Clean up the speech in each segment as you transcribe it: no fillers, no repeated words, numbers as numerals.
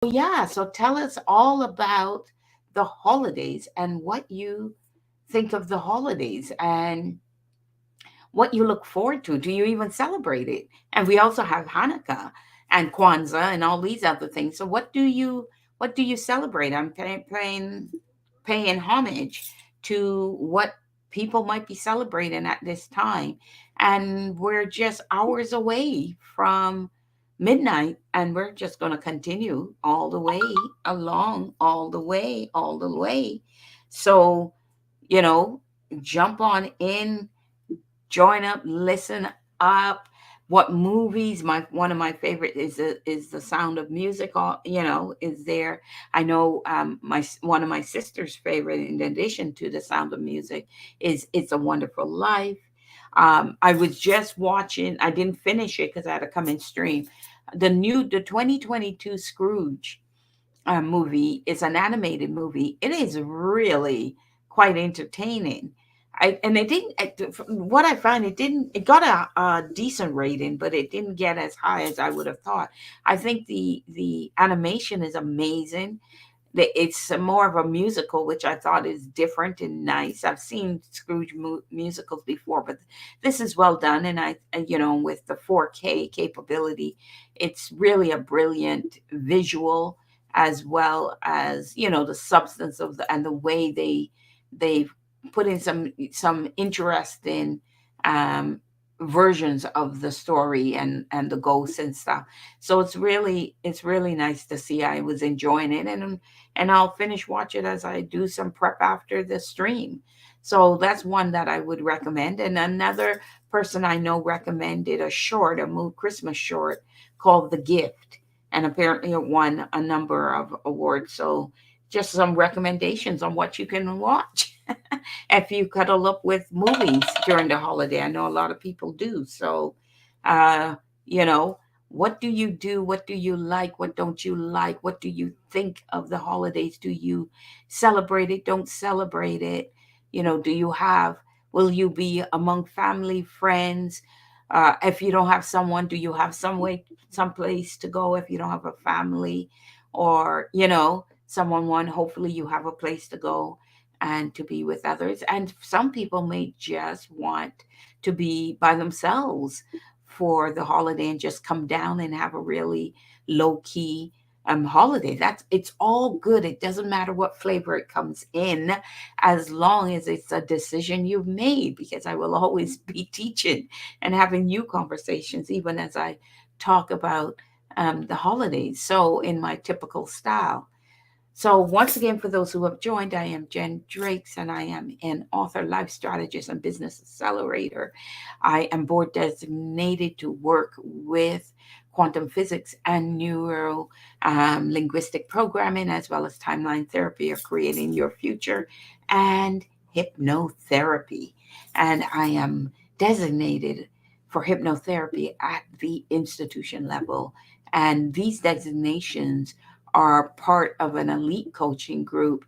Yeah, so tell us all about the holidays and what you think of the holidays and what you look forward to. Do you even celebrate it? And we also have Hanukkah and Kwanzaa and all these other things. So what do you celebrate? I'm paying homage to what people might be celebrating at this time. And we're just hours away from midnight, and we're just going to continue all the way along, all the way. So, you know, jump on in, join up, listen up. What movies? My one of my favorite is the Sound of Music. Is there? I know my one of my sister's favorite, in addition to the Sound of Music, is It's a Wonderful Life. I was just watching. I didn't finish it because I had to come and stream the 2022 Scrooge movie. Is an animated movie. It is really quite entertaining. And it didn't. From what I find, it didn't. It got a decent rating, but it didn't get as high as I would have thought. I think the animation is amazing. It's more of a musical, which I thought is different and nice. I've seen Scrooge musicals before, but this is well done. And with the 4K capability, it's really a brilliant visual, as well as the substance of and the way they've put in some interesting um, versions of the story and the ghosts and stuff. So it's really nice to see. I was enjoying it, and I'll finish watch it as I do some prep after the stream. So that's one that I would recommend. And another person I know recommended Christmas short called The Gift, and apparently it won a number of awards. So just some recommendations on what you can watch if you cuddle up with movies during the holiday. I know a lot of people do. So, uh, you know, what do you do? What do you like? What don't you like? What do you think of the holidays? Do you celebrate it? Don't celebrate it? Do you have, will you be among family, friends? If you don't have someone, do you have some place to go if you don't have a family? Or, someone, hopefully you have a place to go and to be with others. And some people may just want to be by themselves for the holiday and just come down and have a really low key holiday. It's all good. It doesn't matter what flavor it comes in, as long as it's a decision you've made, because I will always be teaching and having new conversations, even as I talk about the holidays. So, in my typical style. So, once again, for those who have joined, I am Jen Drakes, and I am an author, life strategist, and business accelerator. I am board designated to work with quantum physics and neuro linguistic programming, as well as timeline therapy, or creating your future, and hypnotherapy. And I am designated for hypnotherapy at the institution level. And these designations are part of an elite coaching group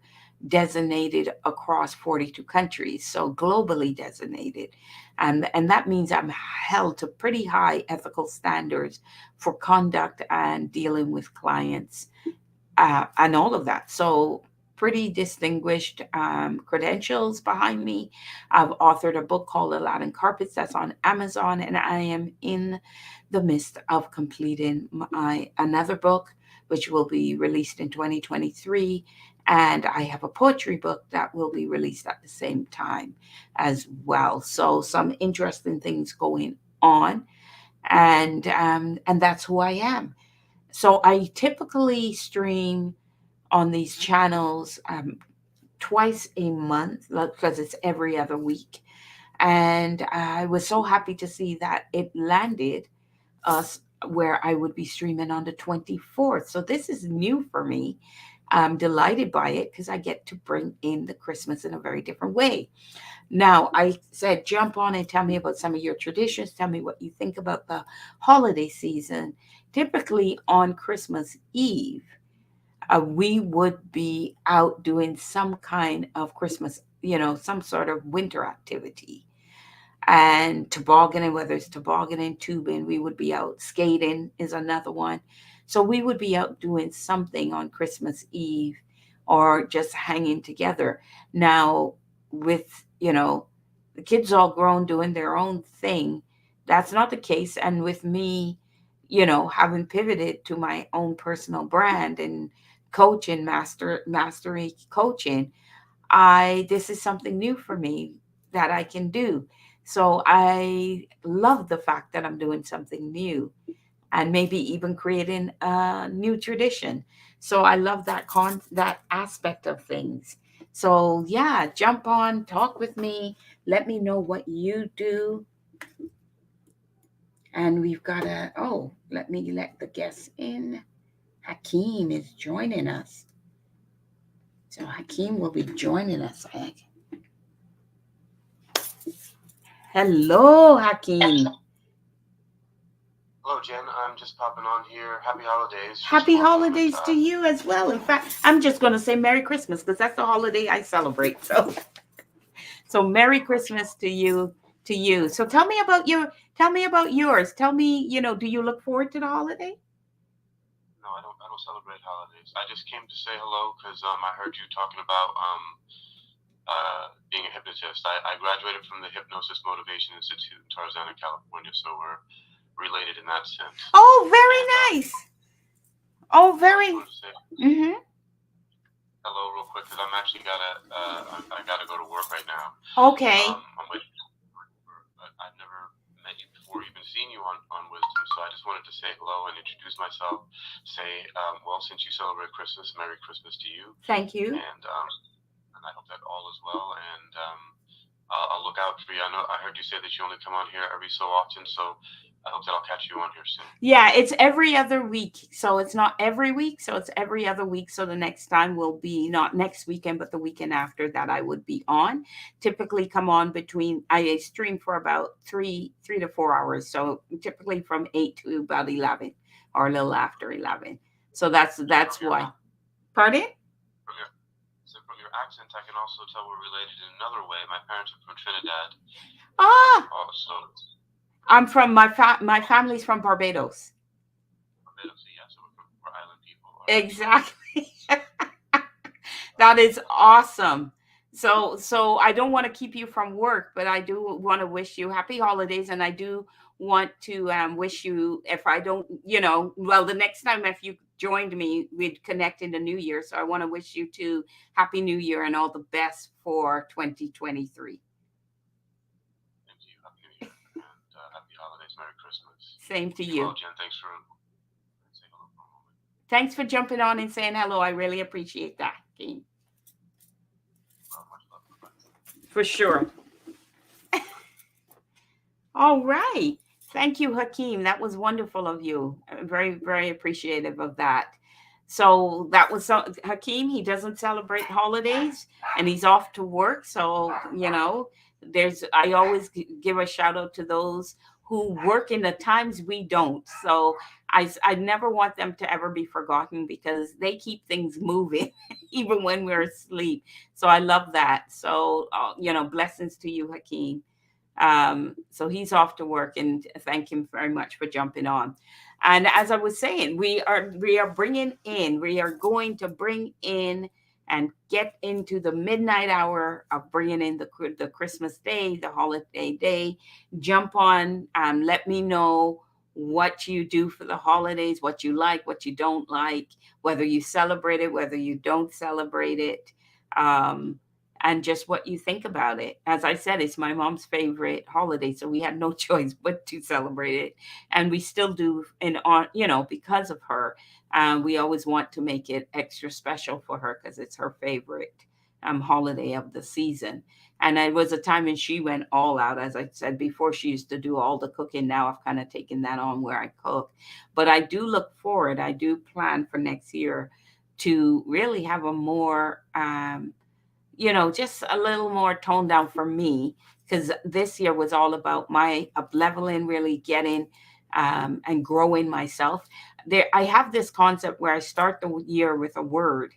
designated across 42 countries, so globally designated. And that means I'm held to pretty high ethical standards for conduct and dealing with clients, and all of that. So, pretty distinguished credentials behind me. I've authored a book called Aladdin Carpets that's on Amazon, and I am in the midst of completing my another book, which will be released in 2023. And I have a poetry book that will be released at the same time as well. So, some interesting things going on, and that's who I am. So I typically stream on these channels twice a month, because it's every other week. And I was so happy to see that it landed us where I would be streaming on the 24th. So this is new for me. I'm delighted by it because I get to bring in the Christmas in a very different way. Now, I said, jump on and tell me about some of your traditions. Tell me what you think about the holiday season. Typically on Christmas Eve, we would be out doing some kind of Christmas, some sort of winter activity. And tobogganing, whether it's tobogganing, tubing, we would be out skating is another one. So we would be out doing something on Christmas Eve or just hanging together. Now, with, the kids all grown doing their own thing, that's not the case. And with me, having pivoted to my own personal brand and coaching, mastery coaching, I this is something new for me that I can do. So I love the fact that I'm doing something new and maybe even creating a new tradition. So I love that aspect of things. So yeah, jump on, talk with me, let me know what you do. And we've got let me let the guests in. Hakeem is joining us. So Hakeem will be joining us. Hello, Hakeem. Hello, Jen. I'm just popping on here. Happy holidays. Just Happy for a moment. holidays to you as well. In fact, I'm just going to say Merry Christmas because that's the holiday I celebrate. So Merry Christmas to you, to you. So tell me about yours. Tell me, do you look forward to the holiday? No, I don't. I don't celebrate holidays. I just came to say hello because I heard you talking about being a hypnotist. I graduated from the Hypnosis Motivation Institute in Tarzana, California, so we're related in that sense. Oh, And very nice. Oh, so I just very. wanted to say Mhm. hello real quick because I'm actually I gotta go to work right now. Okay. I'm waiting but I've never met you before, even seen you on Wisdom. So I just wanted to say hello and introduce myself. Say, well, since you celebrate Christmas, Merry Christmas to you, Thank you. and I hope that all is well. And I'll look out for you. I know I heard you say that you only come on here every so often, so I hope that I'll catch you on here soon. Yeah, it's every other week. So it's not every week. So it's every other week. So the next time will be not next weekend, but the weekend after that I would be on. Typically come on between I stream for about 3 to 4 hours. So typically from 8 to about 11 or a little after 11. So that's Yeah, from that's your why. Pardon? from your so from your accent, I can also tell we're related in another way. My parents are from Trinidad. Ah, Also, I'm from my family's from Barbados. Barbados. So yeah, so we're island people. All right. So Exactly. That is awesome. So I don't want to keep you from work, but I do want to wish you happy holidays, and I do want to wish you, if I don't, well, the next time if you joined me, we'd connect in the new year. So I want to wish you too happy new year and all the best for 2023. same to you. Happy New Year and happy holidays. Merry Christmas. Same to Be well, you. Jen. Thanks for say hello for a moment. Thanks for jumping on and saying hello. I really appreciate that, Dean. Well, much love. Bye. For sure. All right. Thank you, Hakeem. That was wonderful of you. I'm very, very appreciative of that. So that was Hakeem. He doesn't celebrate holidays and he's off to work. So, I always give a shout out to those who work in the times we don't. So I never want them to ever be forgotten because they keep things moving even when we're asleep. So I love that. So, blessings to you, Hakeem. So he's off to work, and thank him very much for jumping on. And as I was saying, we are going to bring in and get into the midnight hour of bringing in the Christmas day, the holiday day. Jump on, let me know what you do for the holidays, what you like, what you don't like, whether you celebrate it, whether you don't celebrate it. Um, and just what you think about it. As I said, it's my mom's favorite holiday, so we had no choice but to celebrate it, and we still do. And on, because of her, we always want to make it extra special for her because it's her favorite holiday of the season. And it was a time when she went all out. As I said before, she used to do all the cooking. Now I've kind of taken that on where I cook, but I do look forward. I do plan for next year to really have a more just a little more toned down for me because this year was all about my up leveling, really getting and growing myself. I have this concept where I start the year with a word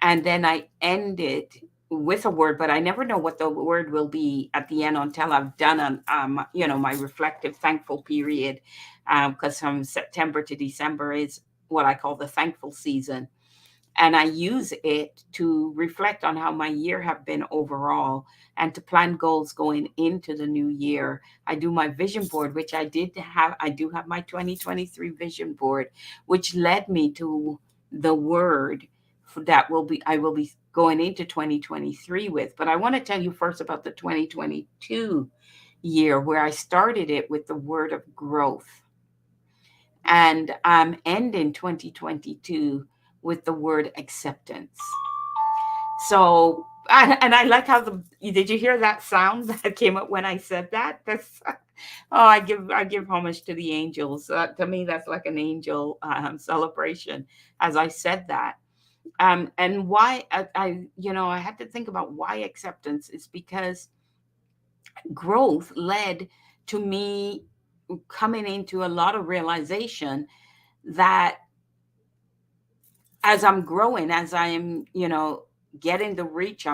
and then I end it with a word, but I never know what the word will be at the end until I've done my reflective, thankful period. Because from September to December is what I call the thankful season, and I use it to reflect on how my year have been overall and to plan goals going into the new year. I do my vision board, which I do have my 2023 vision board, which led me to the word that I will be going into 2023 with. But I want to tell you first about the 2022 year, where I started it with the word of growth, and I'm ending 2022 with the word acceptance. So, and I like how did you hear that sound that came up when I said that? That's oh, I give homage to the angels. To me, that's like an angel celebration as I said that. And why I had to think about why acceptance is because growth led to me coming into a lot of realization that as I'm growing, as I am, getting the reach,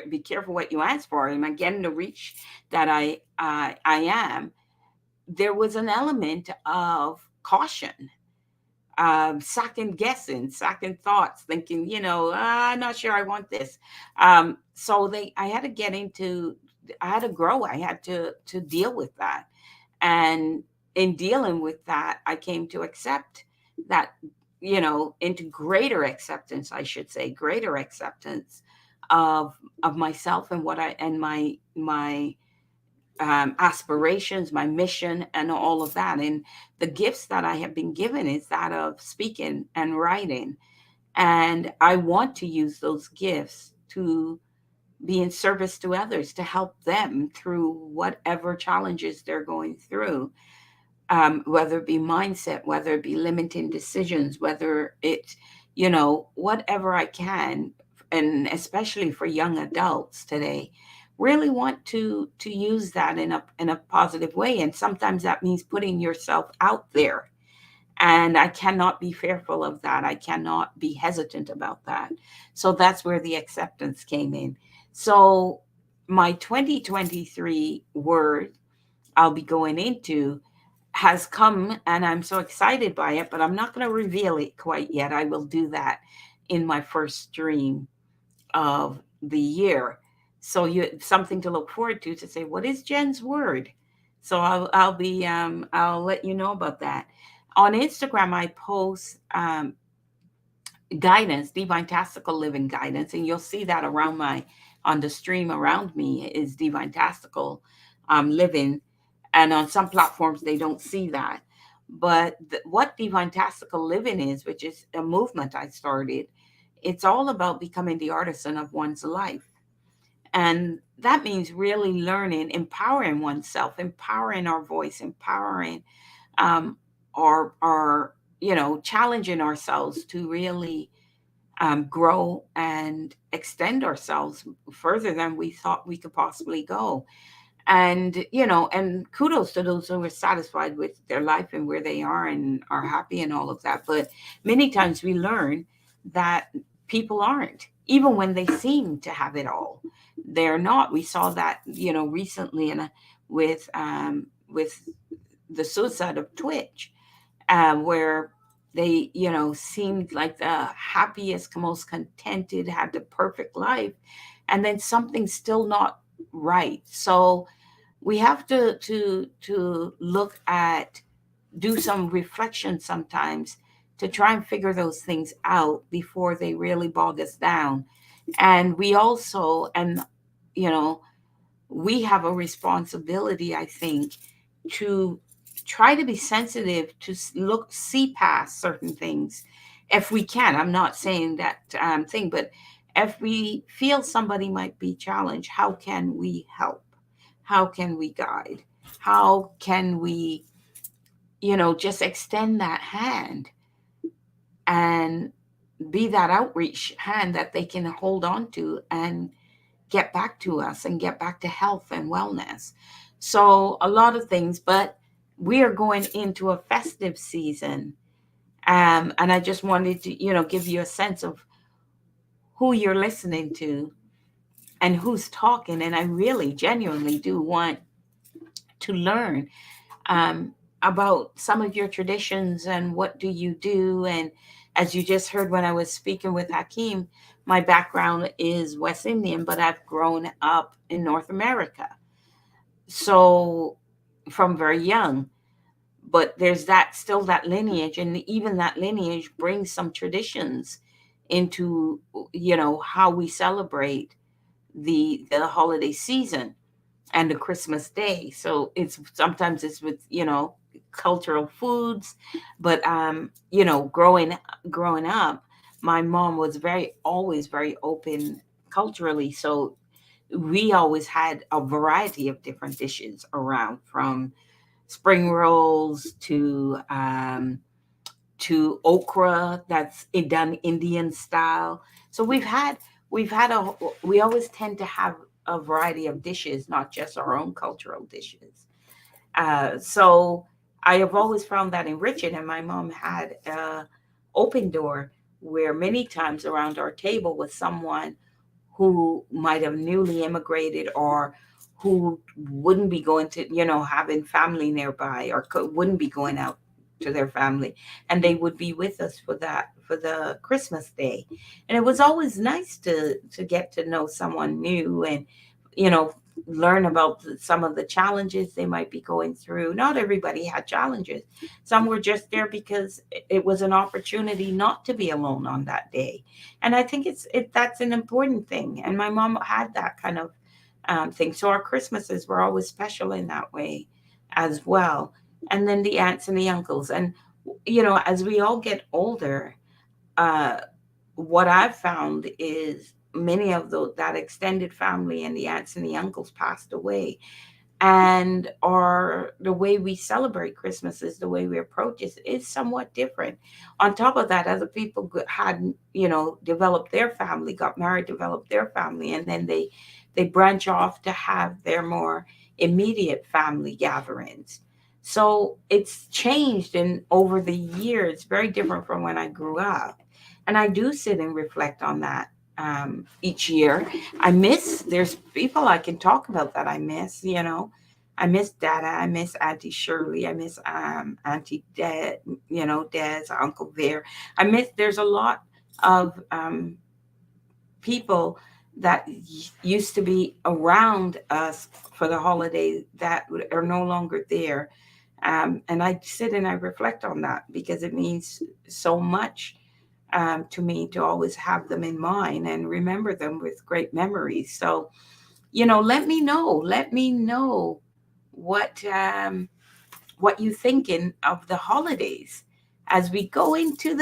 be careful what you ask for. Am I getting the reach that I am? There was an element of caution, second guessing, second thoughts, thinking, I'm not sure I want this. I had to I had to grow. I had to deal with that. And in dealing with that, I came to accept that, into greater acceptance, I should say, greater acceptance of myself and my aspirations, my mission, and all of that. And the gifts that I have been given is that of speaking and writing. And I want to use those gifts to be in service to others, to help them through whatever challenges they're going through, whether it be mindset, whether it be limiting decisions, whether it's, whatever I can, and especially for young adults today, really want to use that in a positive way. And sometimes that means putting yourself out there. And I cannot be fearful of that. I cannot be hesitant about that. So that's where the acceptance came in. So my 2023 word I'll be going into has come, and I'm so excited by it, but I'm not going to reveal it quite yet. I will do that in my first stream of the year. So you something to look forward to say, what is Jen's word? So I'll let you know about that. On Instagram, I post guidance, divine tastical living guidance, and you'll see that around on the stream around me is divine tastical living, and on some platforms they don't see that. But what divine tastical living is, which is a movement I started, it's all about becoming the artisan of one's life. And that means really learning, empowering oneself, empowering our voice, empowering um, our challenging ourselves to really grow and extend ourselves further than we thought we could possibly go. And and kudos to those who are satisfied with their life and where they are and are happy and all of that. But many times we learn that people aren't, even when they seem to have it all, they're not. We saw that recently with the suicide of Twitch, where they seemed like the happiest, most contented, had the perfect life, and then something's still not right. So we have to look at, do some reflection sometimes, to try and figure those things out before they really bog us down. And we also, and you know we have a responsibility, I think, to try to be sensitive to see past certain things if we can. I'm not saying that thing, but if we feel somebody might be challenged, how can we help? How can we guide? How can we, just extend that hand and be that outreach hand that they can hold on to and get back to us and get back to health and wellness. So, a lot of things, but we are going into a festive season. And I just wanted to, give you a sense of who you're listening to and who's talking. And I really genuinely do want to learn. Um, about some of your traditions and what do you do. And as you just heard when I was speaking with Hakeem, my background is West Indian, but I've grown up in North America. So from very young, but there's that still that lineage, and even that lineage brings some traditions into, how we celebrate the holiday season and the Christmas day. So it's sometimes it's with, cultural foods, but growing up, my mom was very always very open culturally. So we always had a variety of different dishes around, from spring rolls to okra that's done Indian style. So we always tend to have a variety of dishes, not just our own cultural dishes. So I have always found that enriching, and my mom had a open door where many times around our table was someone who might have newly immigrated, or who wouldn't be going to, having family nearby, or wouldn't be going out to their family, and they would be with us for the Christmas day. And it was always nice to get to know someone new, and you know learn about some of the challenges they might be going through. Not everybody had challenges. Some were just there because it was an opportunity not to be alone on that day. And I think that's an important thing. And my mom had that kind of thing. So our Christmases were always special in that way as well. And then the aunts and the uncles. And, as we all get older, uh, what I've found is many of that extended family and the aunts and the uncles passed away, and our the way we celebrate Christmas is the way we approach it is somewhat different. On top of that, other people had developed their family, got married, developed their family, and then they branch off to have their more immediate family gatherings. So it's changed in over the years, very different from when I grew up. And I do sit and reflect on that each year. There's people I can talk about that I miss, I miss Dada, I miss Auntie Shirley, I miss Auntie Des, Uncle Bear. There's a lot of people that used to be around us for the holidays that are no longer there. And I sit and I reflect on that because it means so much to me to always have them in mind and remember them with great memories. So, let me know what what you thinking of the holidays as we go into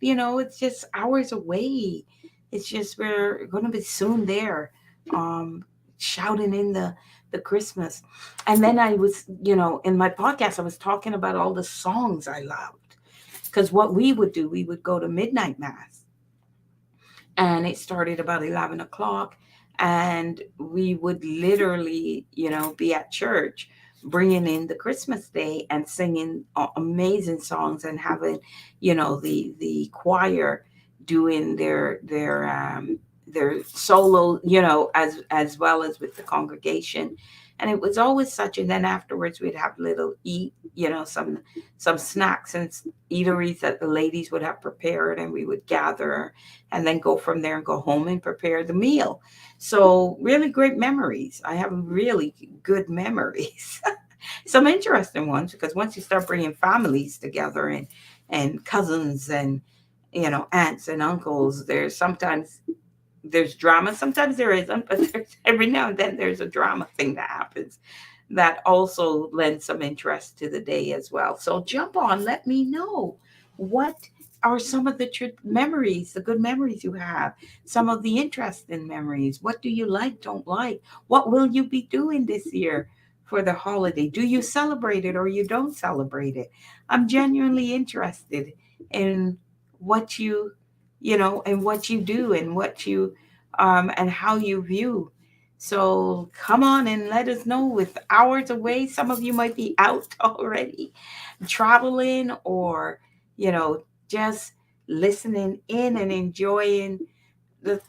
it's just hours away. It's just we're going to be soon there, um shouting in the Christmas. And then I was, in my podcast I was talking about all the songs I loved, because what we would do, we would go to midnight mass, and it started about 11 o'clock, and we would literally, be at church bringing in the Christmas day and singing amazing songs, and having, the choir doing their solo, as well as with the congregation. And it was always such. And then afterwards we'd have little eat, some snacks and eateries that the ladies would have prepared, and we would gather and then go from there and go home and prepare the meal. So really great memories. I have really good memories. Some interesting ones, because once you start bringing families together, and cousins, and aunts and uncles, there's drama. Sometimes there isn't, but every now and then there's a drama thing that happens that also lends some interest to the day as well. So jump on, let me know what are some of the memories, the good memories you have, some of the interesting memories. What do you like, don't like? What will you be doing this year for the holiday? Do you celebrate it or you don't celebrate it? I'm genuinely interested in what and what you do, and what you and how you view. So come on and let us know. With hours away, some of you might be out already, traveling, or just listening in and enjoying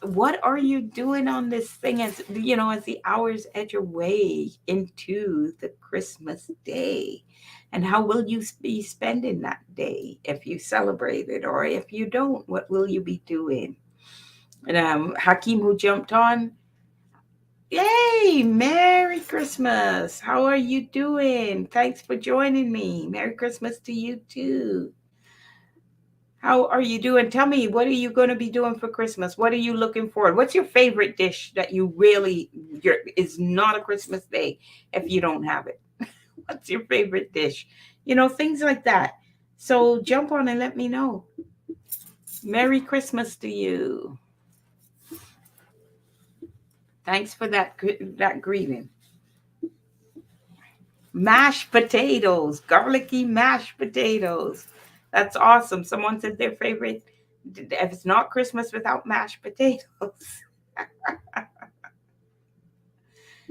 what are you doing on this thing as as the hours edge your way into the Christmas day? And how will you be spending that day if you celebrate it, or if you don't, what will you be doing? And Hakeem, who jumped on, yay, Merry Christmas. How are you doing? Thanks for joining me. Merry Christmas to you too. How are you doing? Tell me, what are you going to be doing for Christmas? What are you looking for? What's your favorite dish that you really, is not a Christmas day if you don't have it? What's your favorite dish? Things like that. So jump on and let me know. Merry Christmas to you. Thanks for that greeting. Mashed potatoes, garlicky mashed potatoes. That's awesome. Someone said their favorite, if it's not Christmas without mashed potatoes.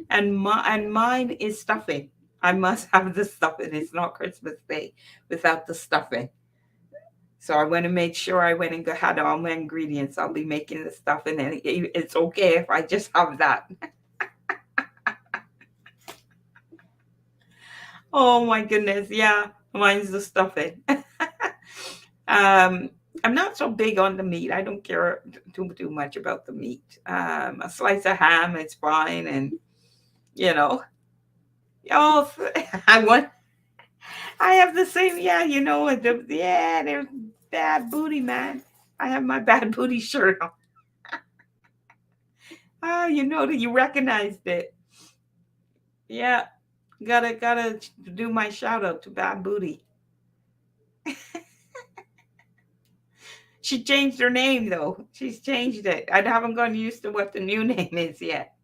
And mine is stuffing. I must have the stuffing. It's not Christmas Day without the stuffing. So I went and made sure I went and had all my ingredients. I'll be making the stuffing, and it's okay if I just have that. Oh my goodness, yeah, mine's the stuffing. um, I'm not so big on the meat. I don't care too much about the meat. A slice of ham is fine, and you know, oh, I want I have the same, yeah, yeah, there's bad booty, man. I have my bad booty shirt on. Ah, that you recognized it. Yeah, gotta do my shout out to Bad Booty. She changed her name though. She's changed it. I haven't gotten used to what the new name is yet.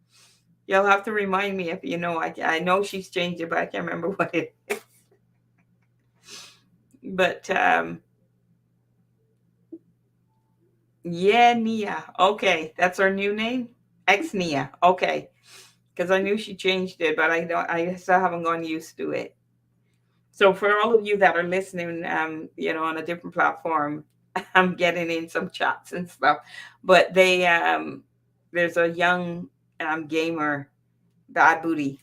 You'll have to remind me if you know. I know she's changed it, but I can't remember what it is. But yeah, Nia. Okay, that's her new name. Ex Nia. Okay, because I knew she changed it, but I don't. I still haven't gone used to it. So for all of you that are listening, on a different platform, I'm getting in some chats and stuff. But there's a young gamer, Bad Booty,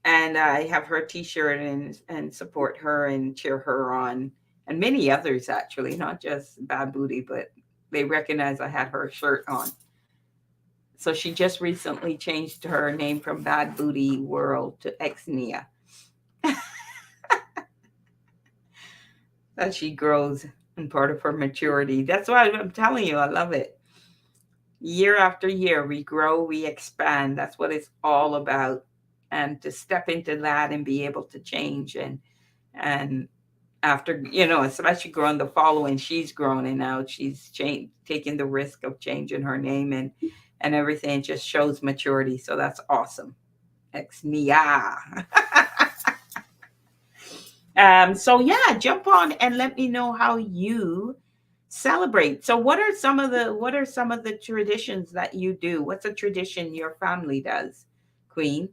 and I have her T-shirt and support her and cheer her on, and many others actually, not just Bad Booty, but they recognize I had her shirt on. So she just recently changed her name from Bad Booty World to Exnia, as she grows and part of her maturity. That's why I'm telling you, I love it. Year after year, we grow, we expand. That's what it's all about. And to step into that and be able to change, and after especially growing the following, she's grown, and now she's changed, taking the risk of changing her name, and everything just shows maturity. So that's awesome. Ex Nia. So yeah, jump on and let me know how you celebrate. So what are some of the traditions that you do? What's a tradition your family does? Queen,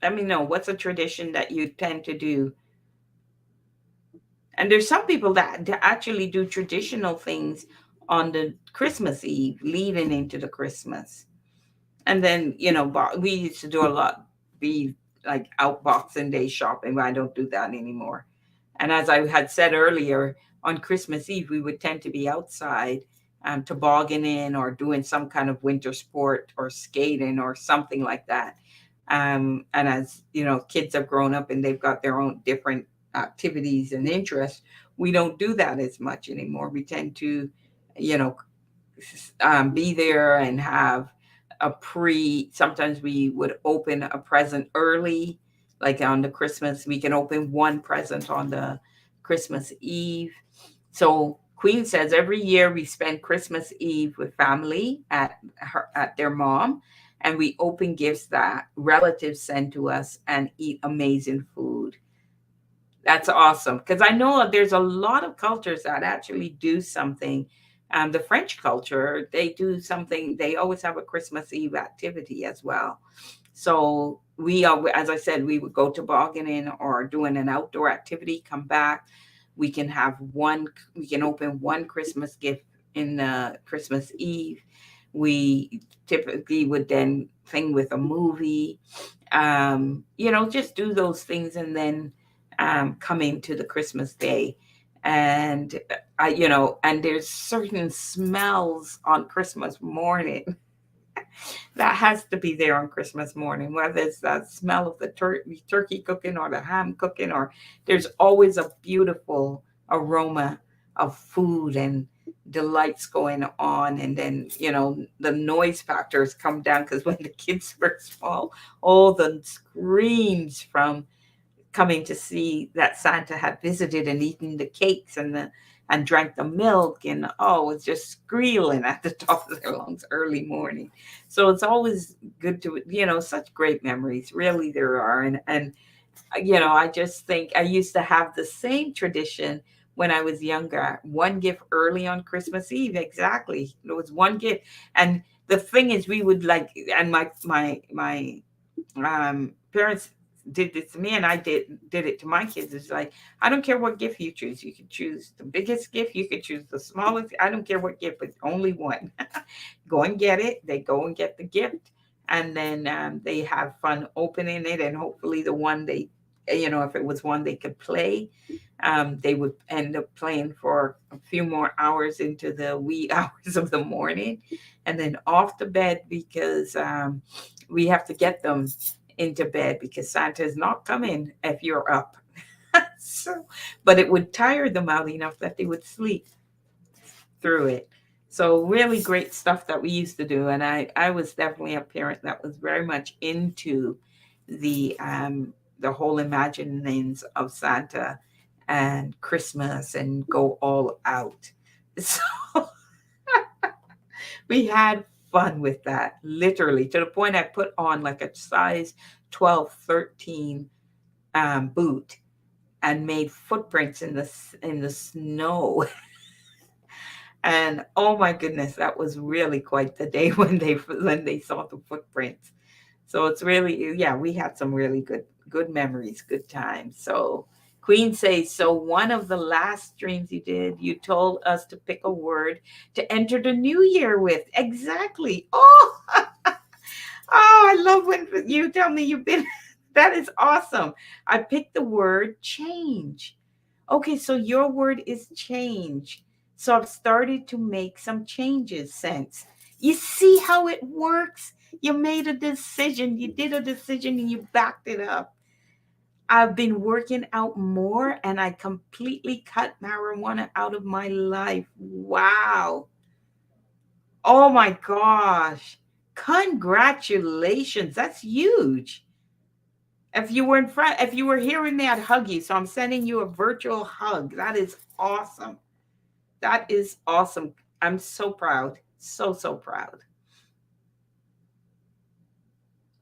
let me know, what's a tradition that you tend to do? And there's some people that actually do traditional things on the Christmas Eve leading into the Christmas. And then, we used to do a lot, be like out Boxing Day shopping, but I don't do that anymore. And as I had said earlier, on Christmas Eve, we would tend to be outside, tobogganing or doing some kind of winter sport or skating or something like that. And as kids have grown up and they've got their own different activities and interests, we don't do that as much anymore. We tend to, you know, be there and have sometimes we would open a present early, like on the Christmas, we can open one present on the Christmas Eve. So Queen says every year we spend Christmas Eve with family at their mom, and we open gifts that relatives send to us and eat amazing food. That's awesome, because I know there's a lot of cultures that actually do something. The French culture, they do something. They always have a Christmas Eve activity as well. So we are, as I said, we would go tobogganing or doing an outdoor activity. Come back, we can have one. We can open one Christmas gift in Christmas Eve. We typically would then thing with a movie, just do those things, and then come into the Christmas day. And and there's certain smells on Christmas morning that has to be there on Christmas morning, whether it's the smell of the turkey cooking or the ham cooking, or there's always a beautiful aroma of food and delights going on. And then, the noise factors come down because when the kids were small, all the screams from coming to see that Santa had visited and eaten the cakes and drank the milk, and was just squealing at the top of their lungs early morning. So it's always good to, such great memories. Really, there are. And I just think I used to have the same tradition when I was younger. One gift early on Christmas Eve. Exactly. It was one gift. And the thing is, we would like, and my parents did this to me, and I did it to my kids. It's like, I don't care what gift you choose. You can choose the biggest gift, you can choose the smallest. I don't care what gift, but only one. Go and get it. They go and get the gift, and then they have fun opening it, and hopefully the one they, if it was one they could play, they would end up playing for a few more hours into the wee hours of the morning, and then off to bed, because we have to get them into bed because Santa is not coming if you're up. So, but it would tire them out enough that they would sleep through it. So really great stuff that we used to do. And I was definitely a parent that was very much into the whole imaginings of Santa and Christmas and go all out. So we had fun with that, literally, to the point I put on like a size 12, 13 boot and made footprints in the snow. And oh my goodness, that was really quite the day when they saw the footprints. So it's really, yeah, we had some really good memories, good times. So Queen says, so one of the last streams you did, you told us to pick a word to enter the new year with. Exactly. Oh, oh, I love when you tell me you've been. That is awesome. I picked the word change. Okay, so your word is change. So I've started to make some changes since. You see how it works? You made a decision, you did a decision, and you backed it up. I've been working out more, and I completely cut marijuana out of my life. Wow. Oh my gosh. Congratulations. That's huge. If you were in front, if you were hearing me, I'd hug you. So I'm sending you a virtual hug. That is awesome. That is awesome. I'm so proud. So, so proud.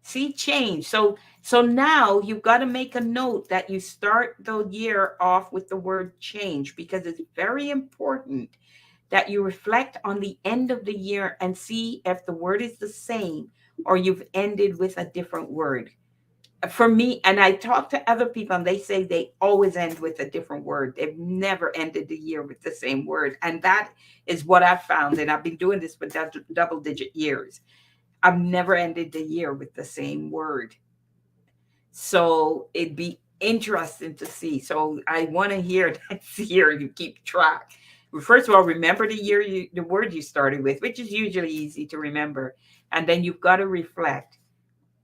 See, change. So now you've got to make a note that you start the year off with the word change, because it's very important that you reflect on the end of the year and see if the word is the same or you've ended with a different word. For me, and I talk to other people, and they say they always end with a different word. They've never ended the year with the same word. And that is what I've found. And I've been doing this for double digit years. I've never ended the year with the same word. So it'd be interesting to see. So I want to hear next year you keep track. First of all, remember the word you started with, which is usually easy to remember. And then you've got to reflect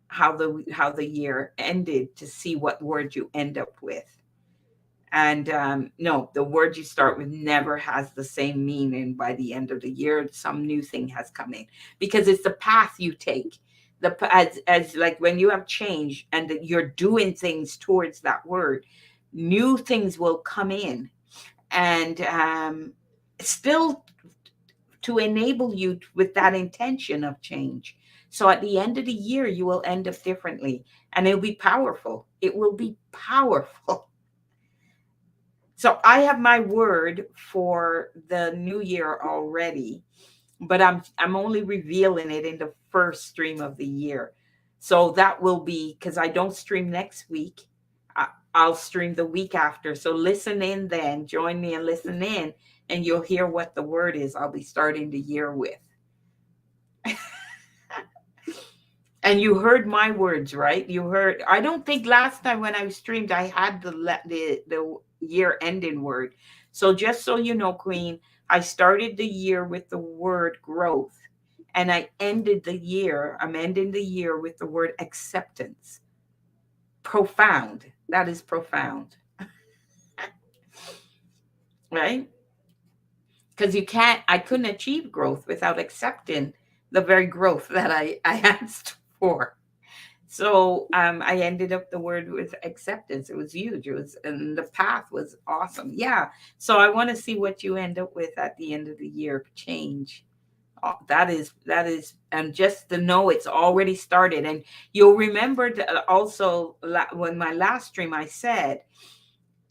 how the year ended to see what word you end up with. And no, the word you start with never has the same meaning by the end of the year. Some new thing has come in, because it's the path you take. As like when you have change and that you're doing things towards that word, new things will come in, and still to enable you with that intention of change. So at the end of the year, you will end up differently, and it'll be powerful. It will be powerful. So I have my word for the new year already, but I'm only revealing it in the first stream of the year. So that will be, because I don't stream next week. I, I'll stream the week after. So listen in then, join me and listen in, and you'll hear what the word is I'll be starting the year with. And you heard my words, right? You heard. I don't think last time when I streamed, I had the year ending word. So just so you know, Queen, I started the year with the word growth, and I ended the year. I'm ending the year with the word acceptance. Profound. That is profound, right? Because you can't. I couldn't achieve growth without accepting the very growth that I asked for. So I ended up the word with acceptance. It was huge. It was, and the path was awesome. Yeah. So I want to see what you end up with at the end of the year. Change. That is, and just to know it's already started. And you'll remember also when my last stream I said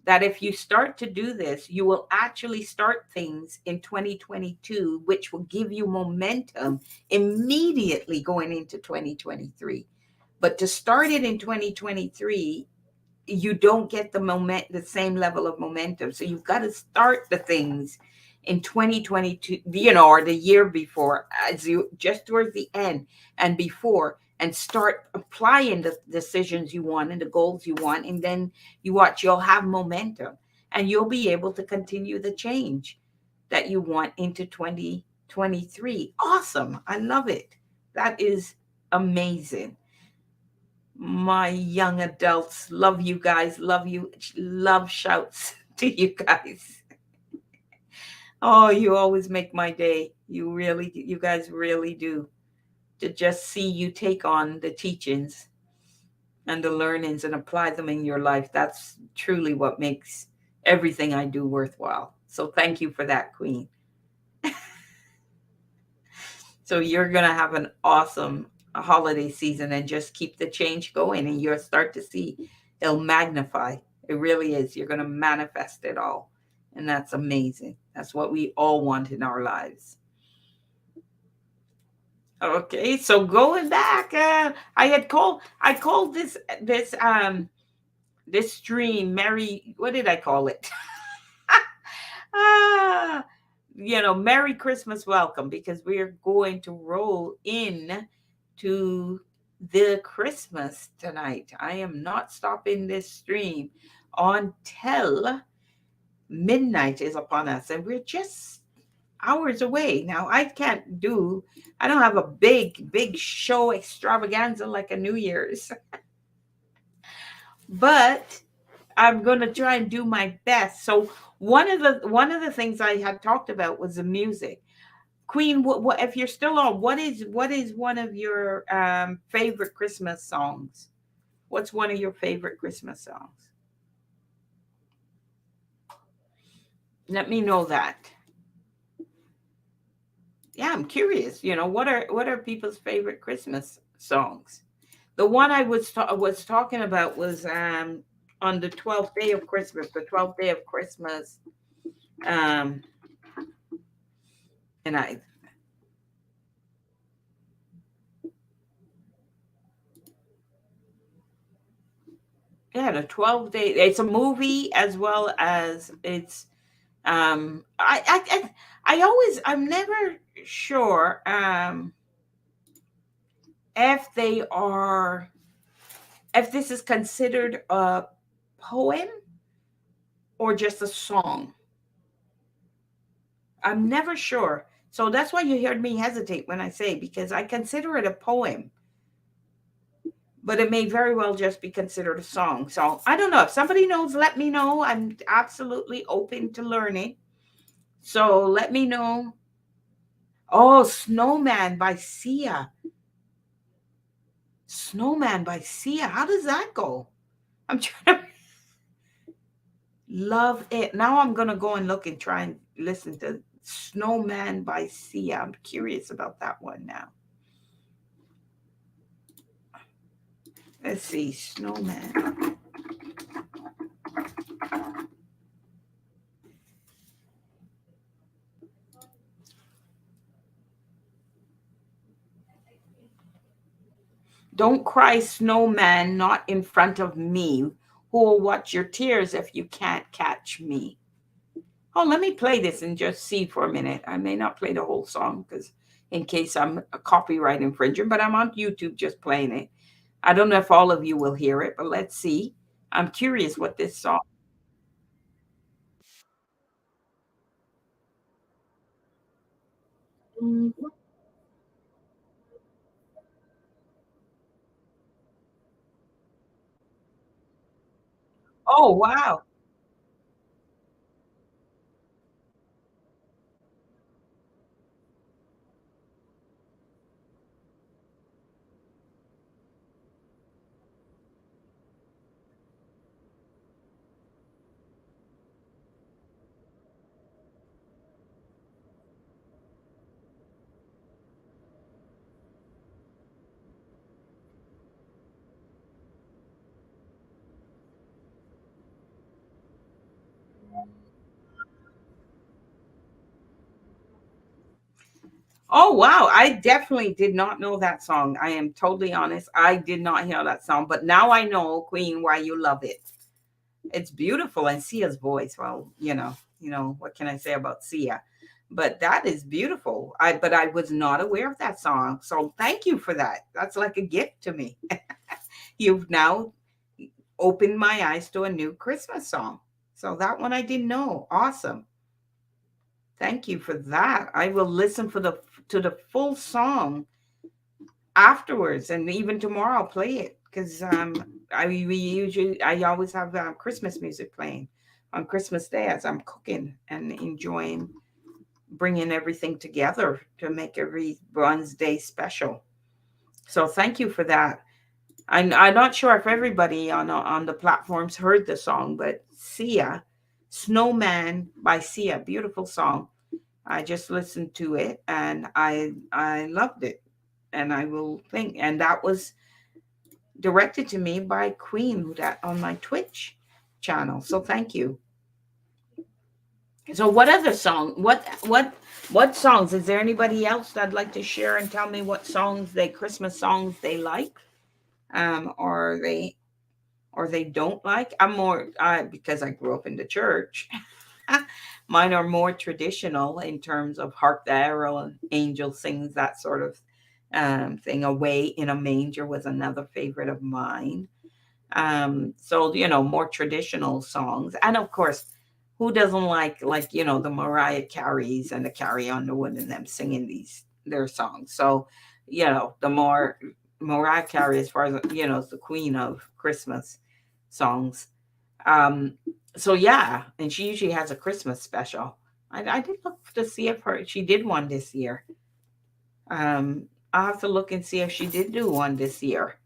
that if you start to do this, you will actually start things in 2022, which will give you momentum immediately going into 2023. But to start it in 2023, you don't get the same level of momentum. So you've got to start the things in 2022, or the year before, as you just towards the end and before, and start applying the decisions you want and the goals you want. And then you watch, you'll have momentum and you'll be able to continue the change that you want into 2023. Awesome. I love it. That is amazing. My young adults, love you guys, love you, love shouts to you guys. Oh, you always make my day. You guys really do. To just see you take on the teachings and the learnings and apply them in your life, that's truly what makes everything I do worthwhile. So thank you for that, Queen. So you're going to have an awesome holiday season and just keep the change going, and you'll start to see it'll magnify. It really is. You're going to manifest it all. And that's amazing. That's what we all want in our lives. Okay, so going back, I called this stream Merry, what did I call it? ah, Merry Christmas welcome, because we're going to roll in to the Christmas tonight. I am not stopping this stream until midnight is upon us, and we're just hours away. Now, I don't have a big show extravaganza like a New Year's, but I'm going to try and do my best. So one of the things I had talked about was the music. Queen, what if you're still on? What is one of your favorite Christmas songs? What's one of your favorite Christmas songs? Let me know that. Yeah, I'm curious. What are people's favorite Christmas songs? The one I was talking about was on the 12th day of Christmas, the 12th day of Christmas, um, and I yeah, the 12th day. It's a movie as well as it's I'm never sure if they are if this is considered a poem or just a song. I'm never sure. So that's why you heard me hesitate when I say, because I consider it a poem, but it may very well just be considered a song. So I don't know. If somebody knows, let me know. I'm absolutely open to learning. So let me know. Oh, Snowman by Sia. Snowman by Sia. How does that go? I'm trying to love it. Now I'm gonna go and look and try and listen to Snowman by Sia. I'm curious about that one now. Let's see, Snowman. Don't cry, snowman, not in front of me. Who will watch your tears if you can't catch me? Oh, let me play this and just see for a minute. I may not play the whole song because in case I'm a copyright infringer, but I'm on YouTube just playing it. I don't know if all of you will hear it, but let's see. I'm curious what this song. Oh, wow. Oh, wow. I definitely did not know that song. I am totally honest. I did not hear that song, but now I know, Queen, why you love it. It's beautiful, and Sia's voice. Well, what can I say about Sia? But that is beautiful. I was not aware of that song. So thank you for that. That's like a gift to me. You've now opened my eyes to a new Christmas song. So that one I didn't know. Awesome. Thank you for that. I will listen for the to the full song afterwards, and even tomorrow I'll play it because I always have Christmas music playing on Christmas Day as I'm cooking and enjoying bringing everything together to make everyone's day special. So thank you for that. I'm not sure if everybody on the platforms heard the song, but Sia, "Snowman" by Sia, beautiful song. I just listened to it and I loved it, and I will think. And that was directed to me by Queen that on my Twitch channel. So thank you. So what other song? What songs? Is there anybody else that'd like to share and tell me what songs they Christmas songs they like? Or they don't like? I'm more because I grew up in the church. Mine are more traditional in terms of "Hark the Herald Angel Sings," that sort of thing. "Away in a Manger" was another favorite of mine. So more traditional songs, and of course, who doesn't like the Mariah Careys and the Carrie Underwood and them singing their songs. So the more Mariah Carey, as far as is the queen of Christmas songs. um so yeah, and she usually has a Christmas special. I did look to see if she did one this year. I'll have to look and see if she did do one this year.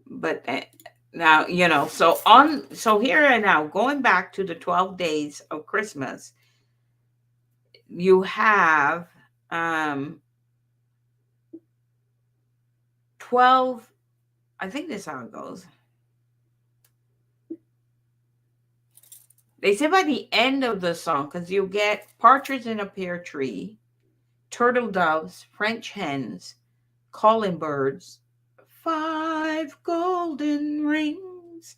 But now so here and now, going back to the 12 days of Christmas, you have 12. I think this is how it goes. They say by the end of the song, because you get "Partridge in a Pear Tree," "Turtle Doves," "French Hens," "Calling Birds," "Five Golden Rings."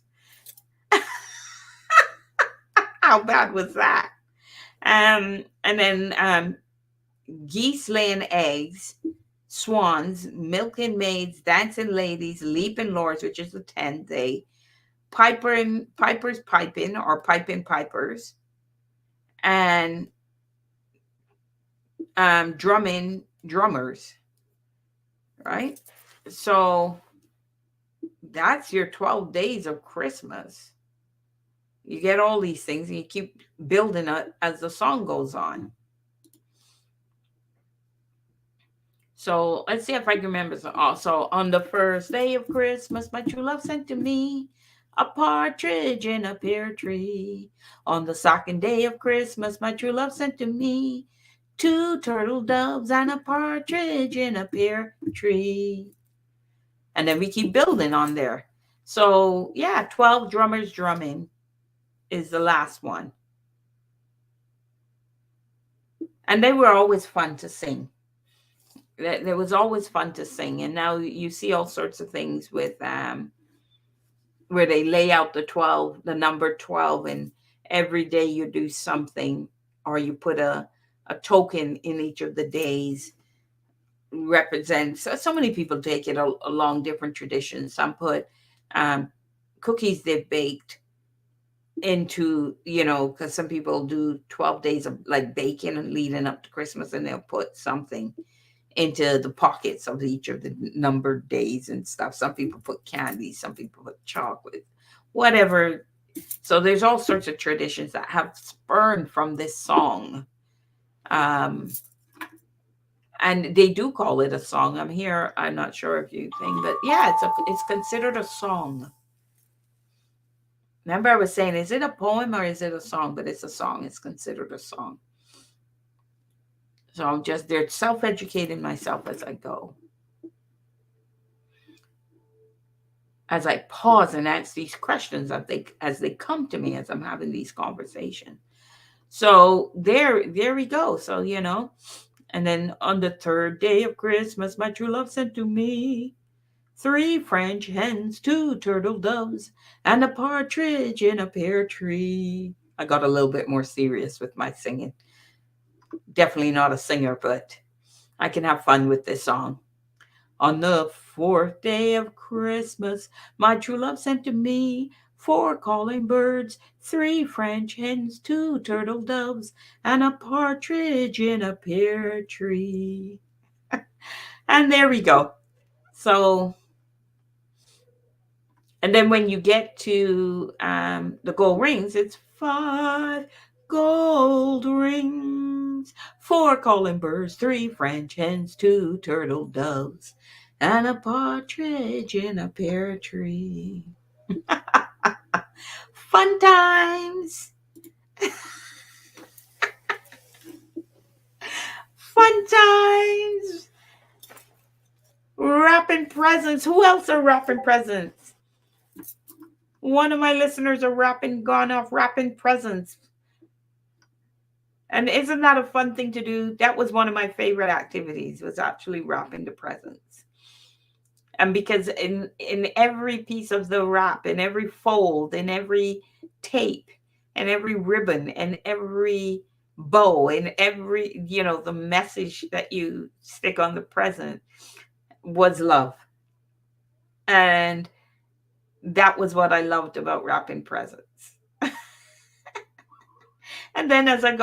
How bad was that? And then "Geese Laying Eggs," "Swans," "Milking Maids," "Dancing Ladies," "Leaping Lords," which is the 10th day, "Pipers Piping" or "Piping Pipers," and "Drumming Drummers," right? So that's your 12 days of Christmas. You get all these things and you keep building it as the song goes on. So let's see if I can remember. So also, "On the first day of Christmas, my true love sent to me a partridge in a pear tree. On the second day of Christmas, my true love sent to me two turtle doves and a partridge in a pear tree." And then we keep building on there. So yeah, 12 drummers drumming is the last one. And they were always fun to sing. It was always fun to sing. And now you see all sorts of things with where they lay out the number 12, every day you do something, or you put a token in each of the days represents. So many people take it along different traditions. Some put um, cookies they've baked into, because some people do 12 days of like baking and leading up to Christmas, and they'll put something into the pockets of each of the numbered days and stuff. Some people put candy, some people put chocolate, whatever. So there's all sorts of traditions that have spurned from this song. Um, and they do call it a song. I'm here. I'm not sure if you think, but yeah, it's considered a song. Remember, I was saying, is it a poem or is it a song? But it's a song. It's considered a song. So I'm just there self-educating myself as I go, as I pause and ask these questions as they come to me as I'm having these conversations. So there we go. So and then on the third day of Christmas, my true love sent to me three French hens, two turtle doves, and a partridge in a pear tree. I got a little bit more serious with my singing. Definitely not a singer, but I can have fun with this song. On the fourth day of Christmas, my true love sent to me four calling birds, three French hens, two turtle doves, and a partridge in a pear tree. And there we go. So, and then when you get to the gold rings, it's five gold rings, four calling birds, three French hens, two turtle doves, and a partridge in a pear tree. Fun times! Fun times! Wrapping presents. Who else are wrapping presents? One of my listeners are gone off wrapping presents. And isn't that a fun thing to do? That was one of my favorite activities, was actually wrapping the presents. And because in every piece of the wrap, in every fold, in every tape, and every ribbon, and every bow, and every the message that you stick on the present was love. And that was what I loved about wrapping presents. And then as I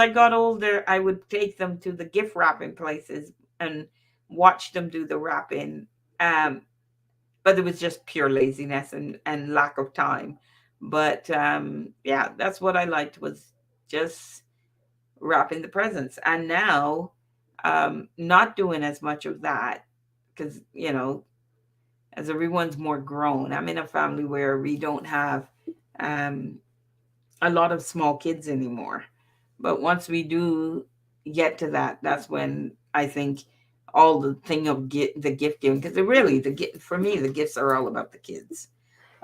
got older, I would take them to the gift wrapping places and watch them do the wrapping. Um, but it was just pure laziness and lack of time. But yeah, that's what I liked, was just wrapping the presents. And now, not doing as much of that because as everyone's more grown. I'm in a family where we don't have um, a lot of small kids anymore. But once we do get to that, that's when I think all the thing of the gift giving, because really for me the gifts are all about the kids.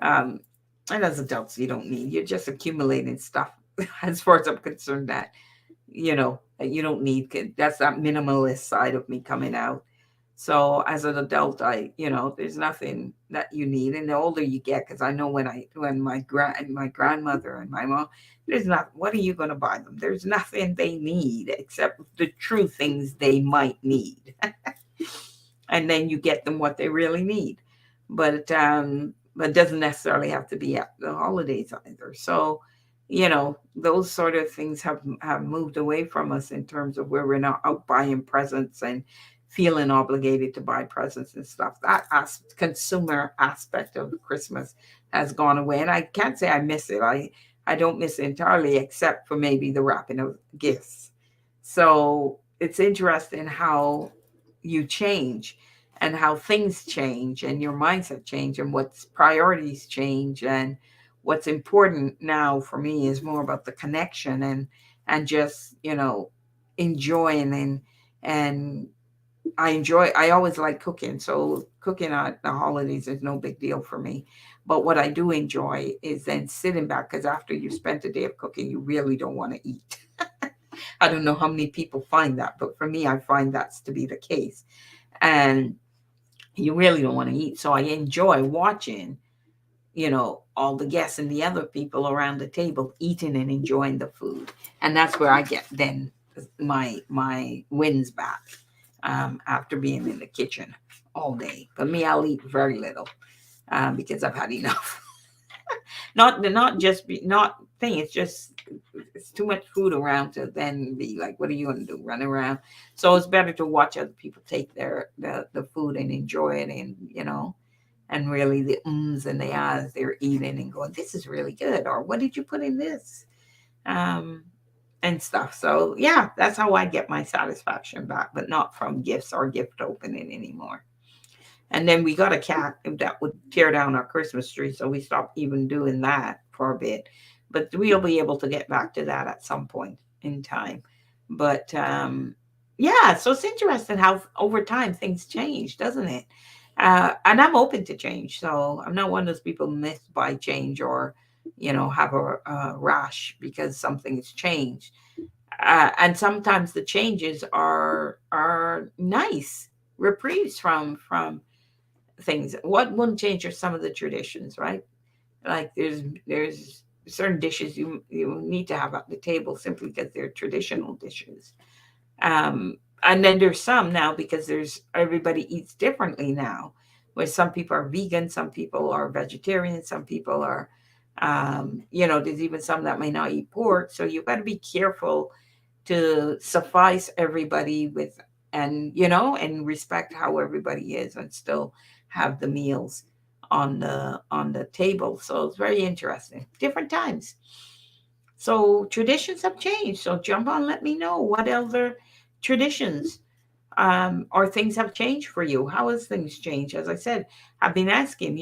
Um, and as adults, you don't need. You're just accumulating stuff, as far as I'm concerned. That you don't need. That's that minimalist side of me coming out. So as an adult, there's nothing that you need. And the older you get, because I know when my grandmother and my mom, there's not. What are you going to buy them? There's nothing they need except the true things they might need, and then you get them what they really need. But it doesn't necessarily have to be at the holidays either. So, those sort of things have moved away from us in terms of where we're not out buying presents and feeling obligated to buy presents and stuff. That consumer aspect of Christmas has gone away, and I can't say I miss it. I don't miss it entirely, except for maybe the wrapping of gifts. So it's interesting how you change, and how things change, and your mindset change, and what's priorities change, and what's important now for me is more about the connection, and just enjoying, and I always like cooking, so cooking at the holidays is no big deal for me. But what I do enjoy is then sitting back, because after you spent a day of cooking, you really don't want to eat. I don't know how many people find that, but for me, I find that's to be the case. And you really don't want to eat. So I enjoy watching all the guests and the other people around the table eating and enjoying the food. And that's where I get then my wins back, after being in the kitchen all day. But me, I'll eat very little, because I've had enough. Not just not thing. It's just it's too much food around to then be like, what are you gonna do? Run around. So it's better to watch other people take the food and enjoy it, and and really the ums and the ahs they're eating and going, this is really good, or what did you put in this? Um, and stuff. So yeah, that's how I get my satisfaction back, but not from gifts or gift opening anymore. And then we got a cat that would tear down our Christmas tree, so we stopped even doing that for a bit. But we'll be able to get back to that at some point in time. But yeah, so it's interesting how over time things change, doesn't it? And I'm open to change, so I'm not one of those people miffed by change or have a rash because something's changed. And sometimes the changes are nice reprieves from things. What wouldn't change are some of the traditions, right? Like there's certain dishes you need to have at the table simply because they're traditional dishes. And then there's some now because there's everybody eats differently now, where some people are vegan, some people are vegetarian, some people are, there's even some that may not eat pork. So you've got to be careful to suffice everybody with, and respect how everybody is and still have the meals on the table. So it's very interesting, different times. So traditions have changed, so jump on, let me know what other traditions or things have changed for you. How has things changed? As I said, I've been asking,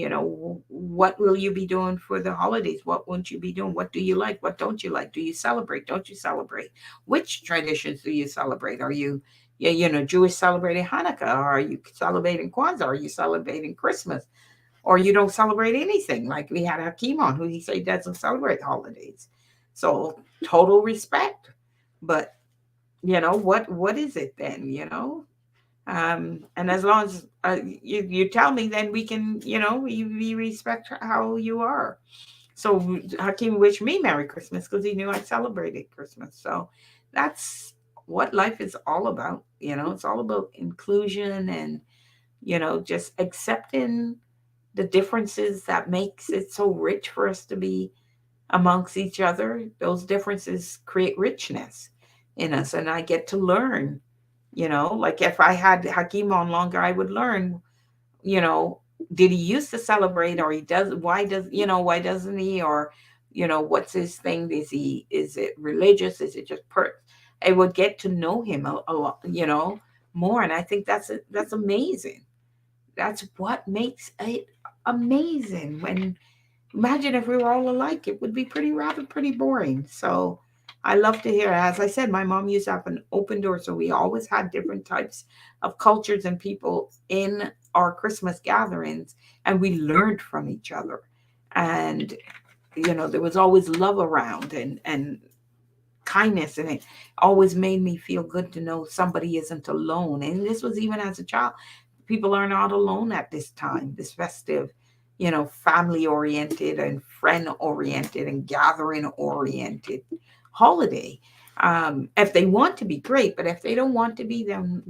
what will you be doing for the holidays? What won't you be doing? What do you like? What don't you like? Do you celebrate? Don't you celebrate? Which traditions do you celebrate? Are you, yeah, Jewish celebrating Hanukkah? Are you celebrating Kwanzaa? Are you celebrating Christmas? Or you don't celebrate anything? Like we had Hakeem on, who he said doesn't celebrate holidays. So total respect, but what is it then? And as long as you tell me, then we can, we respect how you are. So Hakeem wished me Merry Christmas because he knew I celebrated Christmas. So that's what life is all about. It's all about inclusion and, just accepting the differences that makes it so rich for us to be amongst each other. Those differences create richness in us. And I get to learn, like if I had Hakeem on longer, I would learn, you know, did he used to celebrate or he does, why doesn't he? Or, what's his thing? Is it religious? Is it just I would get to know him a lot, more. And I think that's amazing. That's what makes it amazing. When imagine if we were all alike, it would be pretty boring. So I love to hear. As I said, my mom used to have an open door, so we always had different types of cultures and people in our Christmas gatherings, and we learned from each other. And there was always love around and kindness, and it always made me feel good to know somebody isn't alone. And this was even as a child. People are not alone at this time, this festive, family oriented and friend oriented and gathering oriented holiday. If they want to be great, but if they don't want to be, then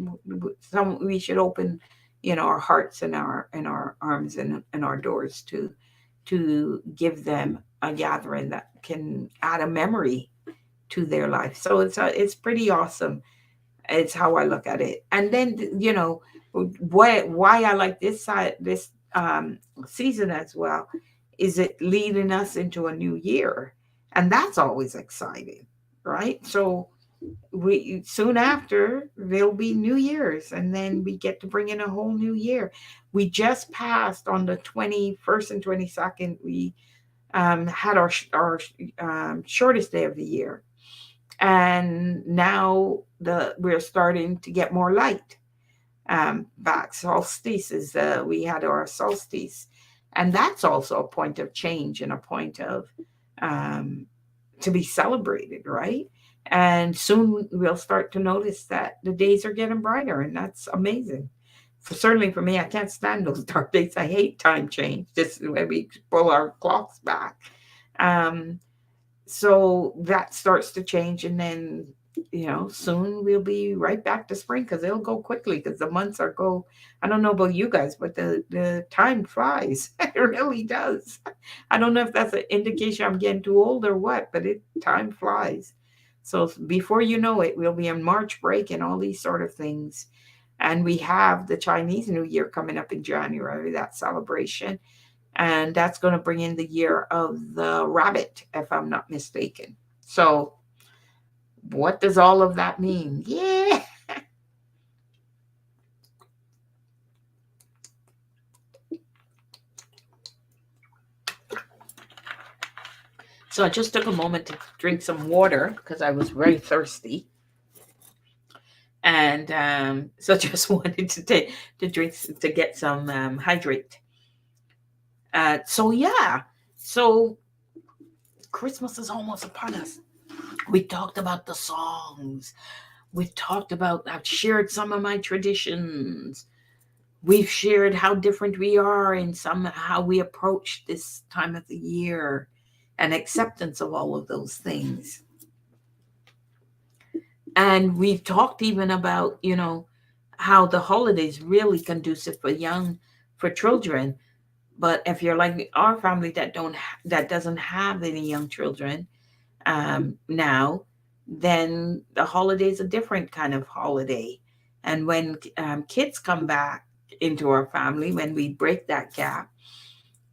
we should open, our hearts and our arms and our doors to give them a gathering that can add a memory to their life. So it's pretty awesome. It's how I look at it. And then why I like this side this season as well is it leading us into a new year, and that's always exciting, right? So we soon after there'll be New Year's, and then we get to bring in a whole new year. We just passed on the 21st and 22nd. We had our shortest day of the year, and now we're starting to get more light back. Solstice is we had our solstice, and that's also a point of change and a point of um, to be celebrated, right? And soon we'll start to notice that the days are getting brighter, and that's amazing. certainly for me, I can't stand those dark days. I hate time change. Just when we pull our clocks back. Um, so that starts to change, and then soon we'll be right back to spring because it'll go quickly because the months are go. I don't know about you guys, but the time flies. It really does. I don't know if that's an indication I'm getting too old or what, but it time flies. So before you know it, we'll be in March break and all these sort of things. And we have the Chinese New Year coming up in January, that celebration. And that's going to bring in the year of the rabbit, if I'm not mistaken. So, what does all of that mean? Yeah. So, I just took a moment to drink some water because I was very thirsty. And so just wanted to take to drink to get some hydrate. So yeah, so Christmas is almost upon us. We talked about the songs. We've talked about. I've shared some of my traditions. We've shared how different we are and some how we approach this time of the year, and acceptance of all of those things. And we've talked even about how the holidays really conducive for for children. But if you're like our family that doesn't have any young children now, then the holiday is a different kind of holiday. And when kids come back into our family, when we break that gap,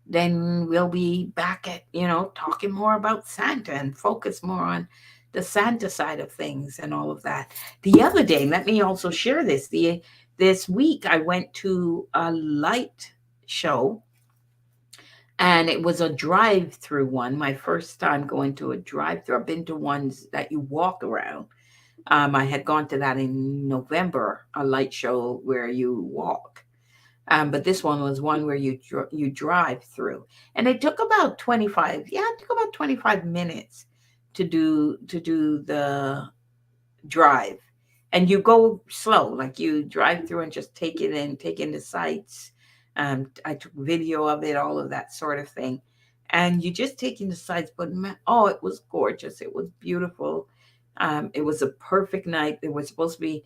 then we'll be back at talking more about Santa and focus more on the Santa side of things and all of that. The other day, let me also share this week I went to a light show, and it was a drive-through one. My first time going to a drive-through. I've been to ones that you walk around. I had gone to that in November, a light show where you walk. But this one was one where you drive through, and it took about 25. Yeah, it took about 25 minutes to do the drive, and you go slow, like you drive through and just take it in, take in the sights. I took video of it, all of that sort of thing, and you just take in the sights. But oh, it was gorgeous. It was beautiful. It was a perfect night. There was supposed to be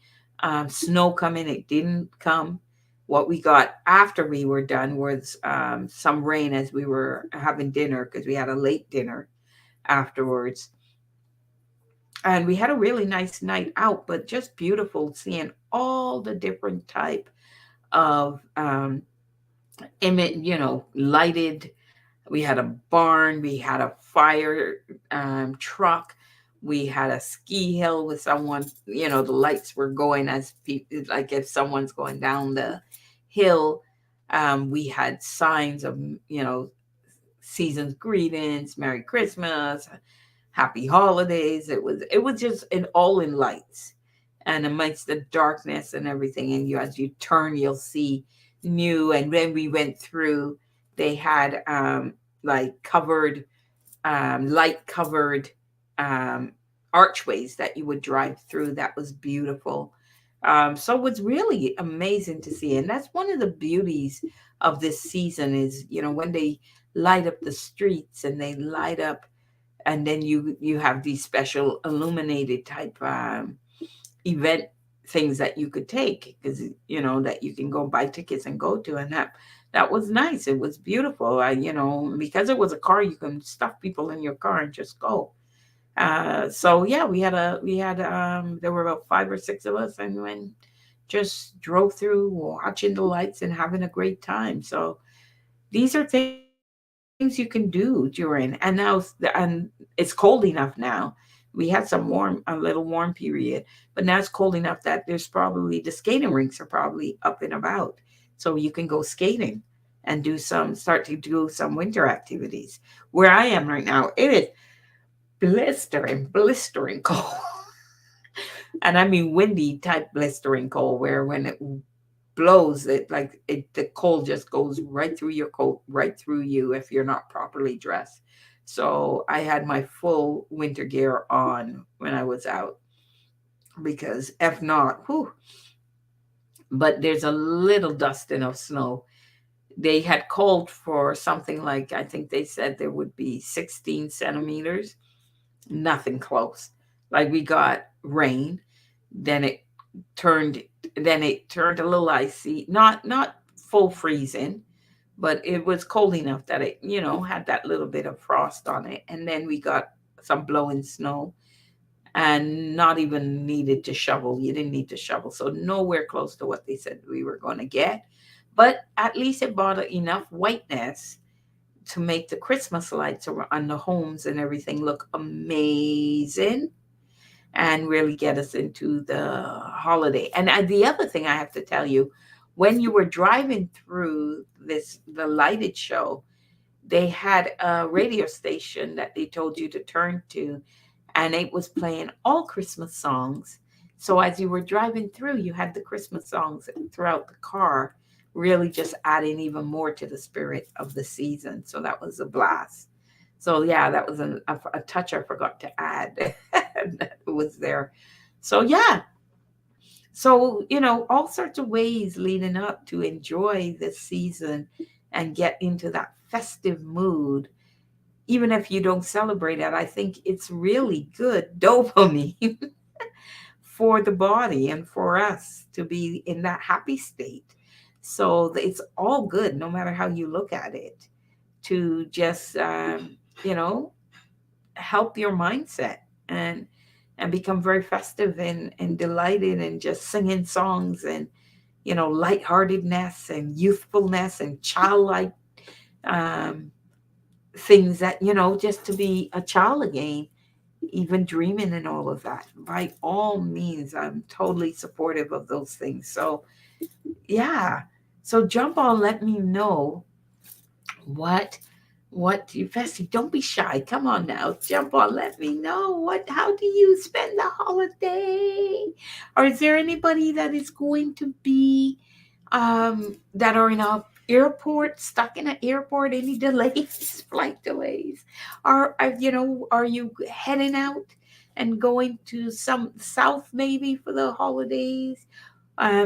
snow coming. It didn't come. What we got after we were done was some rain as we were having dinner because we had a late dinner afterwards, and we had a really nice night out, but just beautiful seeing all the different type of image, lighted. We had a barn, we had a fire truck, we had a ski hill with someone, the lights were going as people, like if someone's going down the hill. We had signs of, you know, season's greetings, Merry Christmas, Happy Holidays. It was just an all in lights, and amidst the darkness and everything. And as you turn, you'll see new. And when we went through, they had like covered, light covered um, archways that you would drive through. That was beautiful. So it was really amazing to see, and that's one of the beauties of this season is when they light up the streets and they light up, and then you have these special illuminated type event things that you could take, because that you can go buy tickets and go to, and that was nice. It was beautiful. Because it was a car, you can stuff people in your car and just go. So yeah, we had there were about 5 or 6 of us, and when just drove through watching the lights and having a great time. So these are things you can do during, and it's cold enough now. We had a little warm period, but now it's cold enough that there's probably the skating rinks are probably up and about, so you can go skating and start to do some winter activities. Where I am right now, it is blistering cold. And I mean windy type blistering cold, where when it blows, the cold just goes right through your coat, right through you if you're not properly dressed. So I had my full winter gear on when I was out, because if not, whew, but there's a little dusting of snow. They had called for something like, I think they said there would be 16 centimeters, nothing close. Like we got rain, then turned it turned a little icy, not full freezing, but it was cold enough that it, had that little bit of frost on it. And then we got some blowing snow, and not even needed to shovel. You didn't need to shovel. So nowhere close to what they said we were going to get. But at least it brought enough whiteness to make the Christmas lights on the homes and everything look amazing, and really get us into the holiday. And the other thing I have to tell you, when you were driving through the lighted show, they had a radio station that they told you to turn to, and it was playing all Christmas songs. So as you were driving through, you had the Christmas songs throughout the car, really just adding even more to the spirit of the season. So that was a blast. So yeah, that was a touch I forgot to add that was there. So yeah, so all sorts of ways leading up to enjoy this season and get into that festive mood. Even if you don't celebrate it, I think it's really good dopamine for the body and for us to be in that happy state. So it's all good, no matter how you look at it, to just you know help your mindset and become very festive and delighted and just singing songs and lightheartedness and youthfulness and childlike um, things that just to be a child again, even dreaming and all of that. By all means, I'm totally supportive of those things. So yeah, so jump on, let me know what you fancy. Don't be shy, come on now, jump on, let me know how do you spend the holiday, or is there anybody that is going to be that are in a airport, stuck in an airport, any delays, flight delays, are you heading out and going to some south maybe for the holidays,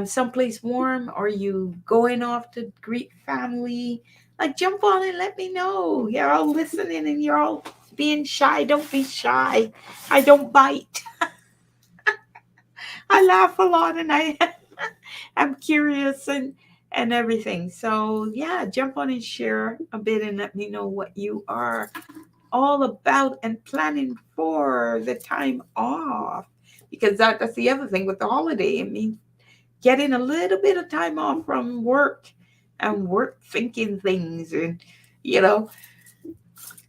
someplace warm? Are you going off to greet family? Like, jump on and let me know. You're all listening and you're all being shy. Don't be shy. I don't bite. I laugh a lot and I'm curious and everything. So yeah, jump on and share a bit and let me know what you are all about and planning for the time off. Because that's the other thing with the holiday. It means getting a little bit of time off from work and work thinking things and you know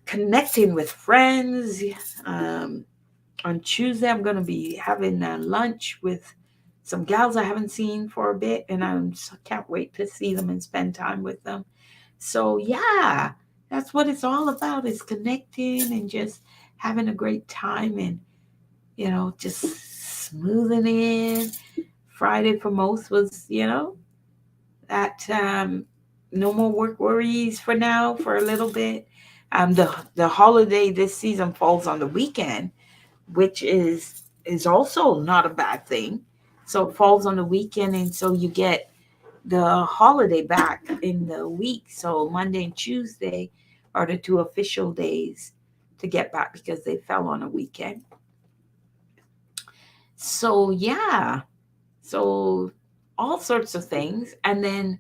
connecting with friends. Um, on Tuesday, I'm going to be having lunch with some gals I haven't seen for a bit, and can't wait to see them and spend time with them. So yeah, that's what it's all about: is connecting and just having a great time, and just smoothing in. Friday for most was that no more work worries for now for a little bit. The holiday this season falls on the weekend, which is also not a bad thing. So it falls on the weekend, and so you get the holiday back in the week. So Monday and Tuesday are the two official days to get back because they fell on a weekend. So yeah, so all sorts of things, and then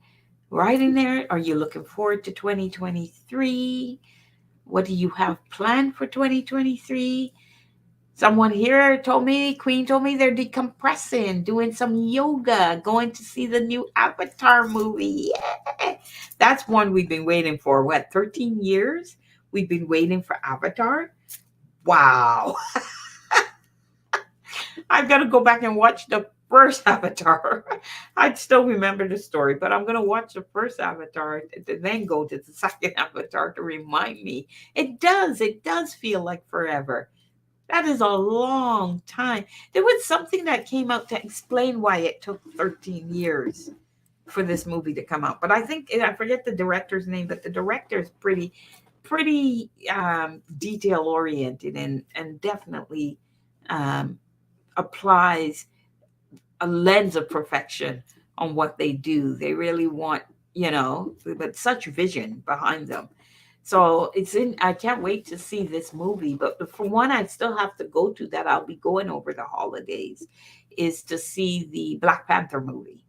right in there, are you looking forward to 2023? What do you have planned for 2023? Someone here told me, Queen told me they're decompressing, doing some yoga, going to see the new Avatar movie. Yeah. That's one we've been waiting for. What, 13 years? We've been waiting for Avatar? Wow. I've got to go back and watch the first Avatar. I'd still remember the story, but I'm going to watch the first Avatar and then go to the second Avatar to remind me. It does feel like forever. That is a long time. There was something that came out to explain why it took 13 years for this movie to come out. But I think I forget the director's name, but the director is pretty detail oriented and definitely um, applies a lens of perfection on what they do. They really want, but such vision behind them. So it's in. I can't wait to see this movie. But for one, I still have to go to that. I'll be going over the holidays, is to see the Black Panther movie.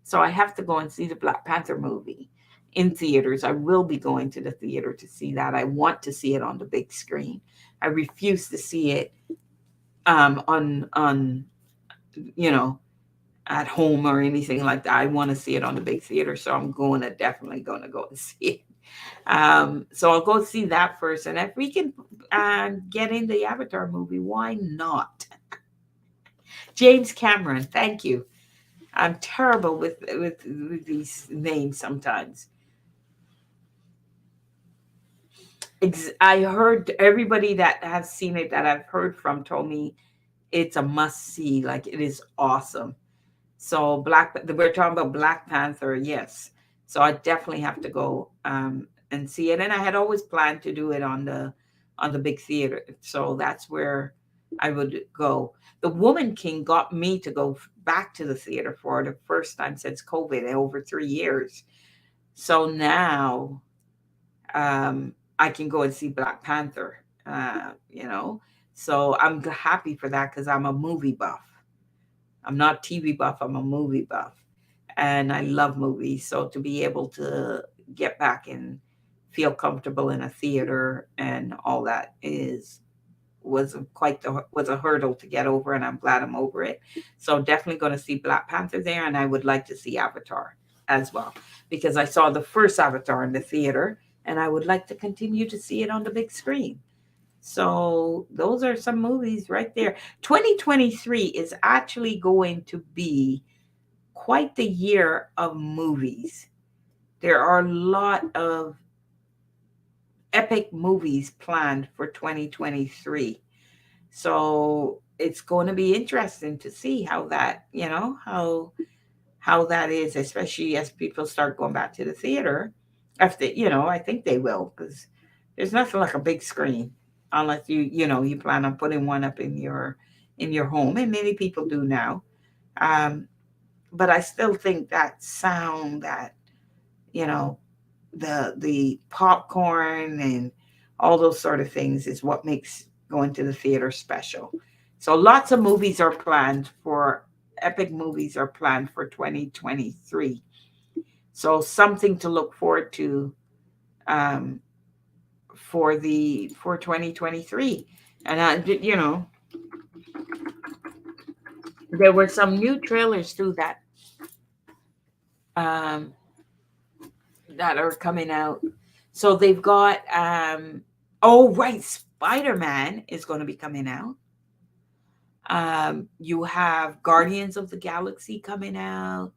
So I have to go and see the Black Panther movie in theaters. I will be going to the theater to see that. I want to see it on the big screen. I refuse to see it on you know at home or anything like that. I want to see it on the big theater, so I'm going to definitely going to go and see it. So I'll go see that first, and if we can get in the Avatar movie, why not? James Cameron, thank you. I'm terrible with these names sometimes. I heard everybody that has seen it that I've heard from told me it's a must see. Like it is awesome. So we're talking about Black Panther, yes. So I definitely have to go and see it. And I had always planned to do it on the big theater. So that's where I would go. The Woman King got me to go back to the theater for the first time since COVID in over 3 years. So now I can go and see Black Panther. Uh, you know, so I'm happy for that because I'm a movie buff. I'm not TV buff. I'm a movie buff, and I love movies. So to be able to get back and feel comfortable in a theater and all that is was a hurdle to get over, and I'm glad I'm over it. So definitely going to see Black Panther there, and I would like to see Avatar as well because I saw the first Avatar in the theater, and I would like to continue to see it on the big screen. So those are some movies right there. 2023 is actually going to be quite the year of movies. There are a lot of epic movies planned for 2023. So it's going to be interesting to see how that, how that is, especially as people start going back to the theater. After, I think they will because there's nothing like a big screen unless you plan on putting one up in your home, and many people do now. Um, but I still think that sound, that you know, the popcorn and all those sort of things is what makes going to the theater special. So lots of movies are planned for epic movies are planned for 2023. So something to look forward to um, for 2023. And there were some new trailers too um, that are coming out. So they've got oh right, Spider-Man is going to be coming out. You have Guardians of the Galaxy coming out.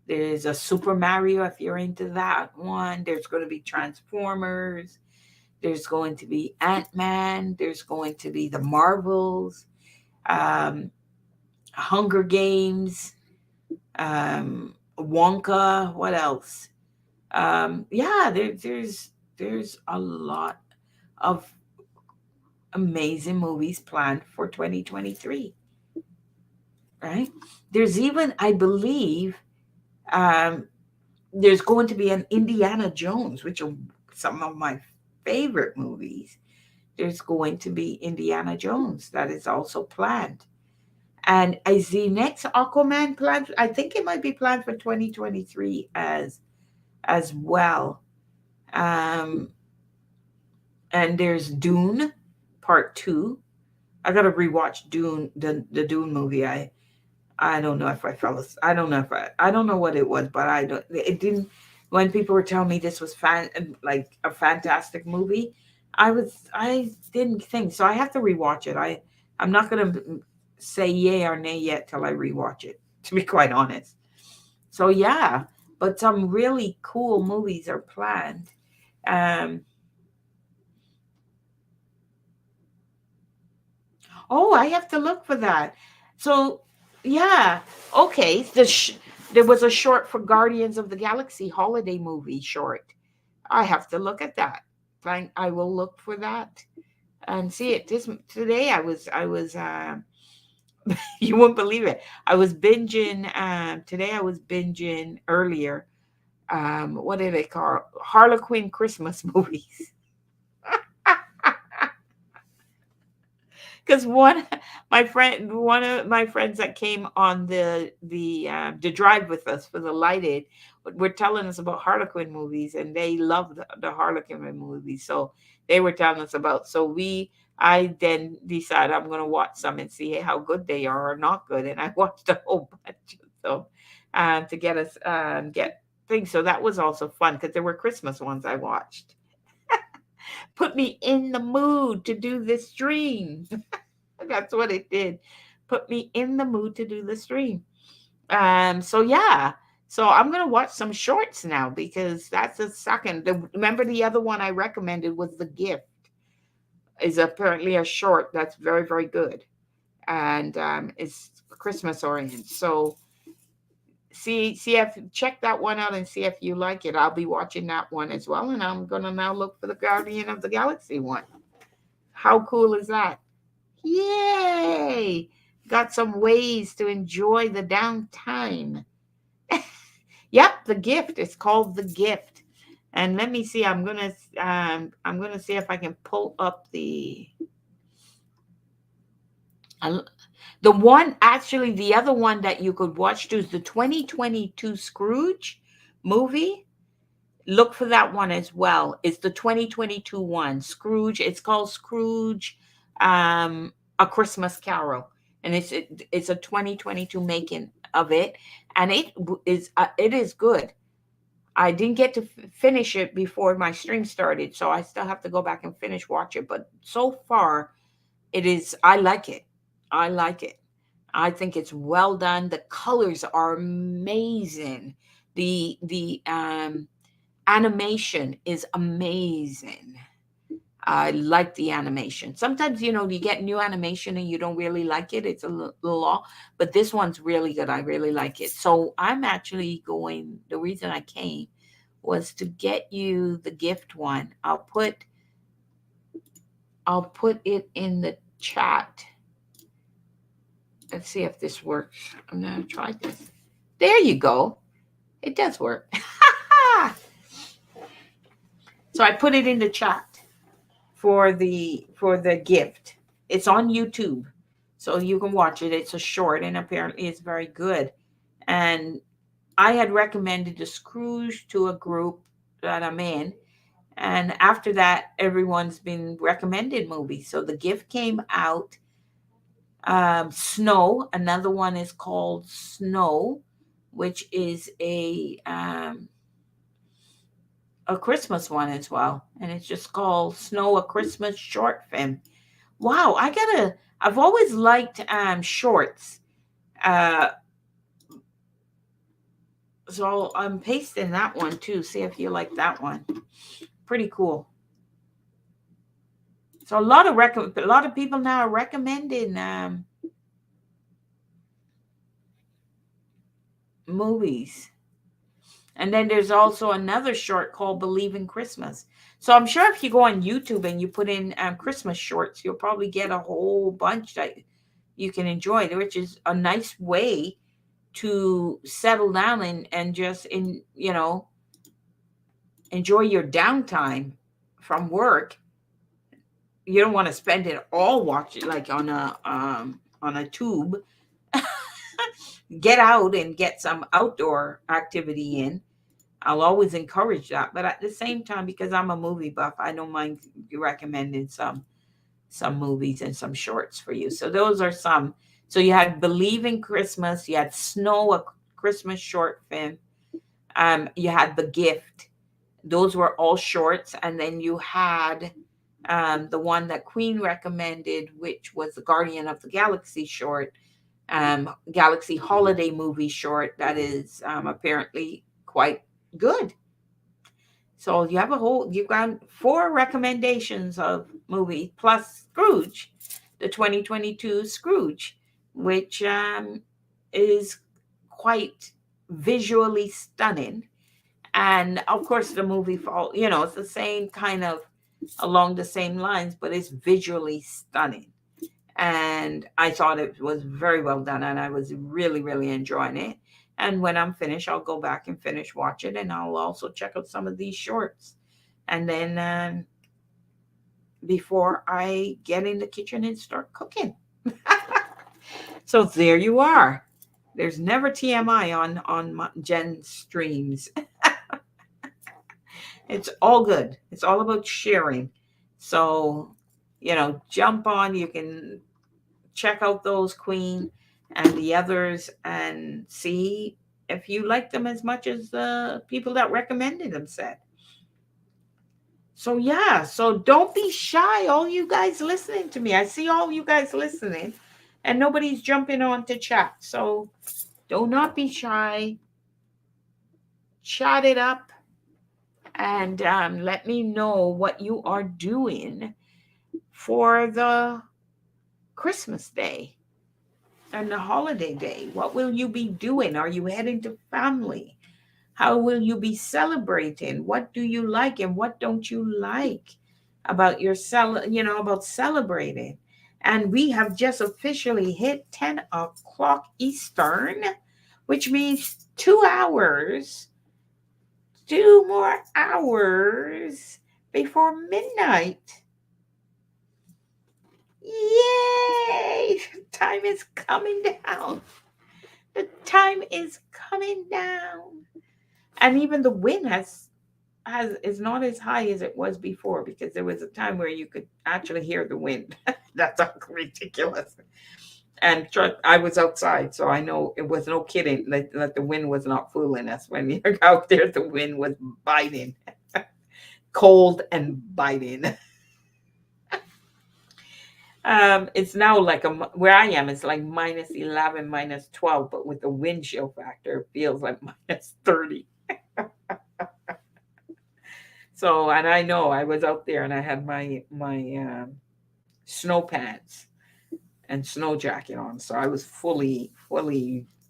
There's a Super Mario if you're into that one. There's going to be Transformers. There's going to be Ant-Man. There's going to be the Marvels, um, Hunger Games, Wonka. What else? Yeah, there's a lot of amazing movies planned for 2023. Right? There's even, I believe, um, there's going to be an Indiana Jones, which are some of my favorite movies. There's going to be Indiana Jones that is also planned. And is the next Aquaman planned? I think it might be planned for 2023 as well. Um, and there's Dune Part Two. I gotta rewatch Dune, the Dune movie. I don't know if I fell. I don't know if I don't know what it was, but I don't. It didn't. When people were telling me this was like a fantastic movie, I didn't think so. I have to rewatch it. I'm not gonna say yay or nay yet till I rewatch it. To be quite honest. So yeah, but some really cool movies are planned. Um, Oh, I have to look for that. So, yeah. Okay. There was a short for Guardians of the Galaxy holiday movie short. I have to look at that. Fine, I will look for that and see it. This today I was You wouldn't believe it. I was binging today. I was binging earlier. What did they call Harlequin Christmas movies? Because one of my friends that came on the drive with us for the lighted, were telling us about Harlequin movies, and they love the Harlequin movies. So they were telling us about. I then decided I'm going to watch some and see how good they are or not good, and I watched a whole bunch of them to get us get things. So that was also fun because there were Christmas ones I watched. Put me in the mood to do this stream. That's what it did. Put me in the mood to do the stream. So yeah. So I'm gonna watch some shorts now because that's the second. Remember the other one I recommended was The Gift. Is apparently a short that's very very good, and it's Christmas oriented. So see if check that one out and see if you like it. I'll be watching that one as well, and I'm gonna now look for the Guardian of the Galaxy one. How cool is that? Yay! Got some ways to enjoy the downtime. Yep, The Gift. It's called The Gift. And let me see. I'm gonna see if I can pull up uh, the one. Actually, the other one that you could watch too is the 2022 Scrooge movie. Look for that one as well. It's the 2022 one. Scrooge. It's called Scrooge, A Christmas Carol, and it's a 2022 making of it, and it is good. I didn't get to finish it before my stream started, so I still have to go back and finish watch it. But so far, it is. I like it. I like it. I think it's well done. The colors are amazing. The animation is amazing. I like the animation. Sometimes, you get new animation and you don't really like it. It's a little off, but this one's really good. I really like it. So I'm actually going, the reason I came was to get you the gift one. I'll put it in the chat. Let's see if this works. I'm gonna try this. There you go. It does work. So I put it in the chat for the gift. It's on YouTube, so you can watch it. It's a short, and apparently it's very good. And I had recommended the Scrooge to a group that I'm in, and after that, everyone's been recommended movies. So the gift came out. Snow. Another one is called Snow, which is a Christmas one as well, and it's just called Snow, a Christmas short film. Wow, I've always liked shorts. Uh so I'm pasting that one too. See if you like that one. Pretty cool. So a lot of people now are recommending movies. And then there's also another short called Believe in Christmas. So I'm sure if you go on YouTube and you put in Christmas shorts, you'll probably get a whole bunch that you can enjoy, which is a nice way to settle down and just enjoy your downtime from work. You don't want to spend it all watching like on a tube. Get out and get some outdoor activity in. I'll always encourage that, but at the same time, because I'm a movie buff, I don't mind recommending some movies and some shorts for you. So those are some. So you had Believe in Christmas, you had Snow, a Christmas short film. You had The Gift. Those were all shorts, and then you had the one that Queen recommended, which was the Guardian of the Galaxy short, Galaxy Holiday movie short. That is apparently quite good. So you've got four recommendations of movie plus Scrooge, the 2022 Scrooge, which is quite visually stunning. And of course, the movie it's the same kind of along the same lines, but it's visually stunning. And I thought it was very well done, and I was really, really enjoying it. And when I'm finished, I'll go back and finish watch it, and I'll also check out some of these shorts. And then before I get in the kitchen and start cooking. So there you are. There's never TMI on Jen's streams. It's all good. It's all about sharing. So, jump on. You can check out those Queen and the others and see if you like them as much as the people that recommended them said. So yeah, so don't be shy, all you guys listening to me. I see all you guys listening, and nobody's jumping on to chat. So do not be shy. Chat it up, and let me know what you are doing for the Christmas day and the holiday day. What will you be doing? Are you heading to family? How will you be celebrating? What do you like and what don't you like about about celebrating? And we have just officially hit 10 o'clock Eastern, which means 2 hours, 2 more hours before midnight. Yay! Time is coming down. The time is coming down. And even the wind has is not as high as it was before, because there was a time where you could actually hear the wind. That's ridiculous. And I was outside, so I know it was no kidding that the wind was not fooling us. When you're out there, the wind was biting, cold and biting. It's now like where I am, it's like -11, -12, but with the wind chill factor, it feels like -30. So, and I know I was out there and I had my snow pants and snow jacket on, so I was fully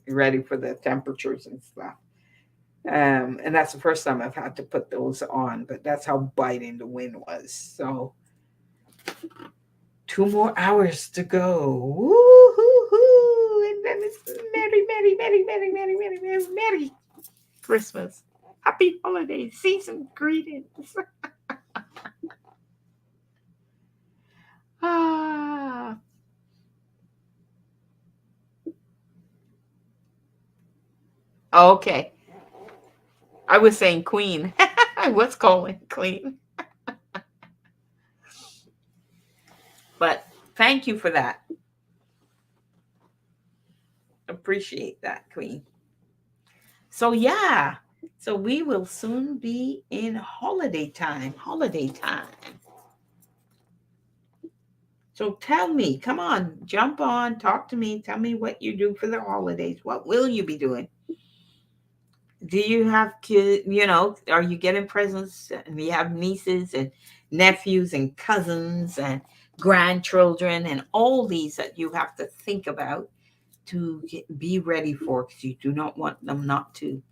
ready for the temperatures and stuff. And that's the first time I've had to put those on, but that's how biting the wind was. So 2 more hours to go. Woo-hoo-hoo. And then it's merry Christmas. Happy holiday season greetings. Ah, okay. I was saying queen. I was calling queen. But thank you for that. Appreciate that, queen. So yeah. So we will soon be in holiday time. Holiday time. So tell me, come on, jump on, talk to me, tell me what you do for the holidays. What will you be doing? Do you have kids? Are you getting presents? And you have nieces and nephews and cousins and grandchildren and all these that you have to think about to be ready for, because you do not want them not to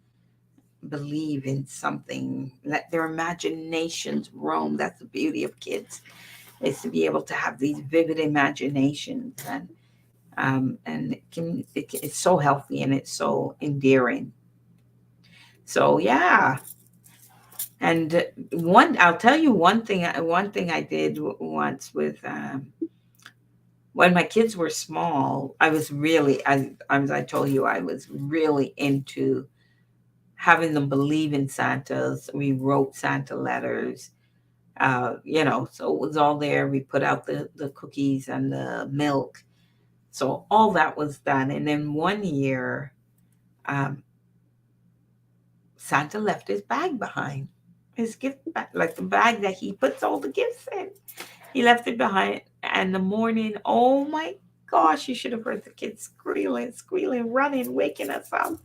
believe in something. Let their imaginations roam. That's the beauty of kids, is to be able to have these vivid imaginations, and it's so healthy and it's so endearing. So yeah. And I'll tell you one thing I did once with, when my kids were small. I was really, as I told you, I was really into having them believe in Santas. We wrote Santa letters, so it was all there. We put out the cookies and the milk. So all that was done. And then one year, um, Santa left his bag behind, his gift bag, like the bag that he puts all the gifts in. He left it behind. And the morning, oh my gosh, you should have heard the kids squealing, running, waking us up.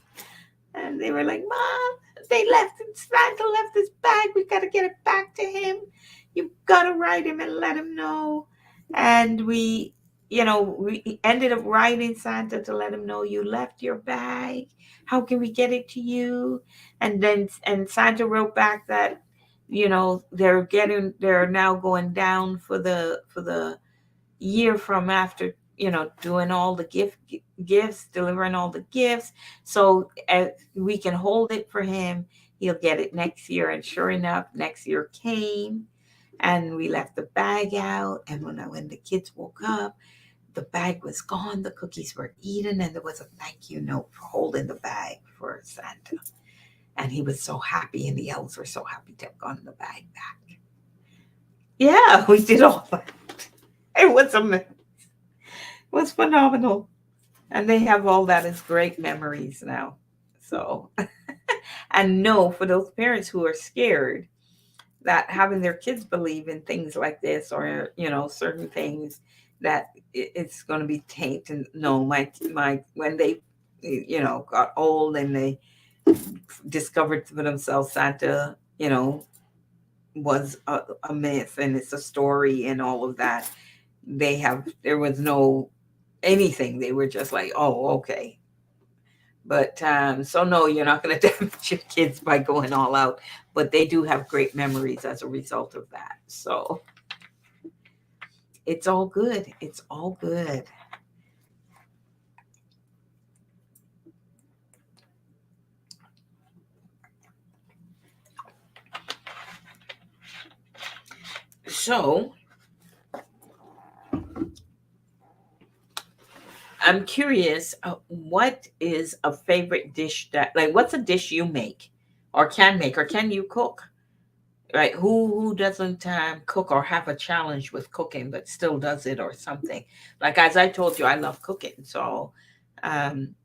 And they were like, Mom, Santa left his bag. We got to get it back to him. You got to write him and let him know. And we ended up writing Santa to let him know, you left your bag. How can we get it to you? And Santa wrote back that, they're now going down for the year from after, doing all the gifts, delivering all the gifts, so we can hold it for him. He'll get it next year. And sure enough, next year came, and we left the bag out. And when the kids woke up, the bag was gone. The cookies were eaten, and there was a thank you note for holding the bag for Santa. And he was so happy, and the elves were so happy to have gotten the bag back. Yeah, we did all that. It was phenomenal, and they have all that as great memories now. So, and no, for those parents who are scared that having their kids believe in things like this, or certain things, that it's going to be tainted. No, my when they got old and they discovered for themselves Santa, was a myth and it's a story and all of that. There was no anything. They were just like, oh, okay. But so no, you're not going to damage your kids by going all out. But they do have great memories as a result of that. So it's all good. It's all good. So I'm curious, what is a favorite dish what's a dish you make, or can you cook? Right? Who doesn't cook or have a challenge with cooking, but still does it or something? Like as I told you, I love cooking. So, um,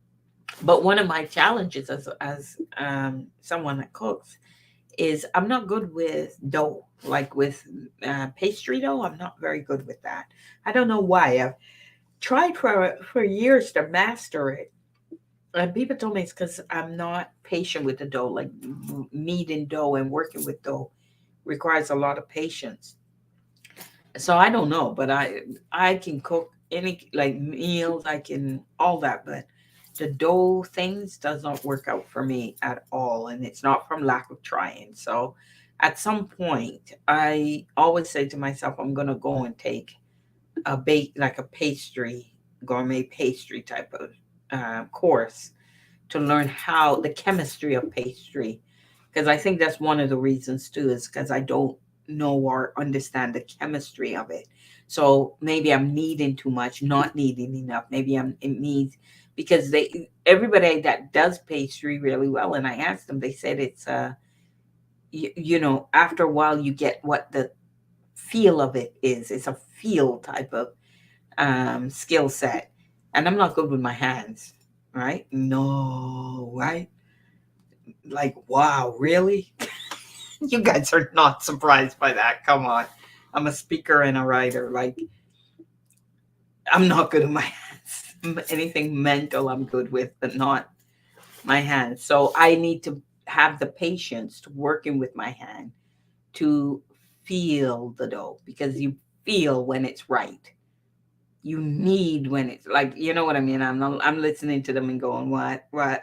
but one of my challenges as someone that cooks is I'm not good with dough, like with pastry dough. I'm not very good with that. I don't know why. I've tried for years to master it. And people told me it's because I'm not patient with the dough, like kneading dough and working with dough requires a lot of patience. So I don't know, but I can cook any like meals, I can all that, but the dough things does not work out for me at all, and it's not from lack of trying. So at some point, I always say to myself, I'm gonna go and take a bake like a pastry, gourmet pastry type of course to learn how the chemistry of pastry, because I think that's one of the reasons too, is because I don't know or understand the chemistry of it. So maybe I'm needing too much, not needing enough. Maybe it needs, because they everybody that does pastry really well, and I asked them, they said it's after a while you get what the feel of it is. It's a feel type of skill set, and I'm not good with my hands. Right? No, right? Like, wow, really? You guys are not surprised by that. Come on. I'm a speaker and a writer. Like, I'm not good at my hands. Anything mental, I'm good with, but not my hands. So I need to have the patience to working with my hand to feel the dough, because you feel when it's right. You need when it's like, you know what I mean? I'm listening to them and going, what, what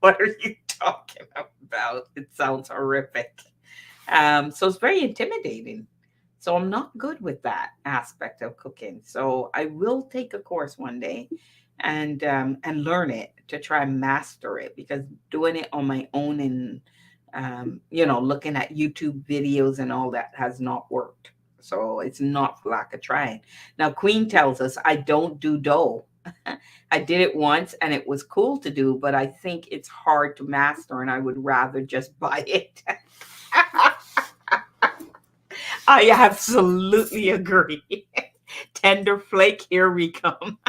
are you talking about? It sounds horrific. So it's very intimidating. So I'm not good with that aspect of cooking. So I will take a course one day and learn it to try and master it, because doing it on my own and looking at YouTube videos and all that has not worked. So it's not for lack of trying. Now Queen tells us I don't do dough. I did it once and it was cool to do, but I think it's hard to master and I would rather just buy it. I absolutely agree. Tender flake, here we come.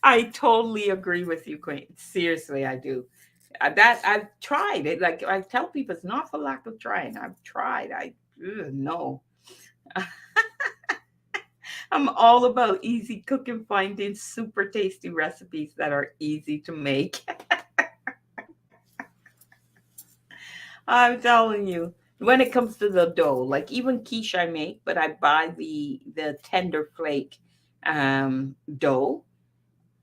I totally agree with you, Queen. Seriously, I do. That I've tried it. Like I tell people, it's not for lack of trying. I've tried. No. I'm all about easy cooking, finding super tasty recipes that are easy to make. I'm telling you. When it comes to the dough, like even quiche I make, but I buy the tender flake dough,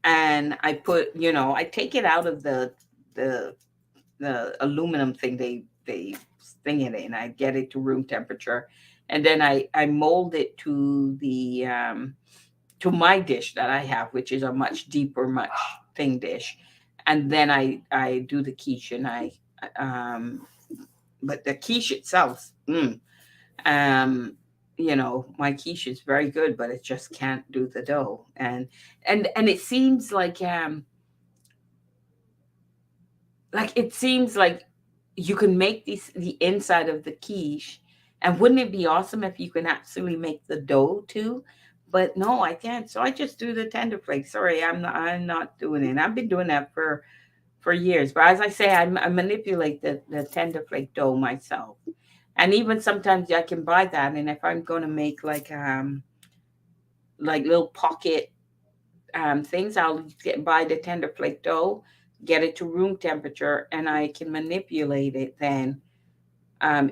and I put, I take it out of the the aluminum thing they thing it in. I get it to room temperature, and then I mold it to my dish that I have, which is a much deeper, much thin dish, and then I do the quiche, and I um, but the quiche itself, um, my quiche is very good, but it just can't do the dough, and it seems like it seems like you can make the inside of the quiche, and wouldn't it be awesome if you can actually make the dough too? But no, I can't. So I just do the tender flakes. Sorry, I'm not doing it. I've been doing that for years. But as I say, I manipulate the tender flake dough myself, and even sometimes I can buy that. And if I'm going to make like little pocket things, I'll buy the tender flake dough, get it to room temperature, and I can manipulate it then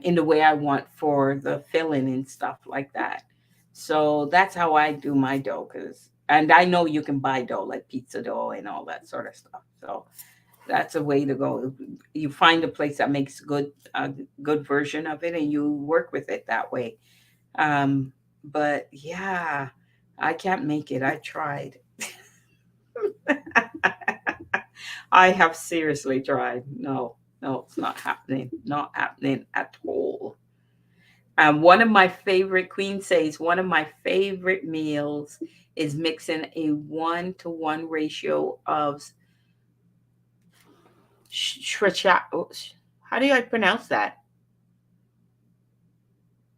in the way I want for the filling and stuff like that. So that's how I do my dough. And I know you can buy dough like pizza dough and all that sort of stuff. So that's a way to go. You find a place that makes a good version of it, and you work with it that way. Um, but yeah, I can't make it. I tried. I have seriously tried. No, no, it's not happening. Not happening at all. One of my favorite, Queen says, one of my favorite meals is mixing a 1-to-1 ratio of sriracha. How do I pronounce that?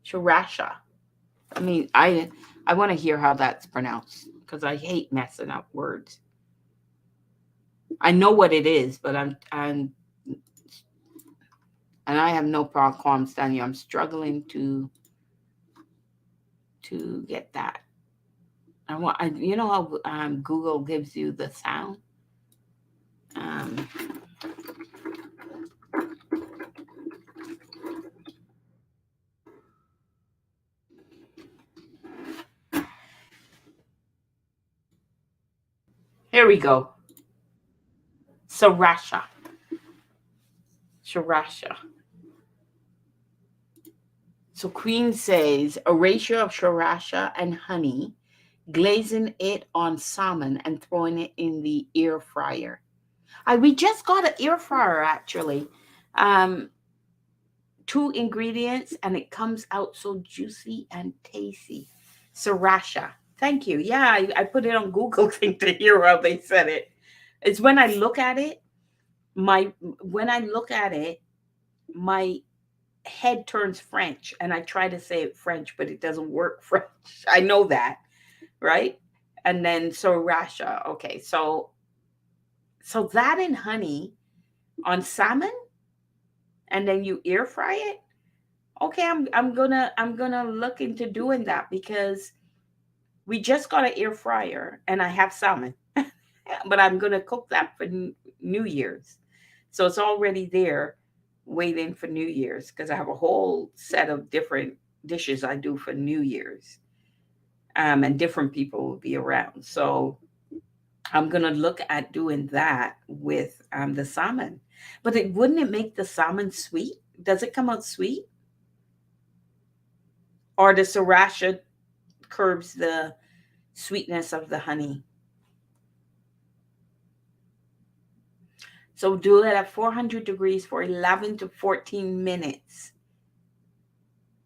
Sriracha. I mean, I want to hear how that's pronounced because I hate messing up words. I know what it is, but I'm and I have no problem standing you. I'm struggling to get that. How Google gives you the sound. Um, Here we go. Sriracha. Sriracha. So Queen says a ratio of sriracha and honey, glazing it on salmon and throwing it in the air fryer. We just got an air fryer actually. Um, Two ingredients and it comes out so juicy and tasty. Sriracha. Thank you. Yeah, I put it on Google thing to hear how they said it. It's when I look at it, my when I look at it, my head turns French and I try to say it French, but it doesn't work French. I know that, right? And then sriracha. Okay, so that and honey on salmon, and then you air fry it. Okay, I'm gonna look into doing that because we just got an air fryer and I have salmon, but I'm gonna cook that for New Year's, so it's already there, waiting for New Year's because I have a whole set of different dishes I do for New Year's, and different people will be around. So I'm gonna look at doing that with the salmon. But wouldn't it make the salmon sweet? Does it come out sweet, or the sriracha curbs the sweetness of the honey? So do it at 400 degrees for 11 to 14 minutes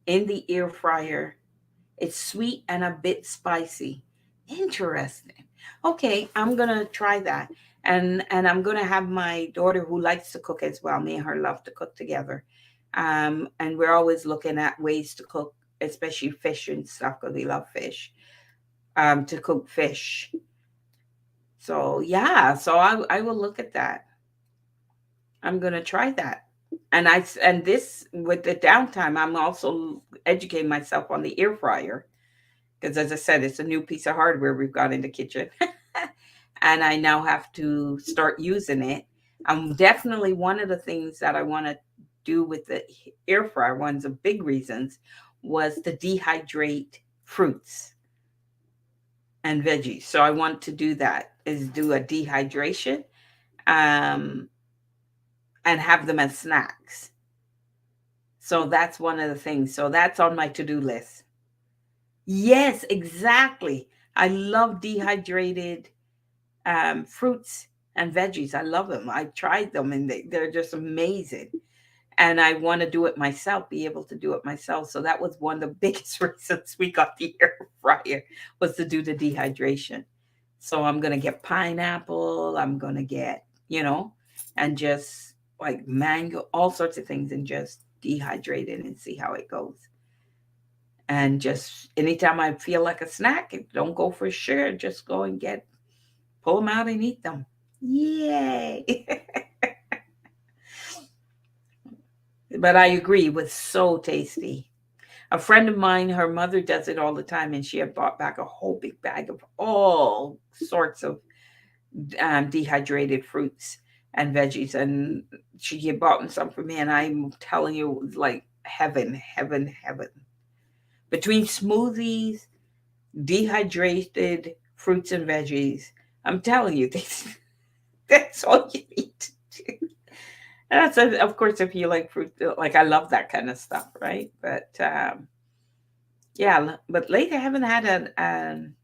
in the air fryer. It's sweet and a bit spicy. Interesting. Okay, I'm gonna try that. And I'm gonna have my daughter who likes to cook as well. Me and her love to cook together. And we're always looking at ways to cook, especially fish and stuff, because we love fish. To cook fish. So yeah, so I will look at that. I'm gonna try that. And this with the downtime, I'm also educating myself on the air fryer because, as I said, it's a new piece of hardware we've got in the kitchen, and I now have to start using it. Definitely one of the things that I want to do with the air fryer, one of the big reasons, was to dehydrate fruits and veggies. So I want to do that, is do a dehydration, um, and have them as snacks. So that's one of the things. So that's on my to do list. Yes, exactly. I love dehydrated fruits and veggies. I love them. I tried them and they're just amazing. And I want to do it myself, be able to do it myself. So that was one of the biggest reasons we got the air fryer was to do the dehydration. So I'm gonna get pineapple. I'm gonna get, and just like mango, all sorts of things, and just dehydrate it and see how it goes. And just anytime I feel like a snack, don't go for sure. Just go and pull them out and eat them. Yay! But I agree, it was so tasty. A friend of mine, her mother does it all the time, and she had bought back a whole big bag of all sorts of dehydrated fruits and veggies, and she had bought some for me. And I'm telling you, it was like heaven, heaven, heaven. Between smoothies, dehydrated fruits and veggies, I'm telling you, that's all you need to do. And that's of course if you like fruit, like I love that kind of stuff, right? But yeah, but lately I haven't had an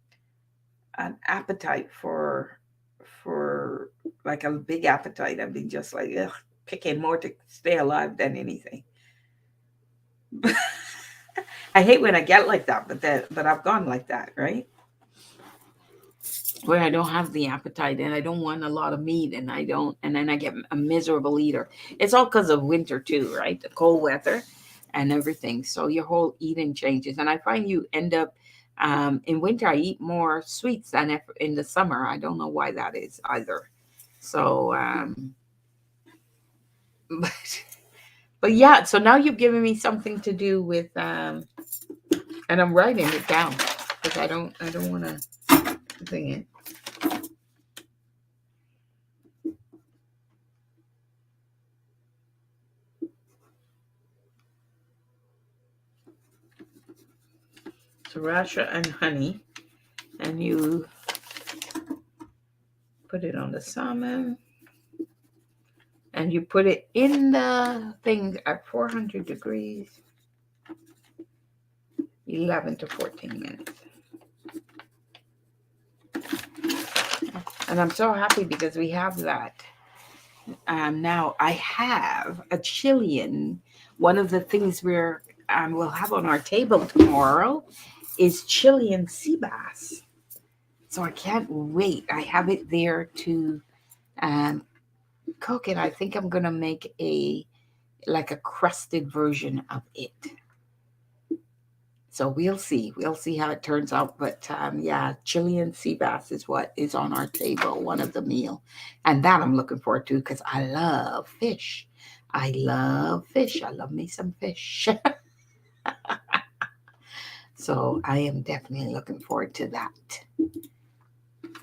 appetite for like a big appetite. I've been just like ugh, picking more to stay alive than anything. I hate when I get like that, but I've gone like that, right? Where I don't have the appetite and I don't want a lot of meat and I don't, and then I get a miserable eater. It's all because of winter too, right? The cold weather and everything. So your whole eating changes. And I find you end up, in winter, I eat more sweets than in the summer. I don't know why that is either. So, but yeah, so now you've given me something to do with, and I'm writing it down because I don't want to thing it. Sriracha and honey, and you put it on the salmon, and you put it in the thing at 400 degrees, 11 to 14 minutes. And I'm so happy because we have that. Now I have a Chilean. One of the things we'll have on our table tomorrow is Chilean sea bass. So I can't wait. I have it there to um, cook it. I think I'm gonna make a crusted version of it. So we'll see. We'll see how it turns out. But yeah, Chilean sea bass is what is on our table, one of the meal, and that I'm looking forward to because I love fish. I love fish. I love me some fish. So I am definitely looking forward to that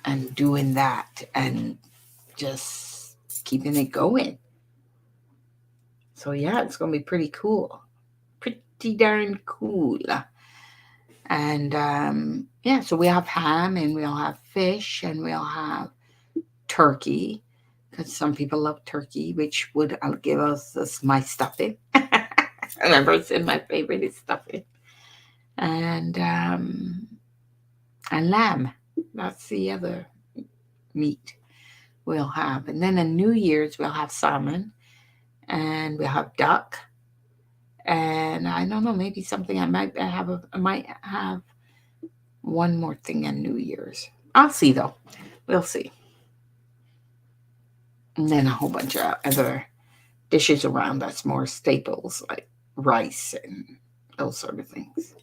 and doing that and just keeping it going. So yeah, it's gonna be pretty cool. Pretty darn cool. And yeah, so we have ham and we'll have fish and we'll have turkey because some people love turkey, which would I'll give us this, my stuffing. Remember, it's in my favorite is stuffing and lamb. That's the other meat we'll have. And then on New Year's we'll have salmon and we'll have duck. And I don't know, maybe something I might have one more thing on New Year's. I'll see though. We'll see. And then a whole bunch of other dishes around that's more staples like rice and those sort of things.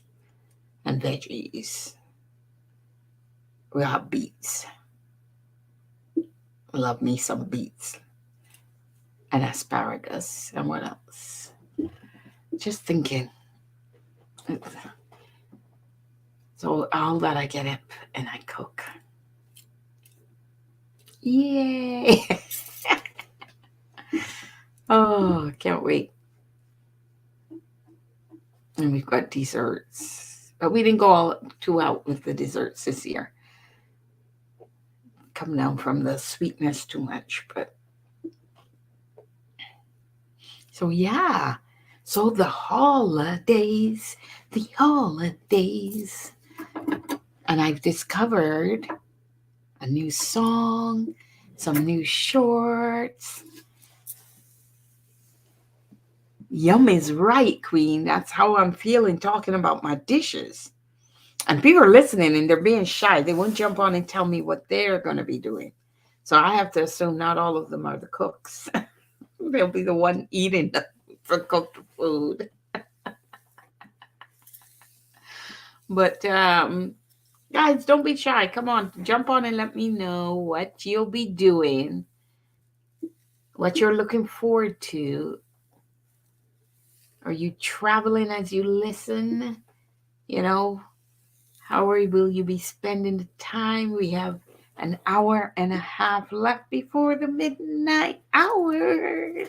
And veggies. We'll have beets. Love me some beets. And asparagus. And what else? Just thinking. So all that I get up and I cook. Yay! Oh, I can't wait. And we've got desserts. But we didn't go all too out with the desserts this year. Come down from the sweetness too much. But so yeah. So the holidays, and I've discovered a new song, some new shorts. Yum is right, Queen. That's how I'm feeling talking about my dishes. And people are listening and they're being shy. They won't jump on and tell me what they're going to be doing. So I have to assume not all of them are the cooks. They'll be the one eating the cooked food. But guys, don't be shy. Come on, jump on and let me know what you'll be doing, what you're looking forward to. Are you traveling as you listen? You know, will you be spending the time? We have an hour and a half left before the midnight hour,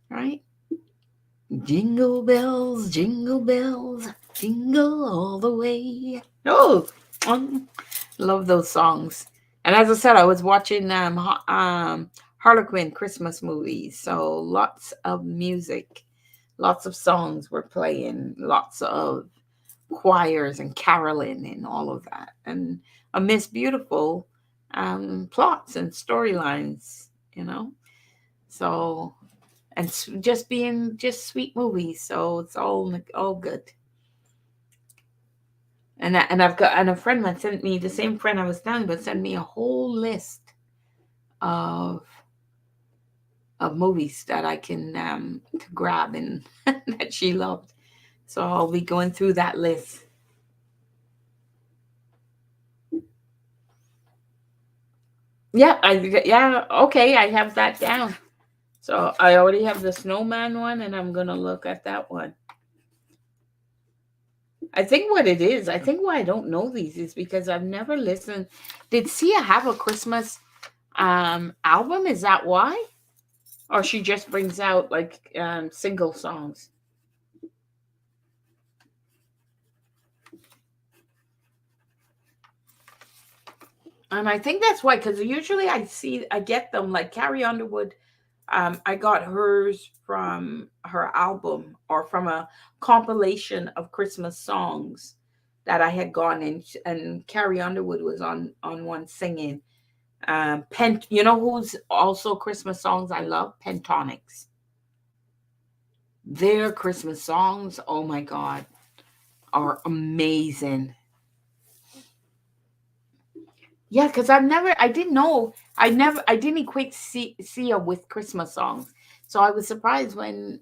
right? Jingle bells, jingle all the way. Oh, love those songs. And as I said, I was watching Harlequin Christmas movies, so lots of music, lots of songs were playing, lots of choirs and caroling and all of that, and amidst beautiful plots and storylines, you know. So and just being just sweet movies, so it's all good. And I've got and a friend that sent me the same friend I was telling, but sent me a whole list of movies that I can to grab and that she loved. So I'll be going through that list. Yeah, okay, I have that down. So I already have the snowman one, and I'm gonna look at that one. I think what it is, I think why I don't know these is because I've never listened. Did Sia have a Christmas album? Is that why? Or she just brings out like single songs? And I think that's why, because usually I get them like Carrie Underwood. I got hers from her album or from a compilation of Christmas songs that I had gone in, and Carrie Underwood was on one singing. You know who's also Christmas songs I love? Pentonics. Their Christmas songs, oh my God, are amazing. Yeah, because I didn't know, I didn't equate Sia with Christmas songs. So I was surprised when,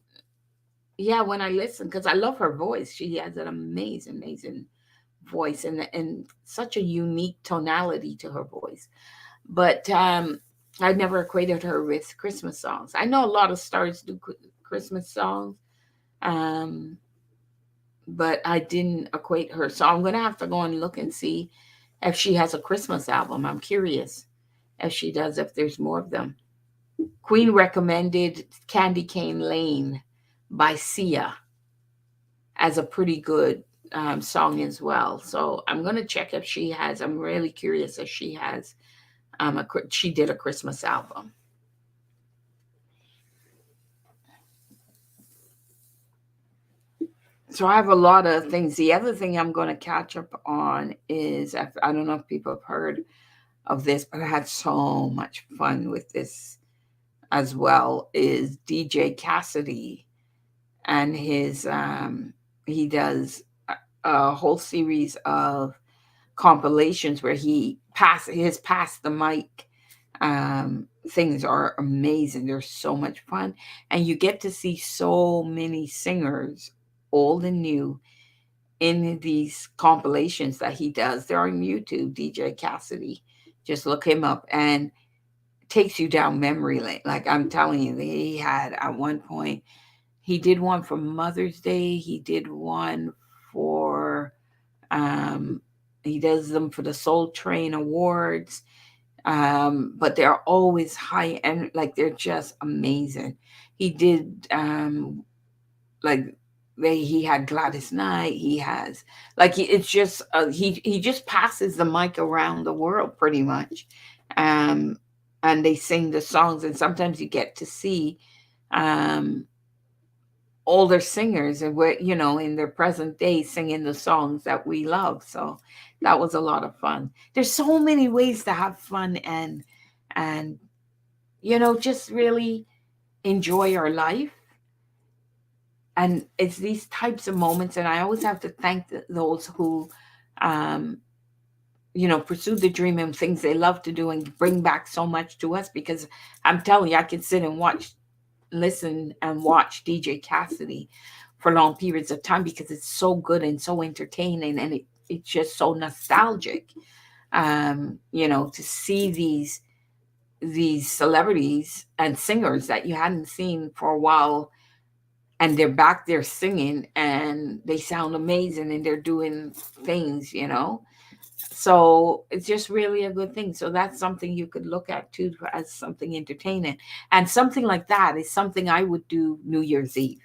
yeah, when I listened, because I love her voice. She has an amazing voice, and such a unique tonality to her voice. But I never equated her with Christmas songs. I know a lot of stars do Christmas songs, um, but I didn't equate her. So I'm gonna have to go and look and see if she has a Christmas album. I'm curious if she does, if there's more of them. Queen recommended Candy Cane Lane by Sia as a pretty good song as well. So I'm gonna check if she has. I'm really curious if she has. She did a Christmas album. So I have a lot of things. The other thing I'm going to catch up on is I don't know if people have heard of this, but I had so much fun with this as well. Is DJ Cassidy and his he does a whole series of compilations where his pass the mic things are amazing. They're so much fun, and you get to see so many singers, old and new, in these compilations that he does. They're on YouTube, DJ Cassidy. Just look him up and takes you down memory lane. Like I'm telling you, he had at one point, he did one for Mother's Day. He did one for, um, he does them for the Soul Train Awards. But they're always high and like they're just amazing. He did like he had Gladys Knight. He has it's just he just passes the mic around the world pretty much, um, and they sing the songs, and sometimes you get to see. Um, older singers and we're, in their present day singing the songs that we love. So that was a lot of fun. There's so many ways to have fun and just really enjoy our life. And it's these types of moments, and I always have to thank those who um pursue the dream and things they love to do and bring back so much to us, because I'm telling you, I can sit and listen and watch DJ Cassidy for long periods of time because it's so good and so entertaining, and it's just so nostalgic. To see these celebrities and singers that you hadn't seen for a while, and they're back there singing and they sound amazing and they're doing things. So it's just really a good thing. So that's something you could look at too as something entertaining. And something like that is something I would do New Year's Eve.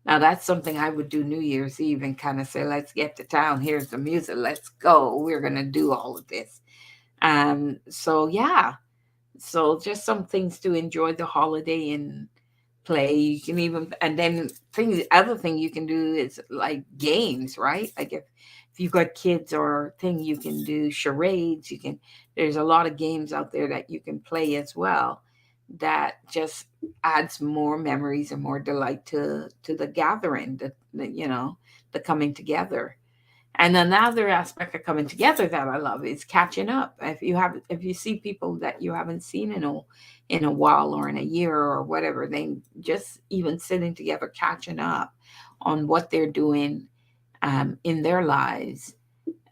Now that's something I would do New Year's Eve and kind of say, let's get to town. Here's the music. Let's go. We're gonna do all of this. So yeah. So just some things to enjoy the holiday and play. You can even, and then other thing you can do is like games, right? Like if you've got kids or thing, you can do charades. There's a lot of games out there that you can play as well that just adds more memories and more delight to the gathering, the coming together. And another aspect of coming together that I love is catching up. If you see people that you haven't seen in a while or in a year or whatever, they just even sitting together, catching up on what they're doing in their lives,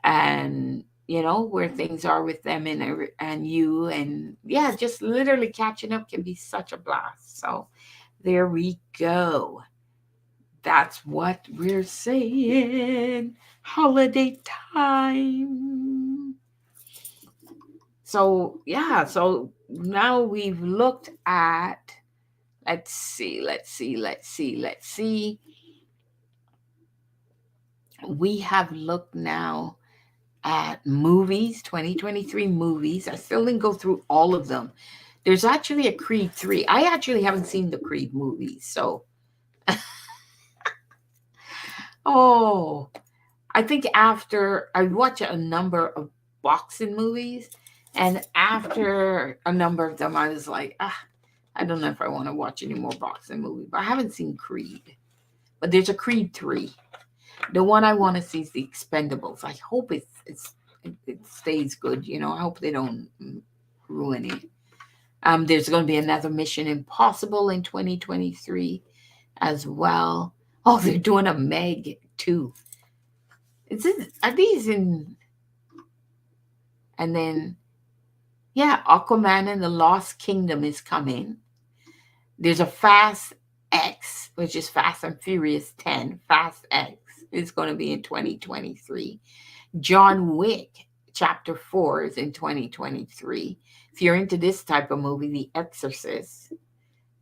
and where things are with them and you, and yeah, just literally catching up can be such a blast. So there we go. That's what we're saying. Holiday time. So, yeah, so now we've looked at, let's see. We have looked now at movies, 2023 movies. I still didn't go through all of them. There's actually a Creed 3. I actually haven't seen the Creed movies. So, oh, I think after I watch a number of boxing movies, and after a number of them, I was like, I don't know if I want to watch any more boxing movies. But I haven't seen Creed. But there's a Creed 3. The one I want to see is the Expendables. I hope it stays good. I hope they don't ruin it. There's going to be another Mission Impossible in 2023 as well. Oh, they're doing a Meg too. Are these in? And then, yeah, Aquaman and the Lost Kingdom is coming. There's a Fast X, which is Fast and Furious 10. Fast X is going to be in 2023. John Wick Chapter 4 is in 2023. If you're into this type of movie, The Exorcist,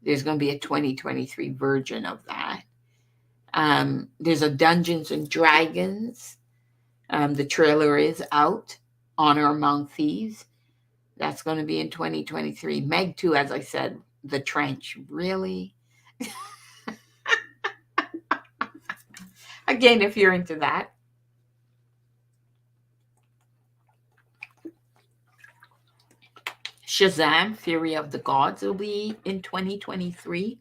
there's going to be a 2023 version of that. There's a Dungeons and Dragons. The trailer is out. Honor Among Thieves. That's going to be in 2023. Meg 2, as I said, The Trench. Really? Again, if you're into that. Shazam! Fury of the Gods will be in 2023.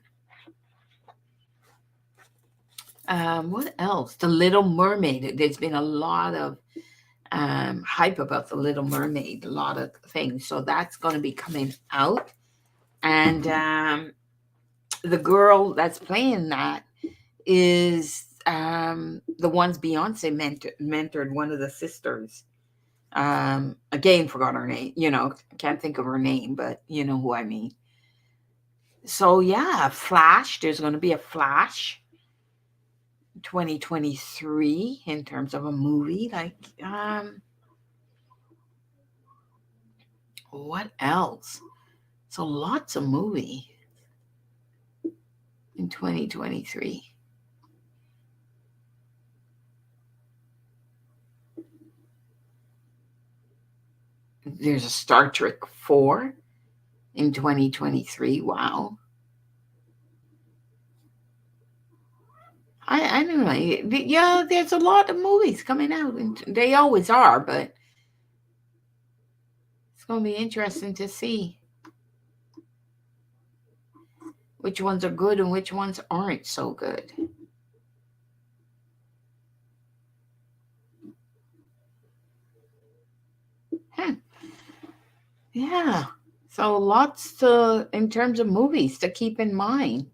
What else? The Little Mermaid. There's been a lot of hype about The Little Mermaid, a lot of things. So that's going to be coming out. And the girl that's playing that is the ones Beyonce mentored, one of the sisters. Again, forgot her name. Can't think of her name, but you know who I mean. So yeah, Flash. There's going to be a Flash 2023 in terms of a movie. Like, what else? So lots of movie in 2023. There's a Star Trek 4 in 2023. Wow. I don't know. Yeah, there's a lot of movies coming out, and they always are, but it's going to be interesting to see which ones are good and which ones aren't so good. Hmm. Yeah. So lots to in terms of movies to keep in mind.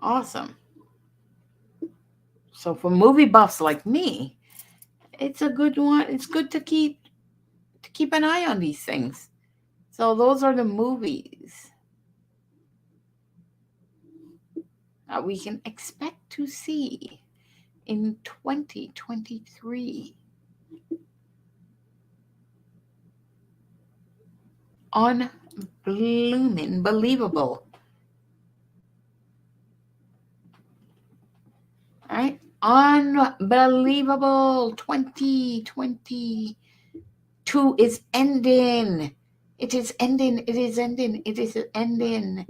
Awesome. So for movie buffs like me, it's a good one. It's good to keep an eye on these things. So those are the movies that we can expect to see in 2023. Unblooming believable. Right? Unbelievable. 2022 is ending. It is ending. It is ending. It is ending.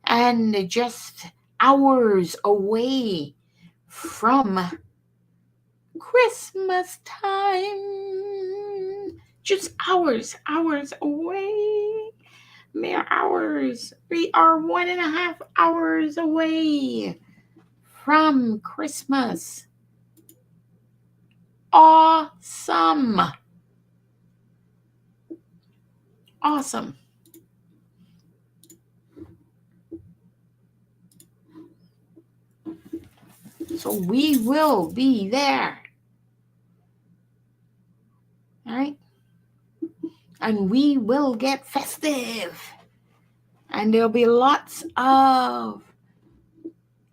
And just hours away from Christmas time. Just hours away. Mere hours. We are 1.5 hours away from Christmas. Awesome. Awesome. So we will be there. All right. And we will get festive. And there'll be lots of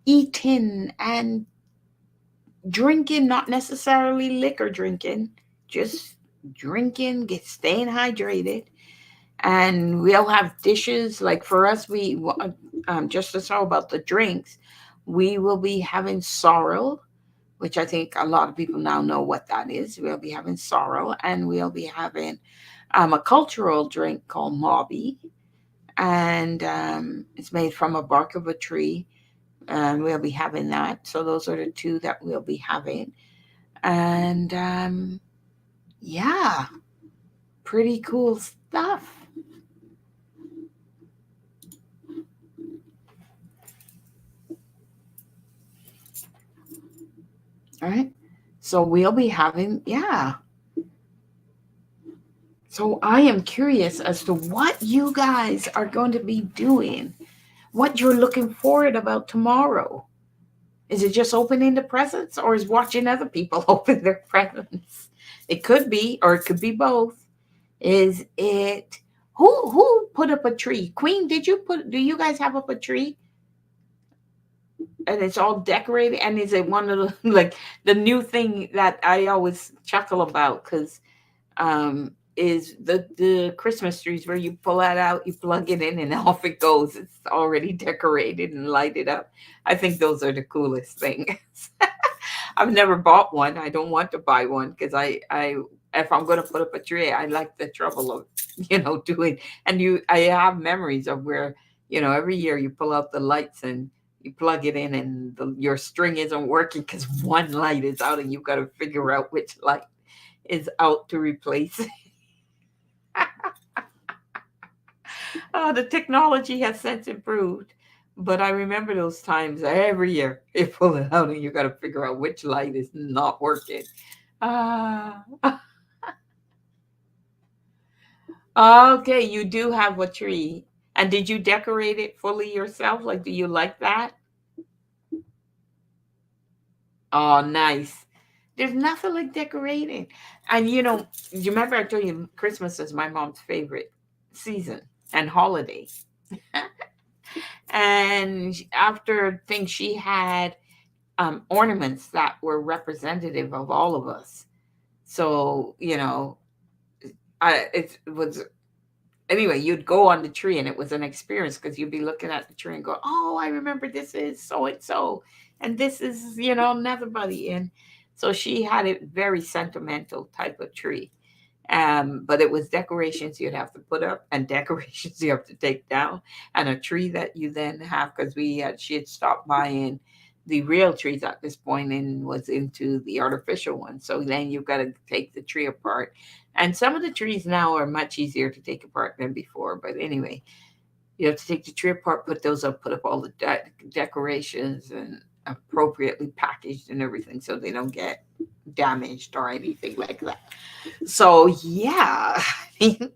eating and drinking, not necessarily liquor drinking, just drinking, get staying hydrated. And we'll have dishes like for us, just to talk about the drinks, we will be having sorrel, which I think a lot of people now know what that is. We'll be having sorrel, and we'll be having a cultural drink called mobby, and it's made from a bark of a tree, and we'll be having that. So those are the two that we'll be having, and yeah, pretty cool stuff. All right. So we'll be having, yeah. So I am curious as to what you guys are going to be doing, what you're looking forward about tomorrow. Is it just opening the presents or is watching other people open their presents? It could be, or it could be both. Is it who put up a tree? Queen, did you put do you guys have up a tree? And it's all decorated, and is it one of the like the new thing that I always chuckle about because is the Christmas trees where you pull that out, you plug it in, and off it goes. It's already decorated and lighted up. I think those are the coolest things. I've never bought one. I don't want to buy one because I if I'm going to put up a tree, I like the trouble of doing. And I have memories of where every year you pull out the lights and you plug it in, and your string isn't working because one light is out, and you've got to figure out which light is out to replace. The technology has since improved, but I remember those times every year. You pull it out and you got to figure out which light is not working. Uh, okay, you do have a tree. And did you decorate it fully yourself? Like, do you like that? Oh, nice. There's nothing like decorating. And you remember I told you Christmas is my mom's favorite season and holiday. And after things she had ornaments that were representative of all of us. So it was anyway. You'd go on the tree, and it was an experience because you'd be looking at the tree and go, "Oh, I remember this is so and so, and this is Netherbody." And so she had a very sentimental type of tree, But it was decorations you'd have to put up and decorations you have to take down, and a tree that you then have, because she had stopped buying the real trees at this point and was into the artificial ones. So then you've got to take the tree apart. And some of the trees now are much easier to take apart than before. But anyway, you have to take the tree apart, put those up, put up all the decorations and appropriately packaged and everything so they don't get damaged or anything like that. So yeah,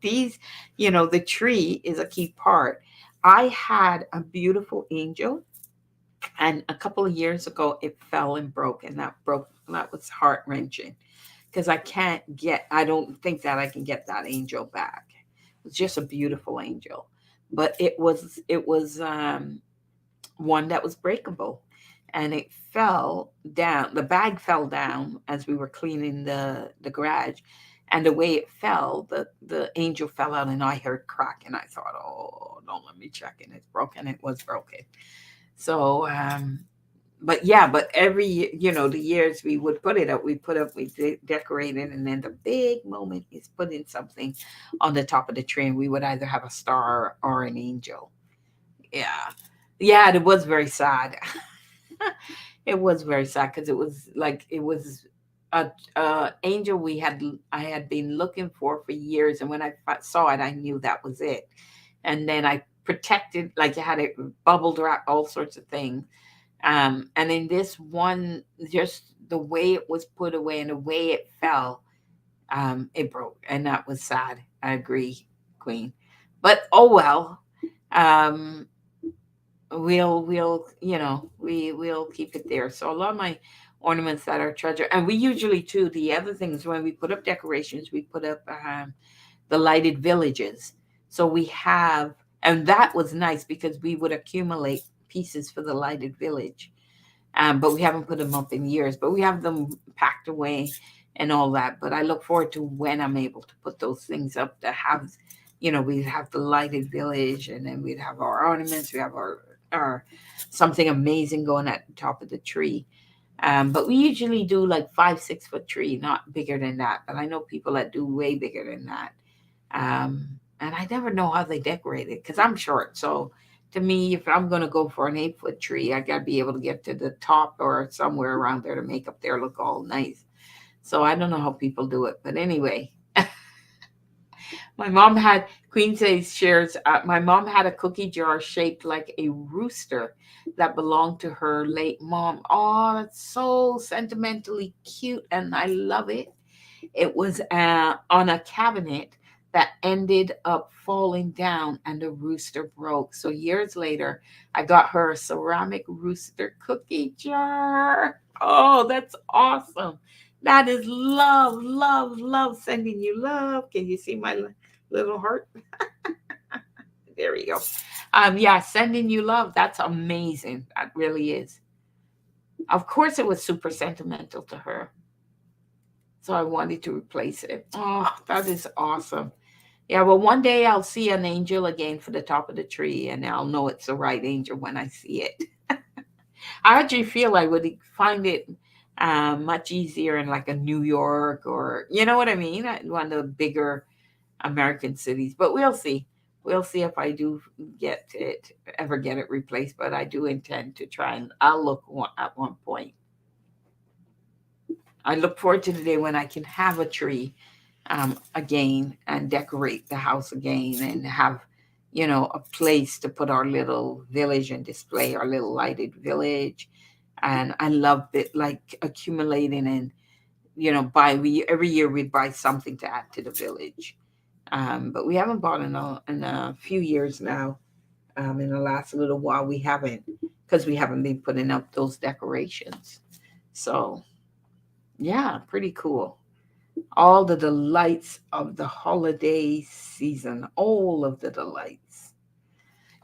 these, the tree is a key part. I had a beautiful angel, and a couple of years ago it fell and broke, and that was heart wrenching because I don't think that I can get that angel back. It's just a beautiful angel, but it was one that was breakable, and it fell down. The bag fell down as we were cleaning the garage, and the way it fell, the angel fell out, and I heard crack, and I thought, oh, don't let me check, and it's broken. It was broken. So, but yeah, but the years we would put it up, we decorated, and then the big moment is putting something on the top of the tree, and we would either have a star or an angel. Yeah, yeah, it was very sad. It was very sad because it was a angel I had been looking for years, and when I saw it, I knew that was it. And then I protected, like, I had it bubbled wrap, all sorts of things. And in this one, just the way it was put away and the way it fell, it broke, and that was sad. I agree, Queen. But oh well. Um, we'll keep it there. So a lot of my ornaments that are treasure, and we usually too. The other things, when we put up decorations, we put up the lighted villages. So we have, and that was nice because we would accumulate pieces for the lighted village. But we haven't put them up in years. But we have them packed away and all that. But I look forward to when I'm able to put those things up to have, we'd have the lighted village, and then we'd have our ornaments. We have our something amazing going at the top of the tree. But we usually do like 5, 6 foot tree, not bigger than that. But I know people that do way bigger than that. And I never know how they decorate it because I'm short. So to me, if I'm going to go for an 8 foot tree, I got to be able to get to the top or somewhere around there to make up there look all nice. So I don't know how people do it. But anyway, my mom had, Queen says, shares, my mom had a cookie jar shaped like a rooster that belonged to her late mom. Oh, that's so sentimentally cute, and I love it. It was on a cabinet that ended up falling down, and the rooster broke. So years later, I got her a ceramic rooster cookie jar. Oh, that's awesome. That is love, love, love. Sending you love. Can you see my little heart? There we go. Yeah, sending you love. That's amazing. That really is. Of course, it was super sentimental to her. So I wanted to replace it. Oh, that is awesome. Yeah, well, one day I'll see an angel again for the top of the tree, and I'll know it's the right angel when I see it. I actually feel I would find it much easier in like a New York, or, you know what I mean? One of the bigger American cities. But we'll see. We'll see if I do ever get it replaced. But I do intend to try, and I'll look at one point. I look forward to the day when I can have a tree again and decorate the house again and have, a place to put our little village and display our little lighted village. And I love it, like accumulating, and, every year we'd buy something to add to the village. But we haven't bought in a few years now. In the last little while, we haven't, because we haven't been putting up those decorations. So, yeah, pretty cool. All the delights of the holiday season, all of the delights.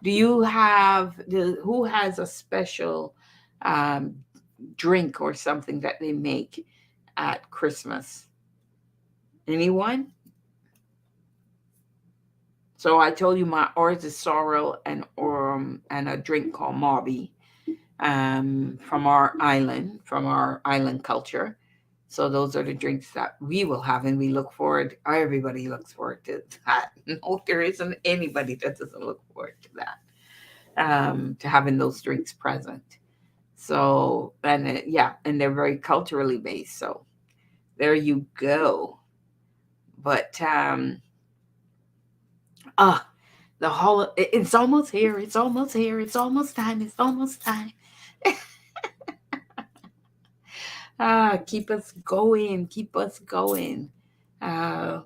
Do you have who has a special um, drink or something that they make at Christmas? Anyone? So I told you my ours is sorrel and a drink called Mobby, from our island culture. So those are the drinks that we will have, and we look forward. Everybody looks forward to that. No, there isn't anybody that doesn't look forward to that. To having those drinks present. So and yeah, and they're very culturally based. So there you go. But ah, it's almost here. It's almost here. It's almost time. It's almost time. Keep us going. Keep us going. Uh,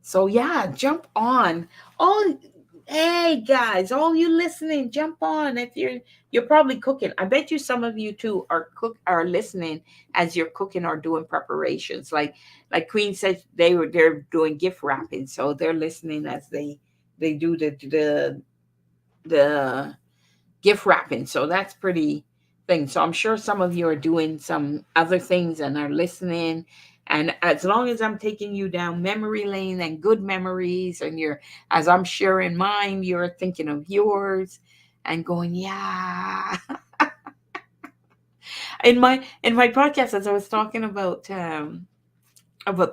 So yeah, jump on. All Hey guys, all you listening, jump on. If you're probably cooking. I bet you some of you too are listening as you're cooking or doing preparations. Like Queen said, they're doing gift wrapping, so they're listening as they do the gift wrapping. So that's pretty thing. So I'm sure some of you are doing some other things and are listening. And as long as I'm taking you down memory lane and good memories, and as I'm sharing mine, you're thinking of yours and going, yeah. In my podcast, as I was talking about the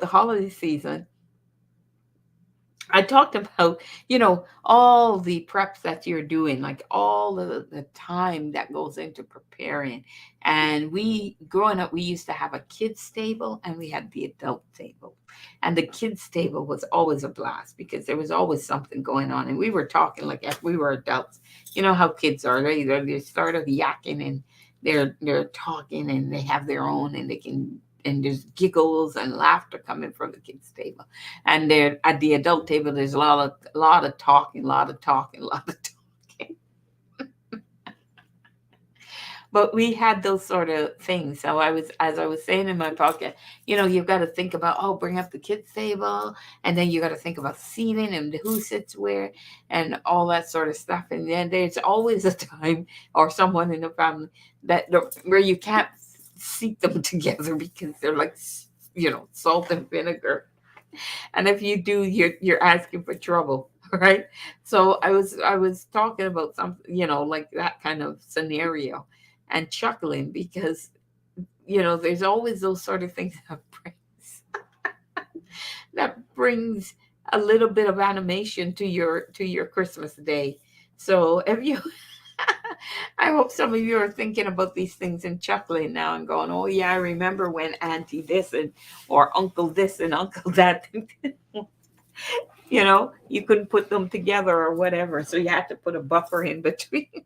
holiday season, I talked about, all the preps that you're doing, like all the time that goes into preparing. And growing up, we used to have a kids' table and we had the adult table. And the kids' table was always a blast because there was always something going on. And we were talking like if we were adults. You know how kids are. They start of yakking and they're talking and they have their own and they can and there's giggles and laughter coming from the kids' table. And there at the adult table, there's a lot of talking, a lot of talking, a lot of talking. But we had those sort of things. So as I was saying in my podcast, you've got to think about, bring up the kids' table, and then you got to think about seating and who sits where, and all that sort of stuff. And then there's always a time or someone in the family where you can't seat them together because they're like, salt and vinegar, and if you do, you're asking for trouble. Right. So I was talking about something, like that kind of scenario, and chuckling because there's always those sort of things that brings a little bit of animation to your Christmas day. So if you I hope some of you are thinking about these things and chuckling now and going, oh yeah, I remember when auntie this and or uncle this and uncle that. You couldn't put them together or whatever, so you had to put a buffer in between.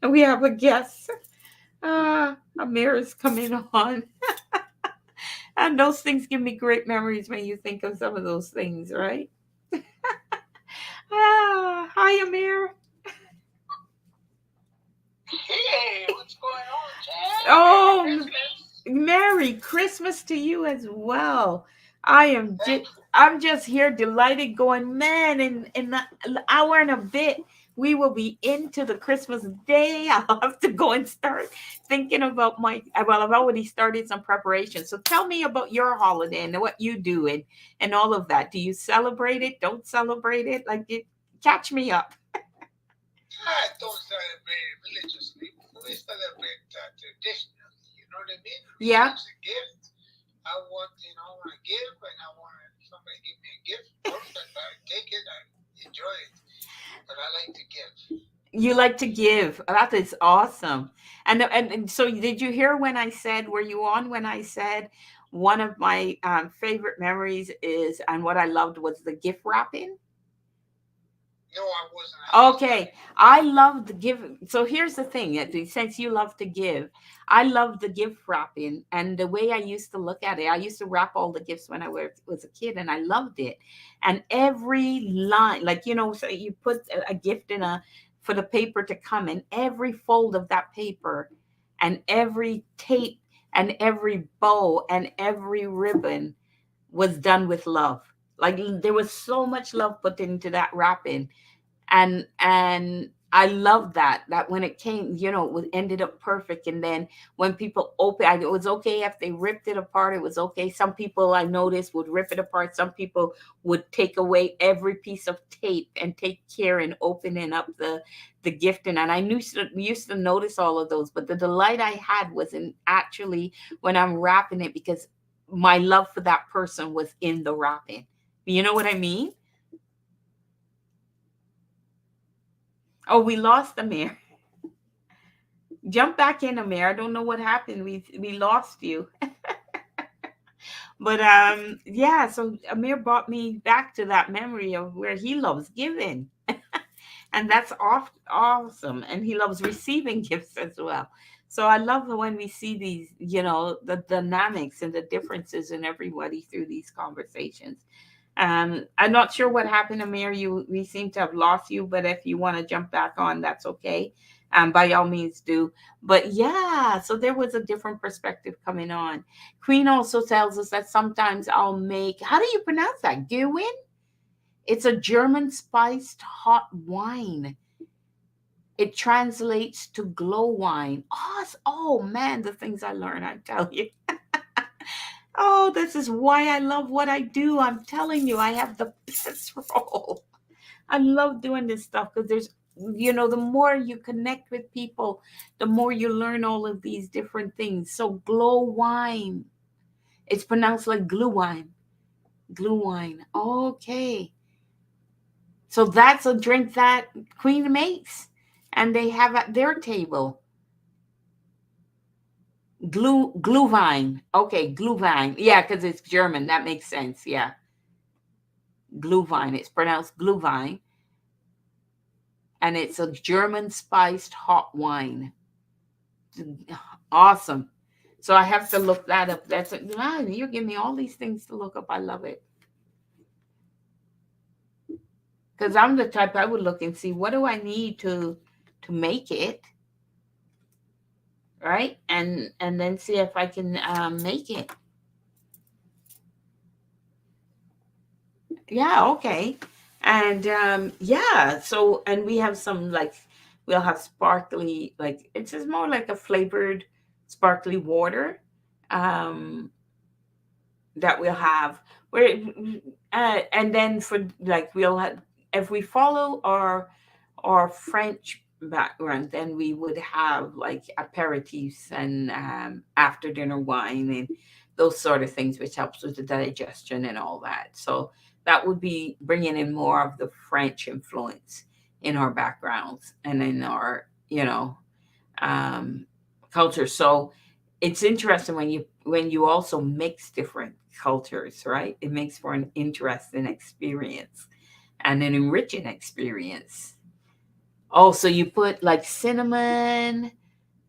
And we have a guest. Amir is coming on. And those things give me great memories when you think of some of those things, right? Hi, Amir. Hey, what's going on, Jen? Merry Oh, Christmas. Merry Christmas to you as well. I am Thank just, you. I'm just here delighted going, man, in an hour and a bit, we will be into the Christmas day. I'll have to go and start thinking about well, I've already started some preparation. So tell me about your holiday and what you do and all of that. Do you celebrate it? Don't celebrate it? Catch me up. I don't celebrate it religiously. We celebrate traditionally. You know what I mean? Yeah. Receives a gift. I want to give, and I want somebody give me a gift. Perfect. I take it. I enjoy it. But I like to give. You like to give. That is awesome. And so did you hear when I said, were you on when I said one of my favorite memories is and what I loved was the gift wrapping? No, I wasn't. I missed that. Okay, I love the give. So here's the thing: since you love to give, I love the gift wrapping, and the way I used to look at it. I used to wrap all the gifts when I was a kid, and I loved it. And every line, like so you put a gift in a for the paper to come, and every fold of that paper, and every tape, and every bow, and every ribbon was done with love. Like there was so much love put into that wrapping, and I love that when it came, it was ended up perfect. And then when people it was okay if they ripped it apart. It was okay. Some people I noticed would rip it apart. Some people would take away every piece of tape and take care in opening up the gifting. And I used to notice all of those, but the delight I had was in actually when I'm wrapping it because my love for that person was in the wrapping. You know what I mean? Oh, we lost Amir. Jump back in, Amir. I don't know what happened. We lost you. But yeah, so Amir brought me back to that memory of where he loves giving. And that's awesome. And he loves receiving gifts as well. So I love when we see these, the dynamics and the differences in everybody through these conversations. I'm not sure what happened, Amir. We seem to have lost you, but if you want to jump back on, that's okay. By all means, do. But yeah, so there was a different perspective coming on. Queen also tells us that sometimes I'll make. How do you pronounce that? Gewin? It's a German spiced hot wine. It translates to glow wine. Oh man, the things I learn, I tell you. Oh, this is why I love what I do. I'm telling you, I have the best role. I love doing this stuff because the more you connect with people, the more you learn all of these different things. So, glow wine, it's pronounced like glue wine. Glue wine. Okay. So, that's a drink that Queen makes and they have at their table. Glühwein. Okay, Glühwein. Yeah, because it's German. That makes sense. Yeah, Glühwein. It's pronounced Glühwein, and it's a German spiced hot wine. Awesome. So I have to look that up. You're giving me all these things to look up. I love it because I'm the type I would look and see what do I need to make it, right, and then see if I can make it. Yeah, okay. And yeah, so and we have some like we'll have sparkly like it's just more like a flavored sparkly water that we'll have where and then for like we'll have if we follow our French background, then we would have like aperitifs and after dinner wine and those sort of things, which helps with the digestion and all that. So that would be bringing in more of the French influence in our backgrounds and in our, um, culture. So it's interesting when you also mix different cultures, right? It makes for an interesting experience and an enriching experience. Oh, so you put like cinnamon,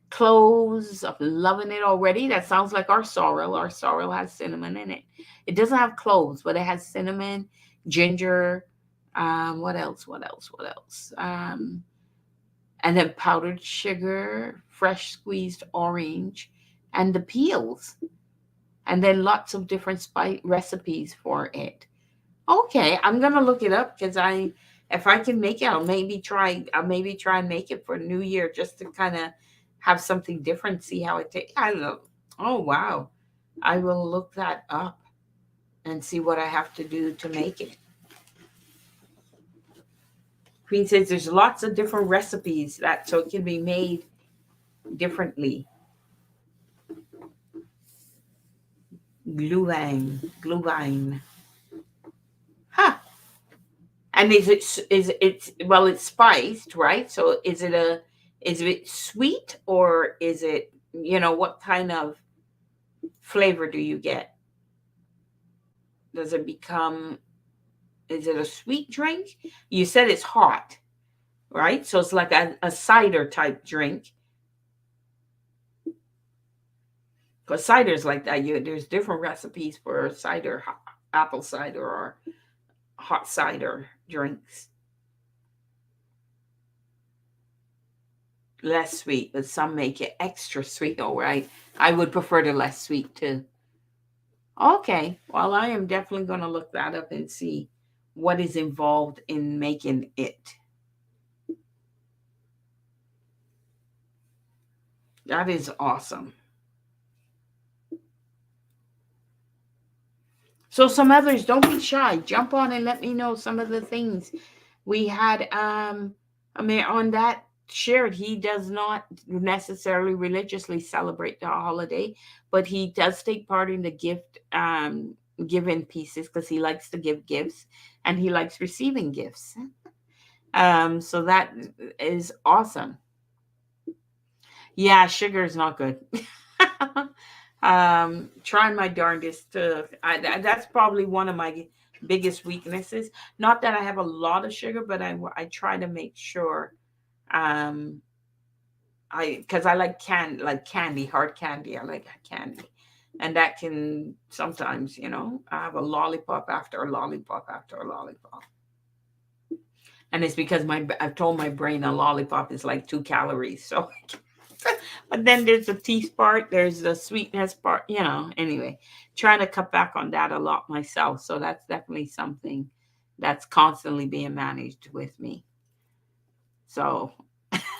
cloves. I'm loving it already. That sounds like our sorrel. Our sorrel has cinnamon in it. It doesn't have cloves, but it has cinnamon, ginger. What else? What else? What else? And then powdered sugar, fresh squeezed orange, and the peels. And then lots of different spice recipes for it. Okay, I'm gonna look it up because if I can make it, I'll maybe try and make it for New Year just to kind of have something different, see how it tastes. I don't know. Oh wow, I will look that up and see what I have to do to make it. Queen says there's lots of different recipes that so it can be made differently. Glühwein. Huh. And it's spiced, right? So is it sweet or is it what kind of flavor do you get? Does it become is it a sweet drink? You said it's hot, right? So it's like a cider type drink. Because cider is like that. There's different recipes for cider, apple cider or hot cider drinks. Less sweet, but some make it extra sweet. All right, I would prefer the less sweet too. Okay, well, I am definitely going to look that up and see what is involved in making it. That is awesome. So, some others, don't be shy. Jump on and let me know some of the things we had. I mean, on that shared, he does not necessarily religiously celebrate the holiday, but he does take part in the gift giving pieces because he likes to give gifts and he likes receiving gifts. So that is awesome. Yeah, sugar is not good. Trying my darndest to. That's probably one of my biggest weaknesses. Not that I have a lot of sugar, but I try to make sure. Um, I because I like candy, hard candy. I like candy, and that can sometimes, I have a lollipop after a lollipop after a lollipop, and it's because I've told my brain a lollipop is like 2 calories. So, but then there's the teeth part, there's the sweetness part. Anyway, trying to cut back on that a lot myself. So that's definitely something that's constantly being managed with me. So,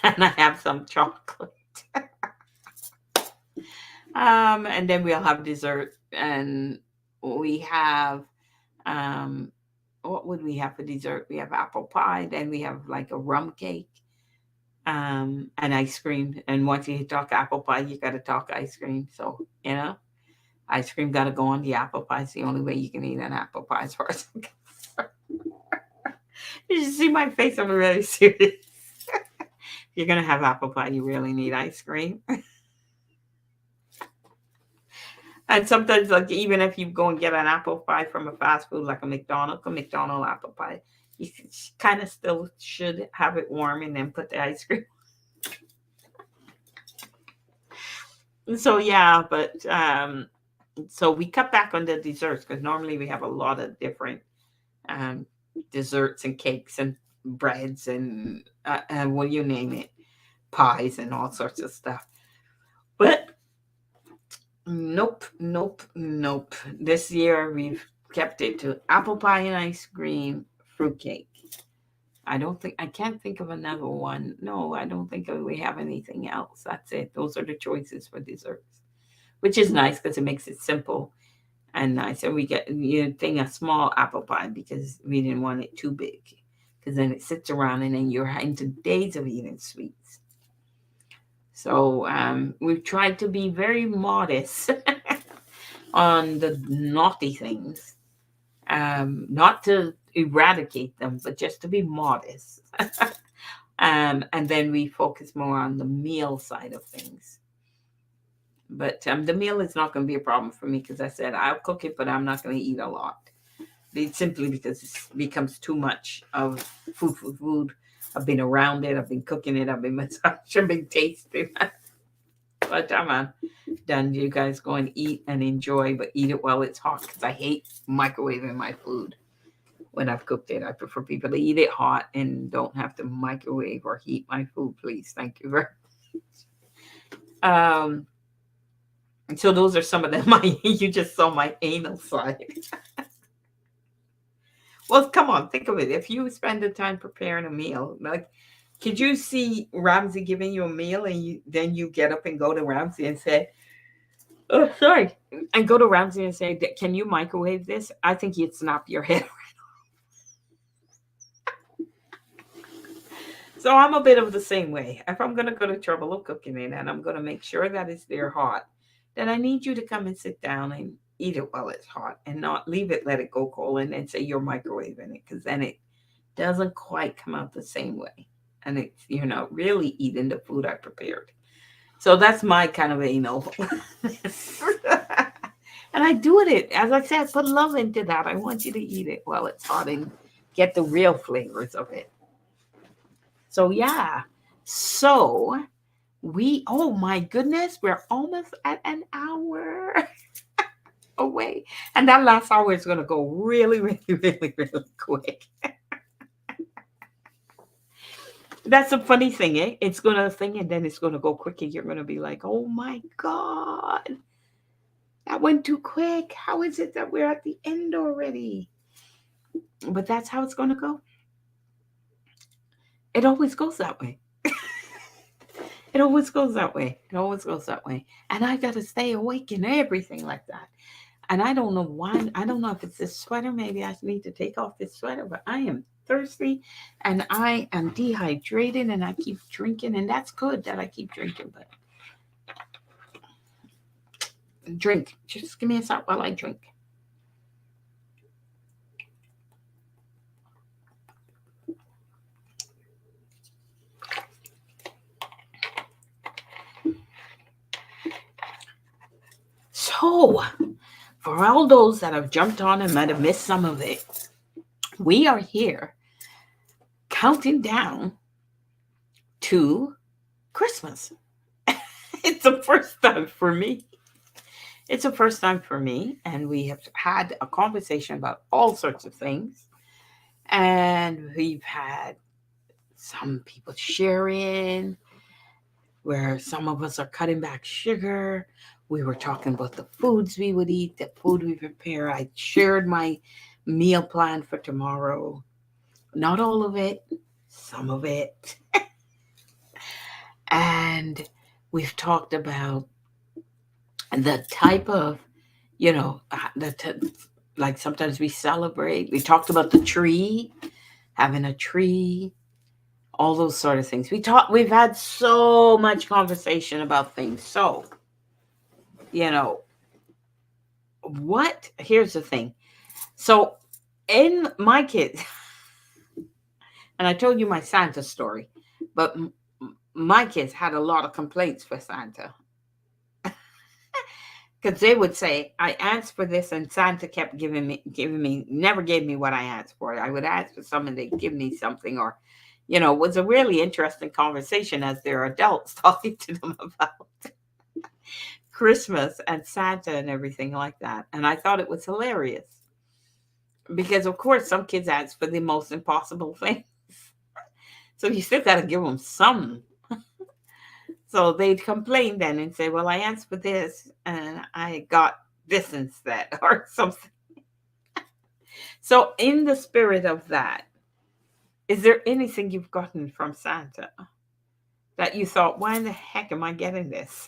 and I have some chocolate. And then we'll have dessert, and we have um, what would we have for dessert? We have apple pie, then we have like a rum cake, and ice cream. And once you talk apple pie, you got to talk ice cream. So ice cream got to go on the apple pie. It's the only way you can eat an apple pie, as far as I'm concerned. You should see my face. I'm really serious. If you're gonna have apple pie, you really need ice cream. And sometimes, like, even if you go and get an apple pie from a fast food like a McDonald's apple pie, you kind of still should have it warm and then put the ice cream. So yeah, but so we cut back on the desserts because normally we have a lot of different um, desserts and cakes and breads and what you name it, pies and all sorts of stuff. But nope, nope, nope. This year we've kept it to apple pie and ice cream, fruitcake. I can't think of another one. No, I don't think we have anything else. That's it. Those are the choices for desserts, which is nice because it makes it simple and nice. And we get a small apple pie because we didn't want it too big, because then it sits around and then you're into days of eating sweets. So we've tried to be very modest on the naughty things, not to eradicate them, but just to be modest. And then we focus more on the meal side of things. But the meal is not going to be a problem for me because I said I'll cook it, but I'm not going to eat a lot. It's simply because it becomes too much of food. I've been around it. I've been cooking it. I've been massaging. I've been tasting. But I'm done. You guys go and eat and enjoy, but eat it while it's hot because I hate microwaving my food when I've cooked it. I prefer people to eat it hot and don't have to microwave or heat my food, please. Thank you very much. So those are some of them. You just saw my anal side. Well, come on, think of it. If you spend the time preparing a meal, like, could you see Ramsey giving you a meal and then you get up and go to Ramsey and say, "Oh, sorry," and go to Ramsey and say, "Can you microwave this?" I think you'd snap your head. So I'm a bit of the same way. If I'm gonna go to trouble of cooking it and I'm gonna make sure that it's there hot, then I need you to come and sit down and eat it while it's hot and not leave it, let it go cold, and then say you're microwaving it, because then it doesn't quite come out the same way. And you're not really eating the food I prepared. So that's my kind of and I do it, as I said, put love into that. I want you to eat it while it's hot and get the real flavors of it. So yeah. So oh my goodness, we're almost at an hour away. And that last hour is going to go really, really, really, really quick. That's a funny thing, eh? It's going to thing and then it's going to go quick and you're going to be like, oh my God, that went too quick. How is it that we're at the end already? But that's how it's going to go. It always goes that way. It always goes that way. It always goes that way. And I got to stay awake and everything like that. And I don't know why. I don't know if it's this sweater. Maybe I need to take off this sweater, but I am thirsty and I am dehydrated and I keep drinking. And that's good that I keep drinking, but drink. Just give me a sec while I drink. So, for all those that have jumped on and might have missed some of it, we are here counting down to Christmas. It's the first time for me. It's the first time for me, and we have had a conversation about all sorts of things. And we've had some people sharing where some of us are cutting back sugar. We were talking about the foods we would eat, the food we prepare. I shared my meal plan for tomorrow. Not all of it, some of it. And we've talked about the type of, like sometimes we celebrate. We talked about the tree, having a tree, all those sort of things. We've had so much conversation about things. So, you know, here's the thing. So, in my kids, and I told you my Santa story, but my kids had a lot of complaints for Santa because they would say I asked for this and Santa kept giving me, never gave me what I asked for. I would ask for something, they'd give me something, or it was a really interesting conversation as they're adults talking to them about Christmas and Santa and everything like that. And I thought it was hilarious because, of course, some kids ask for the most impossible things. So you still got to give them some. So they'd complain then and say, well, I asked for this and I got this instead or something. So, in the spirit of that, is there anything you've gotten from Santa that you thought, why in the heck am I getting this?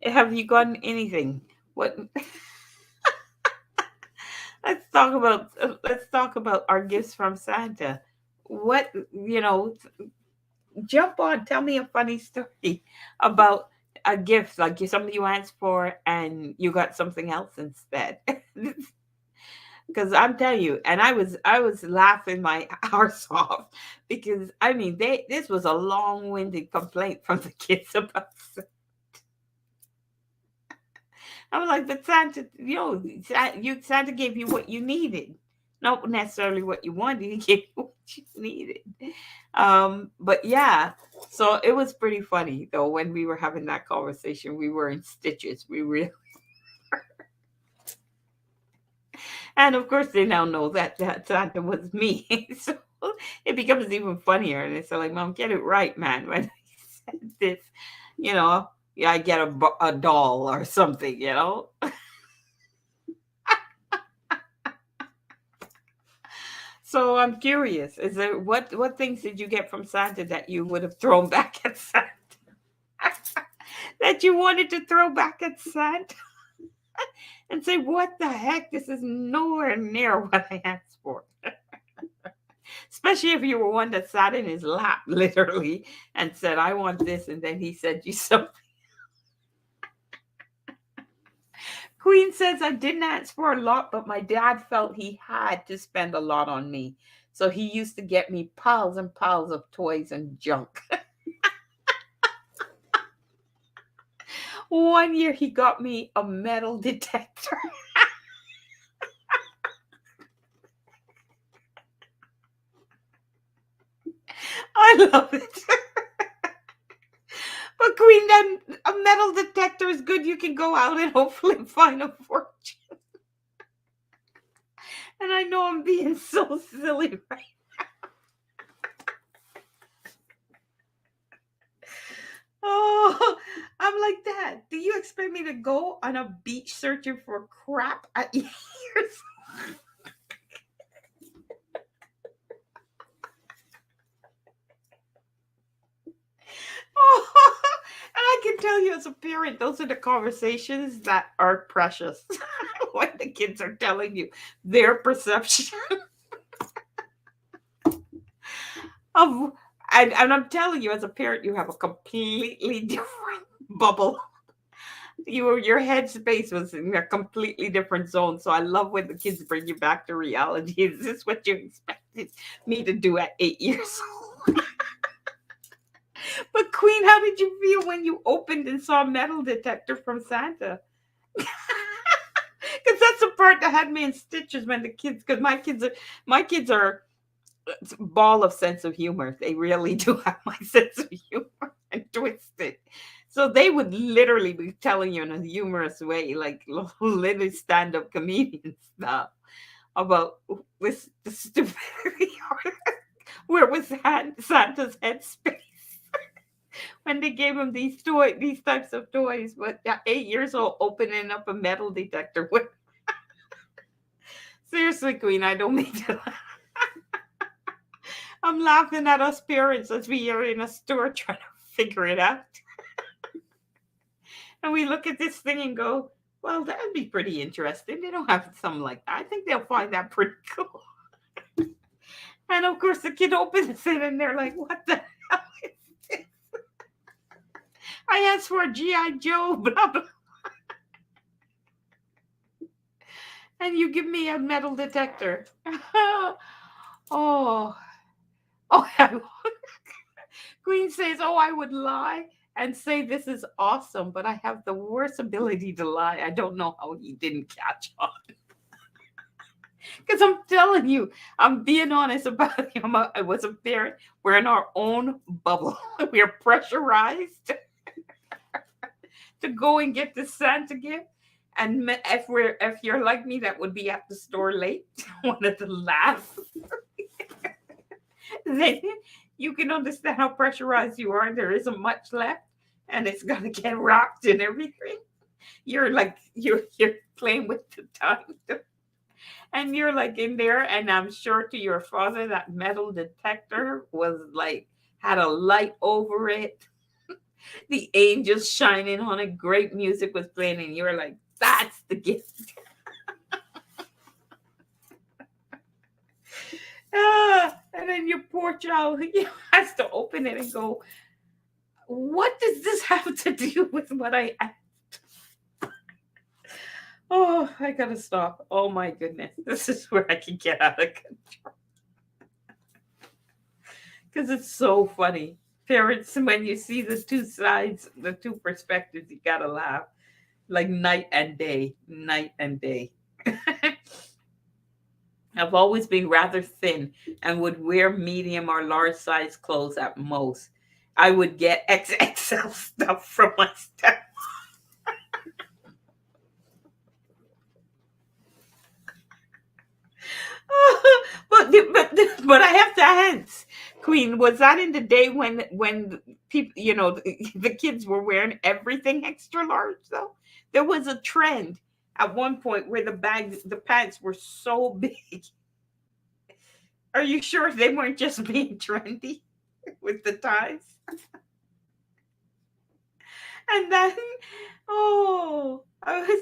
Have you gotten anything? What? Let's talk about our gifts from Santa. What jump on, tell me a funny story about a gift like something you asked for and you got something else instead. Because I'm telling you, and I was laughing my arse off because I mean this was a long-winded complaint from the kids about. I was like, but Santa, Santa gave you what you needed, not necessarily what you wanted. He gave you what you needed. But yeah, so it was pretty funny though when we were having that conversation. We were in stitches. We really, and of course they now know that Santa was me. So it becomes even funnier. And it's like, Mom, get it right, man. When I said this, yeah, I get a doll or something. So I'm curious, is there what things did you get from Santa that you would have thrown back at Santa? That you wanted to throw back at Santa and say, what the heck? This is nowhere near what I asked for. Especially if you were one that sat in his lap, literally, and said, I want this, and then he said you something. Queen says, I didn't ask for a lot, but my dad felt he had to spend a lot on me. So he used to get me piles and piles of toys and junk. One year he got me a metal detector. I love it. But Queen, then a metal detector is good. You can go out and hopefully find a fortune. And I know I'm being so silly right. Oh, I'm like, Dad, do you expect me to go on a beach searching for crap at years? Oh, and I can tell you as a parent, those are the conversations that are precious. When the kids are telling you their perception of, and I'm telling you, as a parent, you have a completely different bubble. Your headspace was in a completely different zone. So I love when the kids bring you back to reality. Is this what you expected me to do at 8 years old? But Queen, how did you feel when you opened and saw a metal detector from Santa? Because that's the part that had me in stitches when the kids. Because my kids are a ball of sense of humor. They really do have my sense of humor and twisted. So they would literally be telling you in a humorous way, like little stand-up comedian stuff about this the stupidity. Where was Santa's headspace when they gave him these types of toys? But at 8 years old, opening up a metal detector. Seriously, Queen, I don't mean to. I'm laughing at us parents as we are in a store trying to figure it out. And we look at this thing and go, well, that'd be pretty interesting. They don't have something like that. I think they'll find that pretty cool. And of course, the kid opens it and they're like, what the hell is this? I asked for a G.I. Joe, blah, blah. And you give me a metal detector. Oh, oh, Queen says, oh, I would lie and say this is awesome, but I have the worst ability to lie. I don't know how he didn't catch on. Because I'm telling you, I'm being honest about him. I was a parent. We're in our own bubble. We are pressurized to go and get the Santa gift. And if you're like me, that would be at the store late. One of the last. Then you can understand how pressurized you are. There isn't much left, and it's gonna get rocked and everything. You're like you're playing with the time, and you're like in there. And I'm sure to your father that metal detector was like had a light over it, the angels shining on it, great music was playing, and you were like, "That's the gift." And then your poor child he has to open it and go, what does this have to do with what I asked? Oh, I gotta stop. Oh my goodness. This is where I can get out of control. Because it's so funny. Parents, when you see the two sides, the two perspectives, you gotta laugh. Like night and day. Night and day. I've always been rather thin and would wear medium or large size clothes at most. I would get XXL stuff from my step. But I have to ask, Queen, was that in the day when people, the kids were wearing everything extra large though? There was a trend at one point where the pants were so big. Are you sure they weren't just being trendy with the ties? And then, oh, I was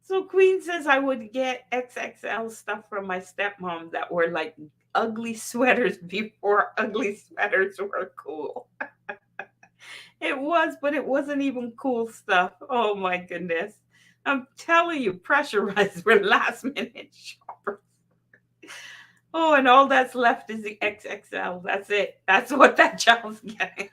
so Queen says I would get XXL stuff from my stepmom that were like ugly sweaters before ugly sweaters were cool. It was, but it wasn't even cool stuff. Oh my goodness. I'm telling you, pressurized. We're last minute shoppers. Oh, and all that's left is the XXL. That's it. That's what that child's getting.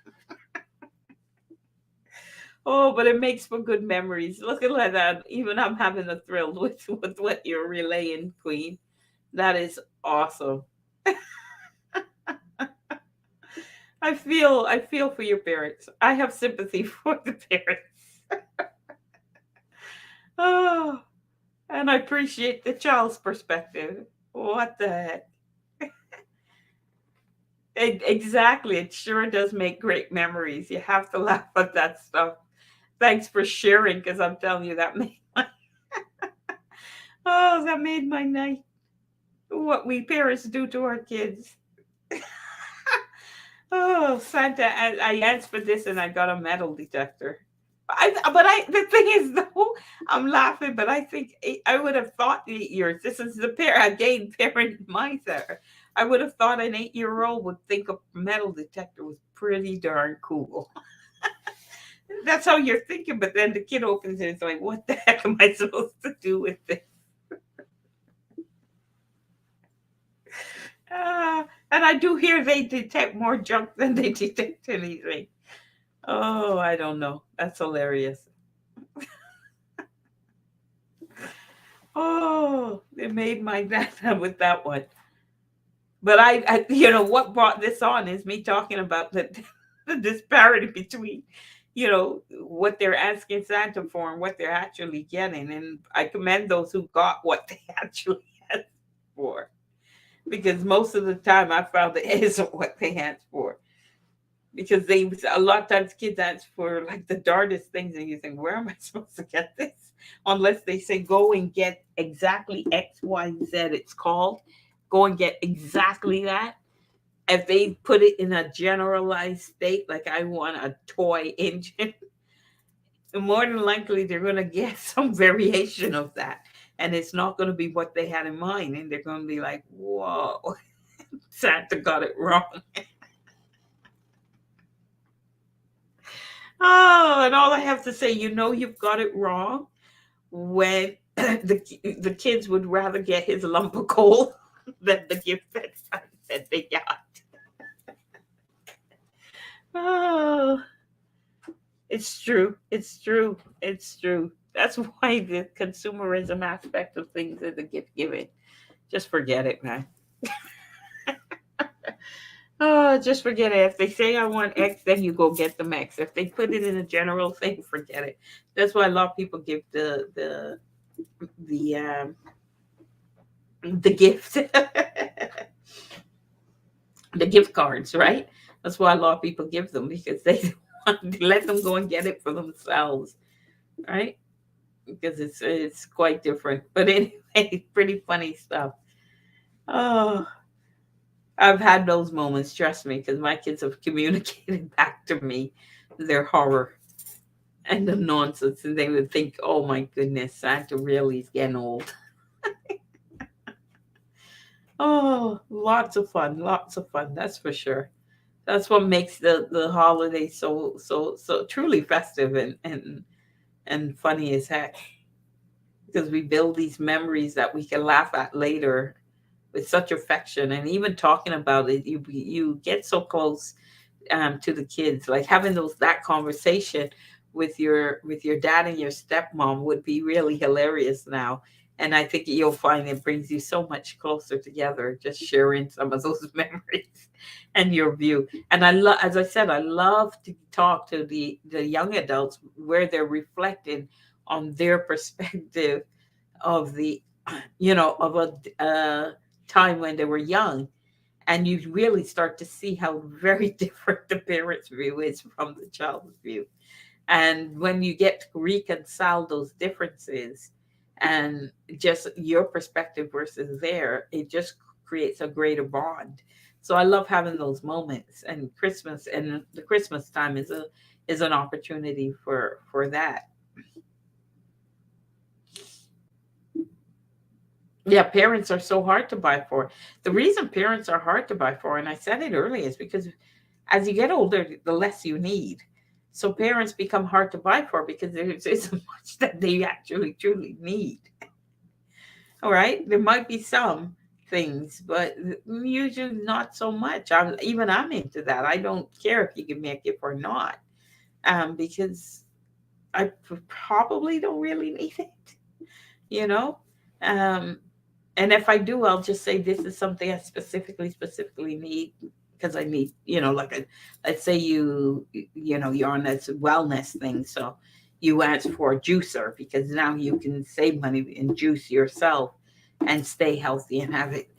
Oh, but it makes for good memories. Look at that. Even I'm having a thrill with what you're relaying, Queen. That is awesome. I feel for your parents. I have sympathy for the parents. Oh, and I appreciate the child's perspective. What the heck? Exactly. It sure does make great memories. You have to laugh at that stuff. Thanks for sharing, because I'm telling you that made my that made my night. What we parents do to our kids. Oh, Santa! I asked for this and I got a metal detector. The thing is though, I'm laughing, but I think I would have thought 8 years. This is the again parent mindset. I would have thought an 8-year-old would think a metal detector was pretty darn cool. That's how you're thinking, but then the kid opens it and it's like, what the heck am I supposed to do with this? Uh, and I do hear they detect more junk than they detect anything. Oh, I don't know. That's hilarious. Oh, they made my dad with that one. But what brought this on is me talking about the disparity between, what they're asking Santa for and what they're actually getting. And I commend those who got what they actually asked for, because most of the time I found it isn't what they asked for. Because they a lot of times kids ask for like the darndest things, and you think, where am I supposed to get this? Unless they say go and get exactly XYZ, it's called. Go and get exactly that. If they put it in a generalized state, like I want a toy engine, more than likely they're going to get some variation of that. And it's not going to be what they had in mind. And they're going to be like, whoa, Santa got it wrong. Oh, and all I have to say, you've got it wrong when the kids would rather get his lump of coal than the gift that they got. Oh, it's true. It's true. It's true. That's why the consumerism aspect of things is a gift giving. Just forget it, man. Oh, just forget it. If they say I want X, then you go get them X. If they put it in a general thing, forget it. That's why a lot of people give the gift, the gift cards, right? That's why a lot of people give them, because they want to let them go and get it for themselves, right? Because it's quite different. But anyway, pretty funny stuff. Oh, I've had those moments, trust me, because my kids have communicated back to me their horror and the nonsense, and they would think, "Oh my goodness, Santa really is getting old." Oh, lots of fun, lots of fun. That's for sure. That's what makes the holiday so truly festive and funny as heck, because we build these memories that we can laugh at later with such affection. And even talking about it, you get so close to the kids. Like having that conversation with your dad and your stepmom would be really hilarious now. And I think you'll find it brings you so much closer together, just sharing some of those memories and your view. And as I said, I love to talk to the young adults where they're reflecting on their perspective of of a time when they were young, and you really start to see how very different the parents' view is from the child's view. And when you get to reconcile those differences and just your perspective versus there, it just creates a greater bond. So I love having those moments, and Christmas and the Christmas time is an opportunity for that. Yeah, parents are so hard to buy for. The reason parents are hard to buy for, and I said it earlier, is because as you get older, the less you need. So parents become hard to buy for because there isn't much that they actually truly need. All right, there might be some things, but usually not so much. I'm into that. I don't care if you give me a gift or not, because I probably don't really need it. You know, um, and if I do, I'll just say this is something I specifically need, because I need, like let's say you're on this wellness thing, so you ask for a juicer because now you can save money and juice yourself and stay healthy and have it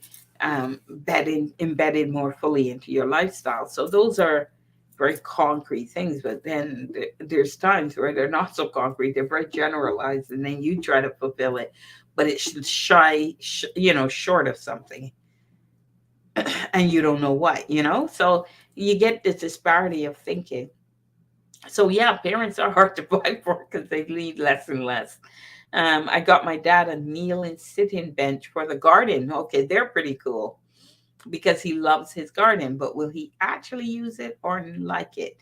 embedded more fully into your lifestyle. So those are very concrete things, but then there's times where they're not so concrete, they're very generalized, and then you try to fulfill it, but it's short of something, and you don't know what. So you get this disparity of thinking. So yeah, parents are hard to buy for because they need less and less. I got my dad a kneel and sit-in bench for the garden. Okay, they're pretty cool because he loves his garden, but will he actually use it or like it?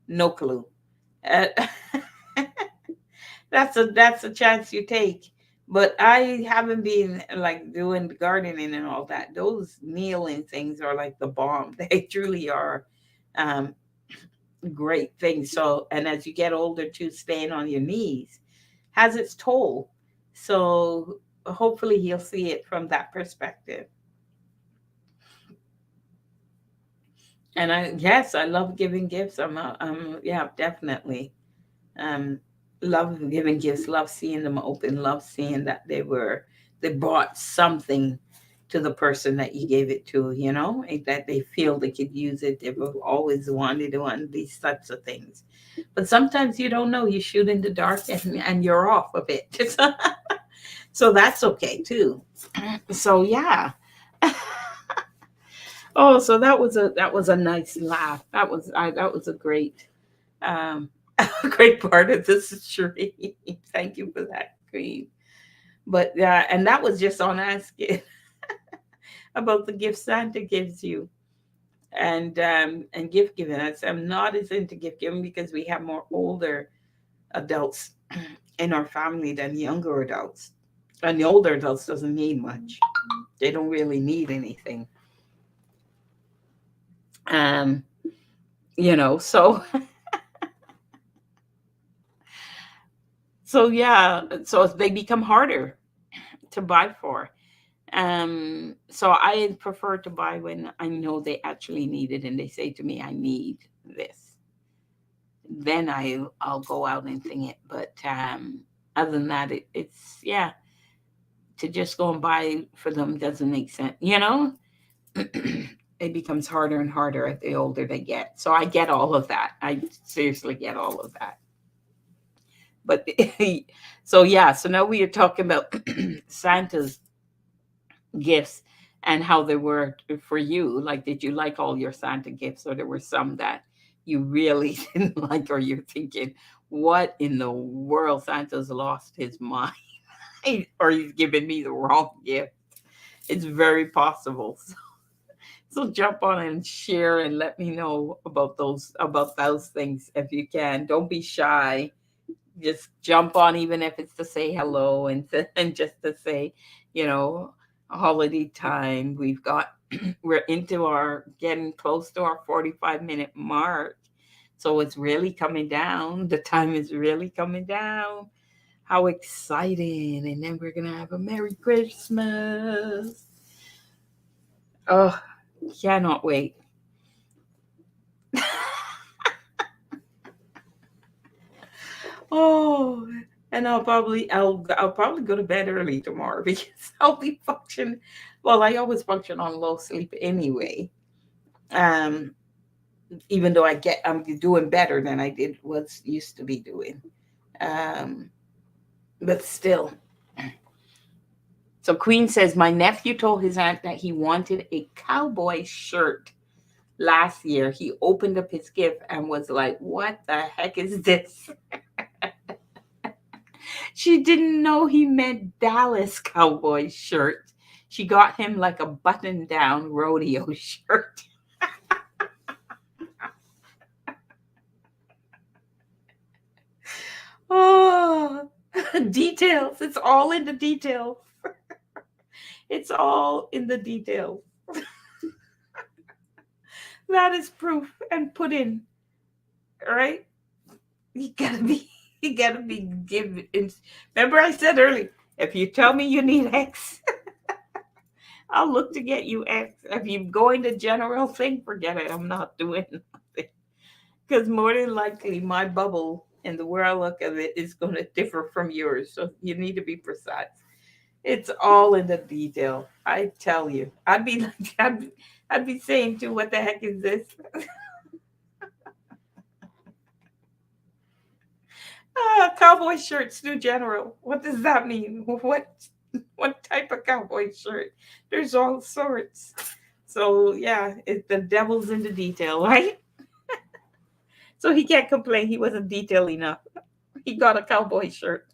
No clue. Uh, that's a chance you take. But I haven't been like doing gardening and all that. Those kneeling things are like the bomb. They truly are. Um, Great things. So, and as you get older too, staying on your knees has its toll. So, hopefully, he'll see it from that perspective. And yes, I love giving gifts. Yeah, definitely. Um, love giving gifts. Love seeing them open. Love seeing that they brought something to the person that you gave it to. That they feel they could use it. They've always wanted to want these types of things. But sometimes you don't know. You shoot in the dark and you're off a bit. So that's okay too. So yeah. Oh, so that was a nice laugh. That was a great um a great part of this stream. Thank you for that, Queen. But yeah, and that was just on asking about the gift Santa gives you and gift giving. I'm not as into gift giving because we have more older adults in our family than younger adults. And the older adults doesn't need much. They don't really need anything. Um, so so yeah, so they become harder to buy for. So I prefer to buy when I know they actually need it and they say to me, I need this. Then I'll go out and thing it. But other than that, it's yeah, to just go and buy for them doesn't make sense. It becomes harder and harder at the older they get. So I get all of that. I seriously get all of that. But so yeah, so now we are talking about Santa's gifts and how they were for you. Like, did you like all your Santa gifts, or there were some that you really didn't like, or you're thinking, what in the world? Santa's lost his mind, or he's giving me the wrong gift. It's very possible. So jump on and share and let me know about those things if you can. Don't be shy. Just jump on, even if it's to say hello and just to say, you know, holiday time. We've got we're into our getting close to our 45-minute mark. So it's really coming down. The time is really coming down. How exciting. And then we're gonna have a Merry Christmas. Oh, cannot wait. Oh, and I'll probably go to bed early tomorrow because I'll be function. Well, I always function on low sleep anyway. Um, Even though I'm doing better than I did was used to be doing. Um, but still. So Queen says my nephew told his aunt that he wanted a cowboy shirt last year. He opened up his gift and was like, "What the heck is this?" She didn't know he meant Dallas Cowboy shirt. She got him like a button down rodeo shirt. Oh, details. It's all in the details. It's all in the details. That is proof and put in, right? You gotta be, you gotta be given. Remember, I said earlier, if you tell me you need X, I'll look to get you X. If you go into general thing, forget it. I'm not doing nothing. Because more than likely, my bubble and the way I look at it is going to differ from yours. So you need to be precise. It's all in the detail. I tell you, I'd be like, I'd be saying too, what the heck is this? Cowboy shirts, new general. What does that mean? What type of cowboy shirt? There's all sorts. So yeah, the devil's in the detail, right? So he can't complain. He wasn't detailed enough. He got a cowboy shirt.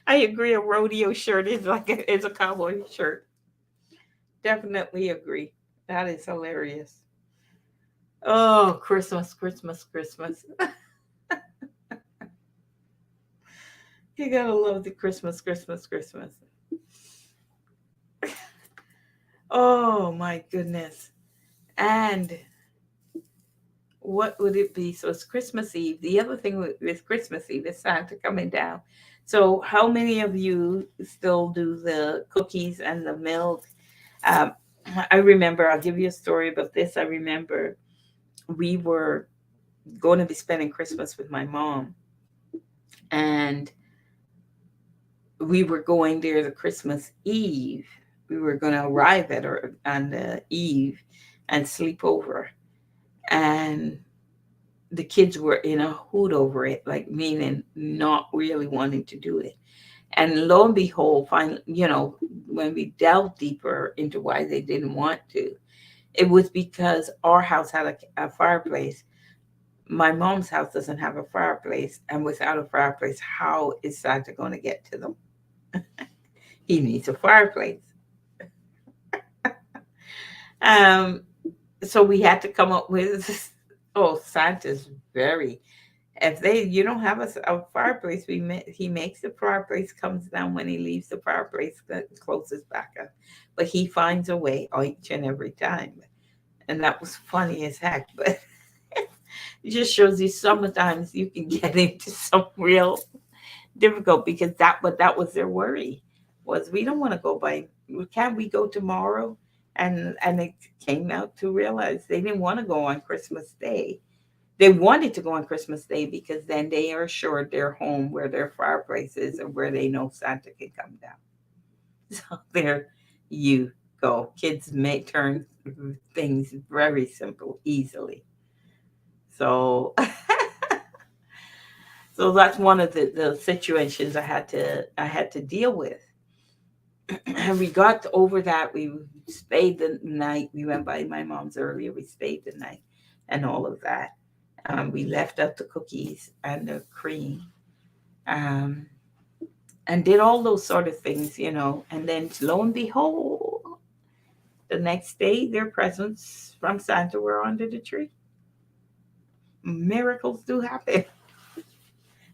I agree. A rodeo shirt is is a cowboy shirt. Definitely agree. That is hilarious. Oh, Christmas, Christmas, Christmas. You gotta love the Christmas, Christmas, Christmas. Oh my goodness. And what would it be? So it's Christmas Eve. The other thing with Christmas Eve is Santa coming down. So how many of you still do the cookies and the milk? Um, I remember, I'll give you a story about this. I remember we were going to be spending Christmas with my mom, and we were going there the Christmas Eve. We were going to arrive at her on the Eve and sleep over. And the kids were in a hoot over it, like meaning not really wanting to do it. And lo and behold, finally, when we delved deeper into why they didn't want to, it was because our house had a fireplace. My mom's house doesn't have a fireplace, and without a fireplace, how is Santa going to get to them? He needs a fireplace. Um, so we had to come up with, oh, Santa's very, if they you don't have a fireplace, he makes the fireplace, comes down when he leaves, the fireplace closes back up, but he finds a way each and every time. And that was funny as heck, but it just shows you sometimes you can get into some real difficult, because that was their worry, was we don't want to go by, can't we go tomorrow? And it came out to realize they didn't want to go on Christmas Day. They wanted to go on Christmas Day because then they are assured their home where their fireplace is and where they know Santa can come down. So there you go. Kids may turn things very simple easily. So so that's one of the situations I had to deal with. And we got over that. We stayed the night. We went by my mom's earlier. We stayed the night and all of that. We left out the cookies and the cream, um, and did all those sort of things. And then lo and behold, the next day, their presents from Santa were under the tree. Miracles do happen.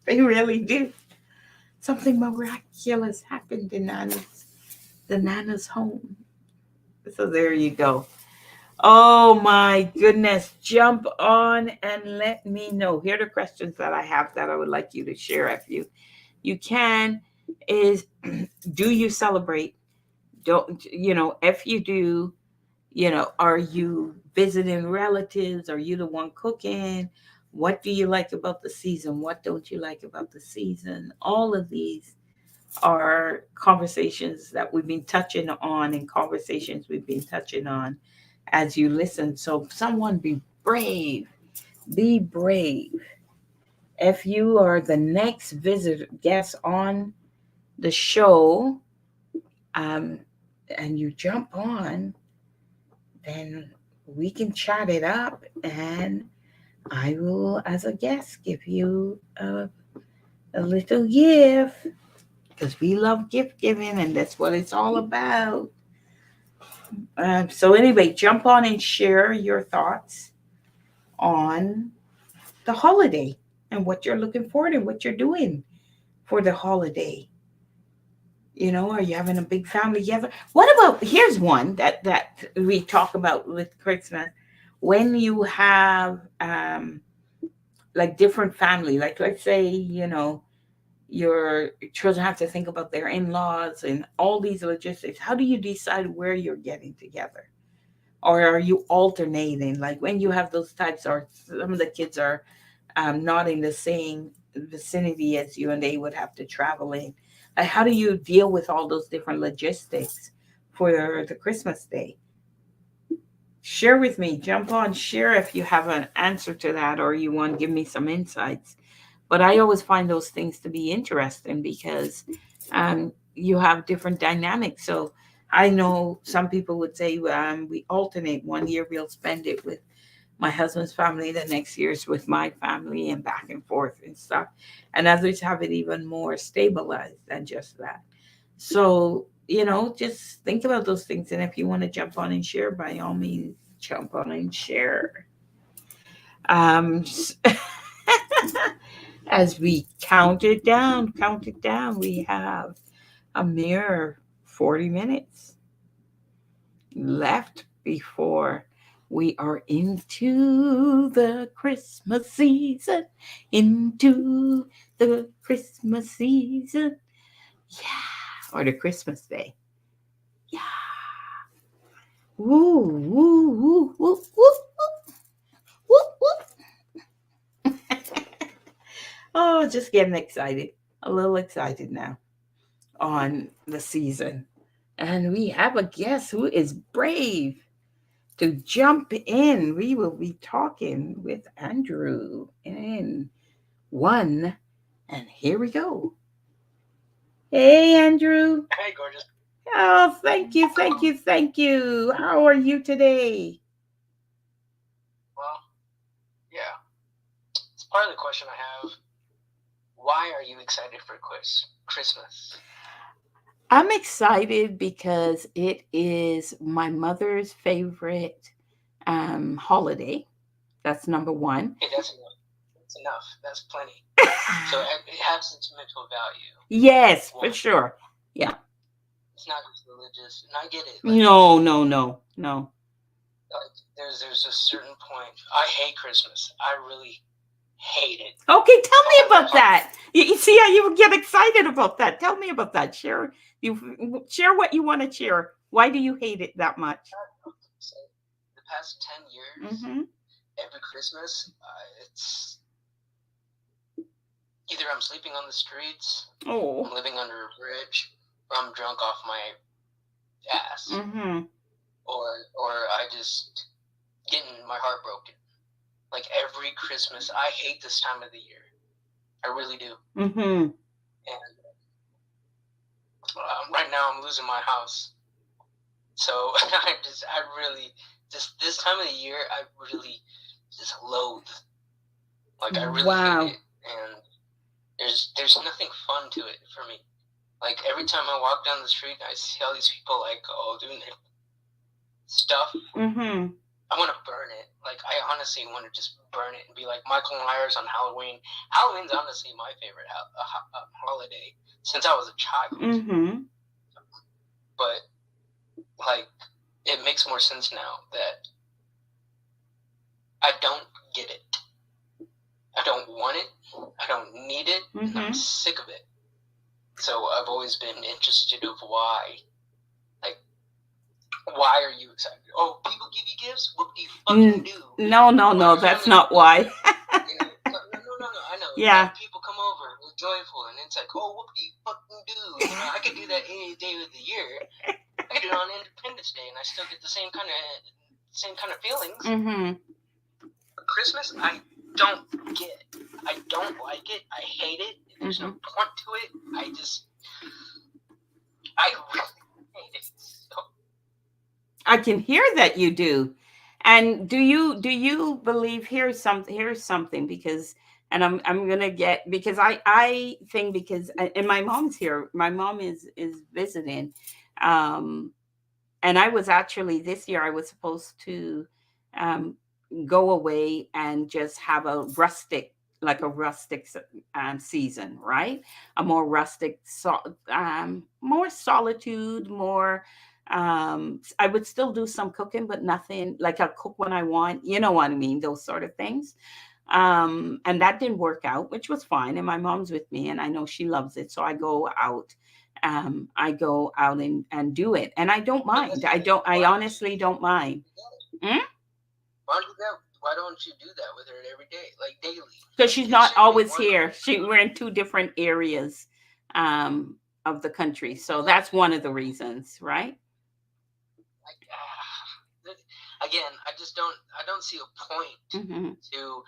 They really do. Something miraculous happened in the Nana's home. So there you go. Oh my goodness. Jump on and let me know. Here are the questions that I have that I would like you to share if you can. Is do you celebrate? Don't if you do, are you visiting relatives? Are you the one cooking? What do you like about the season? What don't you like about the season? All of these are conversations that we've been touching on, and conversations we've been touching on as you listen. So, someone be brave. Be brave. If you are the next visitor guest on the show, um, and you jump on, then we can chat it up, and I will, as a guest, give you a little gift, because we love gift giving, and that's what it's all about. So, anyway, jump on and share your thoughts on the holiday and what you're looking forward to, what you're doing for the holiday. Are you having a big family together? What about, here's one that we talk about with Christmas, when you have like different family, like let's say, your children have to think about their in-laws and all these logistics. How do you decide where you're getting together? Or are you alternating? Like when you have those types, or some of the kids are not in the same vicinity as you, and they would have to travel in. Like, how do you deal with all those different logistics for the Christmas day? Share with me. Jump on, share if you have an answer to that, or you want to give me some insights. But I always find those things to be interesting, because you have different dynamics. So I know some people would say we alternate. One year we'll spend it with my husband's family, the next year is with my family, and back and forth and stuff. And others have it even more stabilized than just that. So, just think about those things. And if you want to jump on and share, by all means, jump on and share. Um, as we count it down, we have a mere 40 minutes left before we are into the Christmas season. Into the Christmas season. Yeah. Or the Christmas day. Yeah. Woo, woo, woo, woo, woo, woo, woo. Oh, just getting excited. A little excited now on the season. And we have a guest who is brave to jump in. We will be talking with Andrew in one. And here we go. Hey, Andrew. Hey, gorgeous. Oh, thank you, thank you, thank you. How are you today? Well, yeah. It's part of the question I have. Why are you excited for Christmas? I'm excited because it is my mother's favorite holiday. That's number one. Hey, that's enough. That's enough. That's plenty. So it has sentimental value. Yes, for sure. Yeah. It's not just religious, and I get it. No. Like, there's a certain point. I hate Christmas. I really hate it. Okay, tell me about that. You see how you get excited about that. Tell me about that. Share what you want to share. Why do you hate it that much? The past 10 years, every Christmas, it's either I'm sleeping on the streets, I'm living under a bridge, or I'm drunk off my ass, or I just getting my heart broken. Like every Christmas, I hate this time of the year. I really do. And right now, I'm losing my house, so I really this time of the year, I really just loathe. Like I really hate it, and there's nothing fun to it for me. Like every time I walk down the street, I see all these people like doing their stuff. I want to burn it. Like I honestly want to just burn it and be like Michael Myers on Halloween. Halloween's honestly my favorite holiday since I was a child. But like it makes more sense now that I don't get it. I don't want it. I don't need it. And I'm sick of it. So I've always been interested of why. Like, why are you excited? Oh, people give you gifts? What do you fucking do? No, that's not why. No, I know. Yeah. Like, people come over, we're joyful, and it's like, oh, what do you fucking do? I could do that any day of the year. I could do it on Independence Day, and I still get the same kind of feelings. But Christmas, I don't get. I don't like it. I hate it. There's no point to it. I really hate it. So. I can hear that you do. And do you believe here's something because and I'm gonna get because I think because and my mom's here. My mom is visiting, and I was actually this year I was supposed to um, go away and just have a rustic season, right? A more rustic, more solitude, more. I would still do some cooking, but nothing like I'll cook when I want. You know what I mean? Those sort of things. And that didn't work out, which was fine. And my mom's with me, and I know she loves it, so I go out. I go out and do it, and I don't mind. I honestly don't mind. Why don't you do that with her every day, like daily? Because she's not always here. We're in two different areas of the country, so that's one of the reasons, right? Again, I don't see a point to,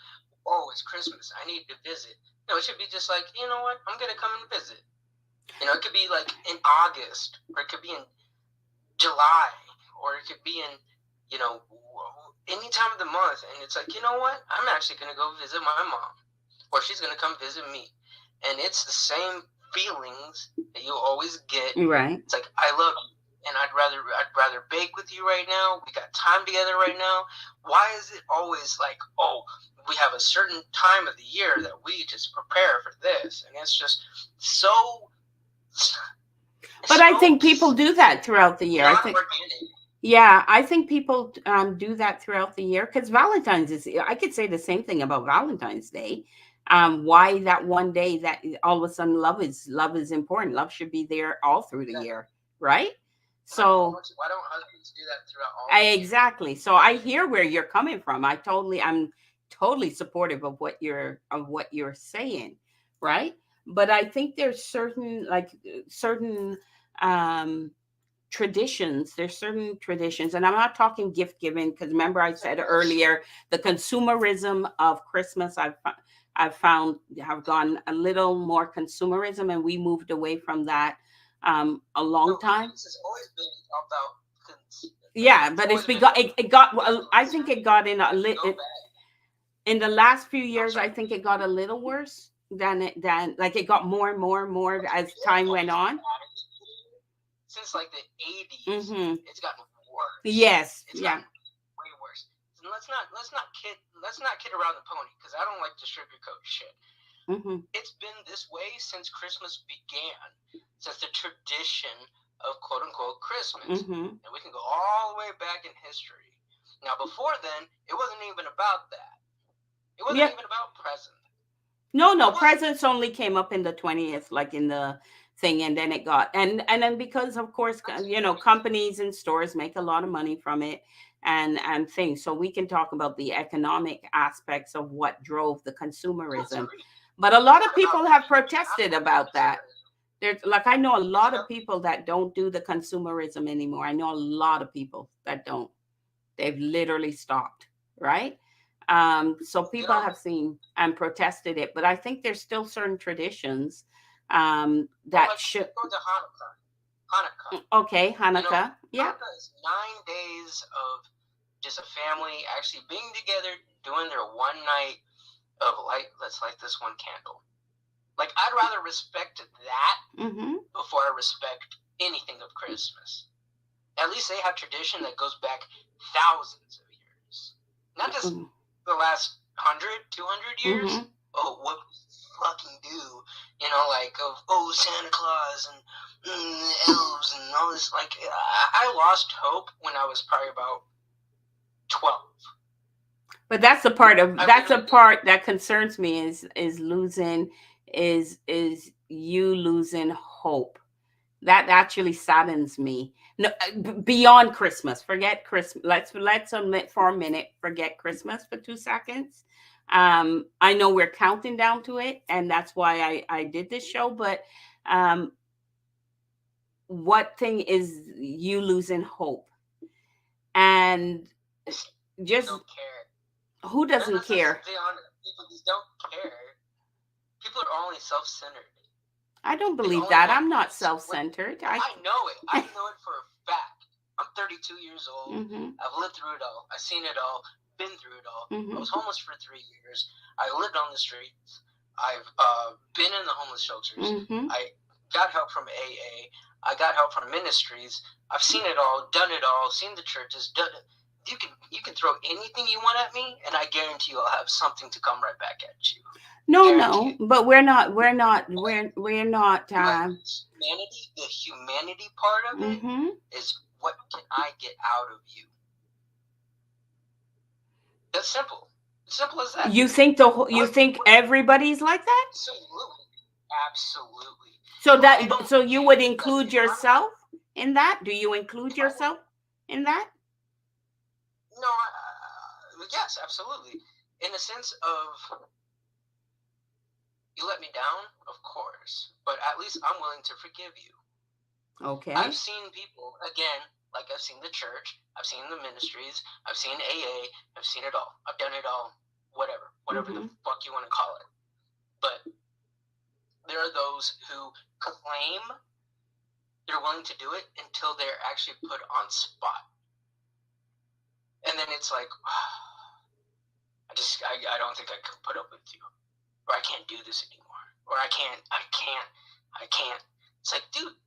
oh, it's Christmas, I need to visit. No, it should be just like, you know what, I'm gonna come and visit. You know, it could be like in August, or it could be in July, or it could be in, any time of the month, and it's like, you know what? I'm actually gonna go visit my mom, or she's gonna come visit me, and it's the same feelings that you always get. Right. It's like, I love you, and I'd rather bake with you right now. We got time together right now. Why is it always like, oh, we have a certain time of the year that we just prepare for this, and it's just so. But I think people do that throughout the year. I Not think, organic. yeah, I think people do that throughout the year because Valentine's is. I could say the same thing about Valentine's Day. Why that one day that all of a sudden love is important. Love should be there all through the Exactly. year, right? Why So don't husbands do that throughout all the year? exactly. So I hear where you're coming from. I'm totally supportive of what you're saying, right? But I think there's certain um traditions. There's certain traditions, and I'm not talking gift giving because remember I said earlier the consumerism of Christmas I've found have gone a little more consumerism, and we moved away from that a long No, time. this has always been about. Yeah, It's but always been it got I think capitalism. it got in a If you go little back, in the last few I'm years. I sorry. think it got a little worse than like it got more and more and more as time went on. Since like the 80s, Mm-hmm. it's gotten worse. Yes, It's yeah. gotten way worse. And let's not kid around the pony, because I don't like to sugarcoat shit. Mm-hmm. It's been this way since Christmas began, since the tradition of quote unquote Christmas. Mm-hmm. And we can go all the way back in history. Now, before then, it wasn't even about that. It wasn't Yep. even about present. No, It wasn't. presents only came up in the 20th, like in the thing, and then it got and then because of course That's companies and stores make a lot of money from it and things. So we can talk about the economic aspects of what drove the consumerism. agreed. But a It's lot of not about people that. have You have to protested have the about that. consumerism. There's like I know a It's lot of about people that don't do the consumerism anymore. I know a lot of people that don't. They've literally stopped, right? So get people on have it. seen and protested it, but I think there's still certain traditions Well, that like should. go to Hanukkah. Hanukkah. Okay, You know, Hanukkah. Yeah. Hanukkah is 9 days of just a family actually being together, doing their one night of light. Let's light this one candle. Like, I'd rather respect that Mm-hmm. before I respect anything of Christmas. At least they have tradition that goes back thousands of years, not just the last 100, 200 years. Mm-hmm. Oh, what we fucking do, like of Santa Claus and elves and all this. Like, I lost hope when I was probably about 12. But that's the part that concerns me is losing is you losing hope. That actually saddens me. No, beyond Christmas, forget Christmas. Let's admit for a minute, forget Christmas for 2 seconds. I know we're counting down to it, and that's why I did this show. But um, what thing is you losing hope? And just Don't care. who doesn't Let's care? be honest. People just don't care. People are only self-centered. I don't They believe only that. want I'm not peace. self-centered. I know it. I know it for a fact. I'm 32 years old. Mm-hmm. I've lived through it all. I've seen it all. Been through it all. Mm-hmm. I was homeless for 3 years. I lived on the streets. I've been in the homeless shelters. Mm-hmm. I got help from AA. I got help from ministries. I've seen it all, done it all, seen the churches, done it. You can throw anything you want at me, and I guarantee you I'll have something to come right back at you. No, but we're not. But the humanity part of it Mm-hmm. is, what can I get out of you? That's simple. Simple as that. You think everybody's like that? Absolutely. So you would include yourself in that? Do you include yourself in that? No, yes, absolutely. In the sense of, you let me down, of course, but at least I'm willing to forgive you. Okay. I've seen people, again, like I've seen the church, I've seen the ministries, I've seen AA, I've seen it all. I've done it all, whatever Mm-hmm. the fuck you want to call it. But there are those who claim they're willing to do it until they're actually put on spot. And and then it's like, I don't think I can put up with you, or I can't do this anymore, or I can't. It's like, dude,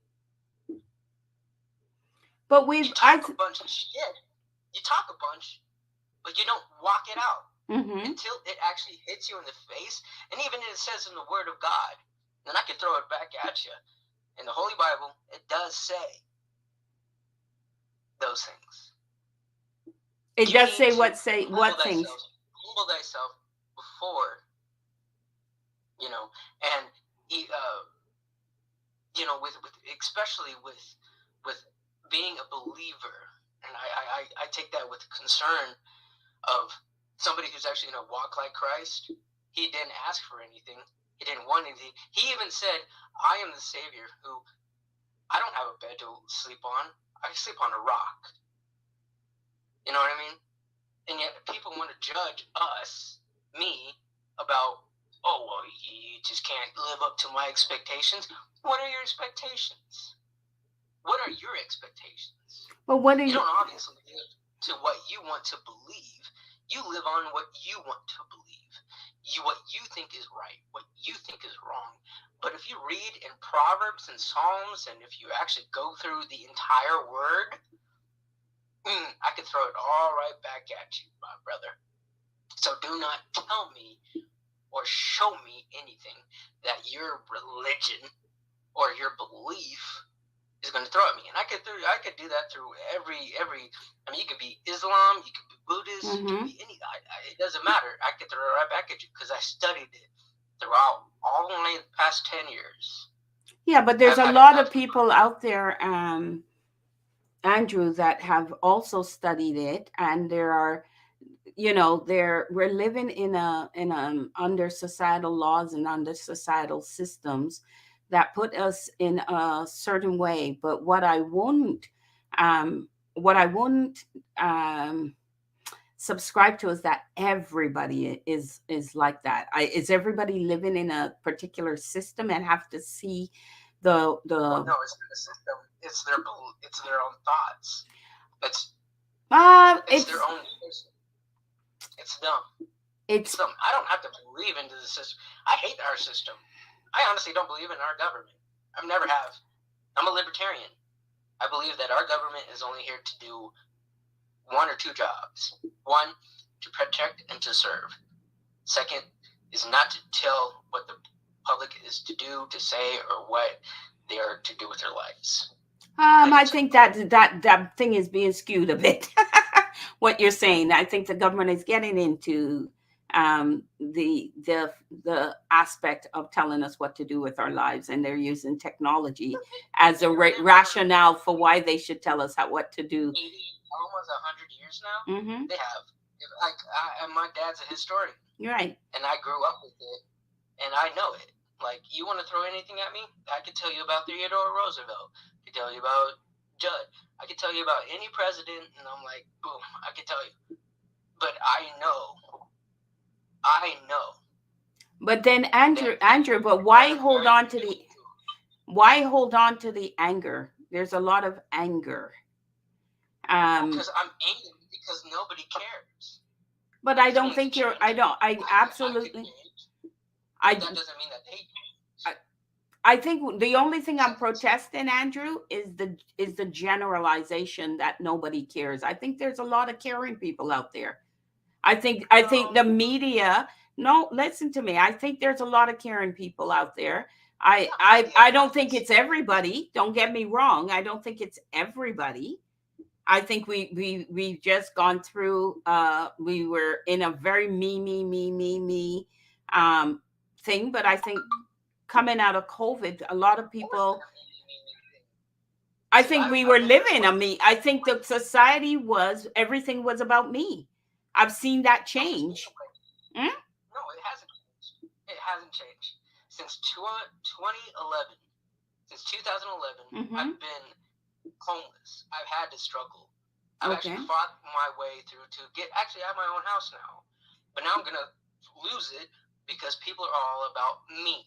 But you talk a bunch of shit. You talk a bunch, but you don't walk it out until it actually hits you in the face. And even it says in the Word of God, and I can throw it back at you. In the Holy Bible, it does say those things. It does say what things? Humble thyself before, and with especially with being a believer, and I take that with concern of somebody who's actually going to walk like Christ. He didn't ask for anything. He didn't want anything. He even said, I am the Savior who, I don't have a bed to sleep on. I sleep on a rock. You know what I mean? And yet people want to judge me, about, oh, well, you just can't live up to my expectations. What are your expectations? What are your expectations? Well, what are you don't obviously live to what you want to believe. You live on what you want to believe. What you think is right, what you think is wrong. But if you read in Proverbs and Psalms, and if you actually go through the entire word, I could throw it all right back at you, my brother. So do not tell me or show me anything that your religion or your belief is going to throw at me. And I could do that through every. I mean, you could be Islam, you could be Buddhist, you could be any. It doesn't matter. I could throw it right back at you because I studied it throughout all only the past 10 years. Yeah, but there's a lot of people out there, Andrew, that have also studied it, and there are, we're living in under societal laws and under societal systems that put us in a certain way. But what I wouldn't subscribe to is that everybody is like that. Is everybody living in a particular system and have to see Well, no, it's not a system. It's their own thoughts. It's their own person. It's dumb. It's dumb. I don't have to believe into the system. I hate our system. I honestly don't believe in our government. I never have. I'm a libertarian. I believe that our government is only here to do one or two jobs. One, to protect and to serve. Second is not to tell what the public is to do, to say, or what they are to do with their lives. I think that thing is being skewed a bit. What you're saying, I think the government is getting into the aspect of telling us what to do with our lives, and they're using technology as a rationale for why they should tell us what to do. Almost 100 years now. They have. And my dad's a historian. You're right. And I grew up with it, and I know it. Like, you want to throw anything at me? I could tell you about Theodore Roosevelt. I could tell you about Judd. I could tell you about any president, and I'm like, boom, I could tell you. But I know. But then Andrew, but why hold on to the anger? There's a lot of anger. Because I'm angry because nobody cares. But I don't think you're. I absolutely. That doesn't mean that they change. I think the only thing I'm protesting, Andrew, is the generalization that nobody cares. I think there's a lot of caring people out there. I think the media. No, listen to me. I think there's a lot of caring people out there. I don't think it's everybody. Don't get me wrong. I don't think it's everybody. I think we've just gone through. We were in a very me thing, but I think coming out of COVID, a lot of people. I think we were living a me. I think the society everything was about me. I've seen that change. No, it hasn't changed. It hasn't changed since 2011. Since 2011, I've been homeless. I've had to struggle. I've actually fought my way through to actually I have my own house now. But now I'm going to lose it because people are all about me.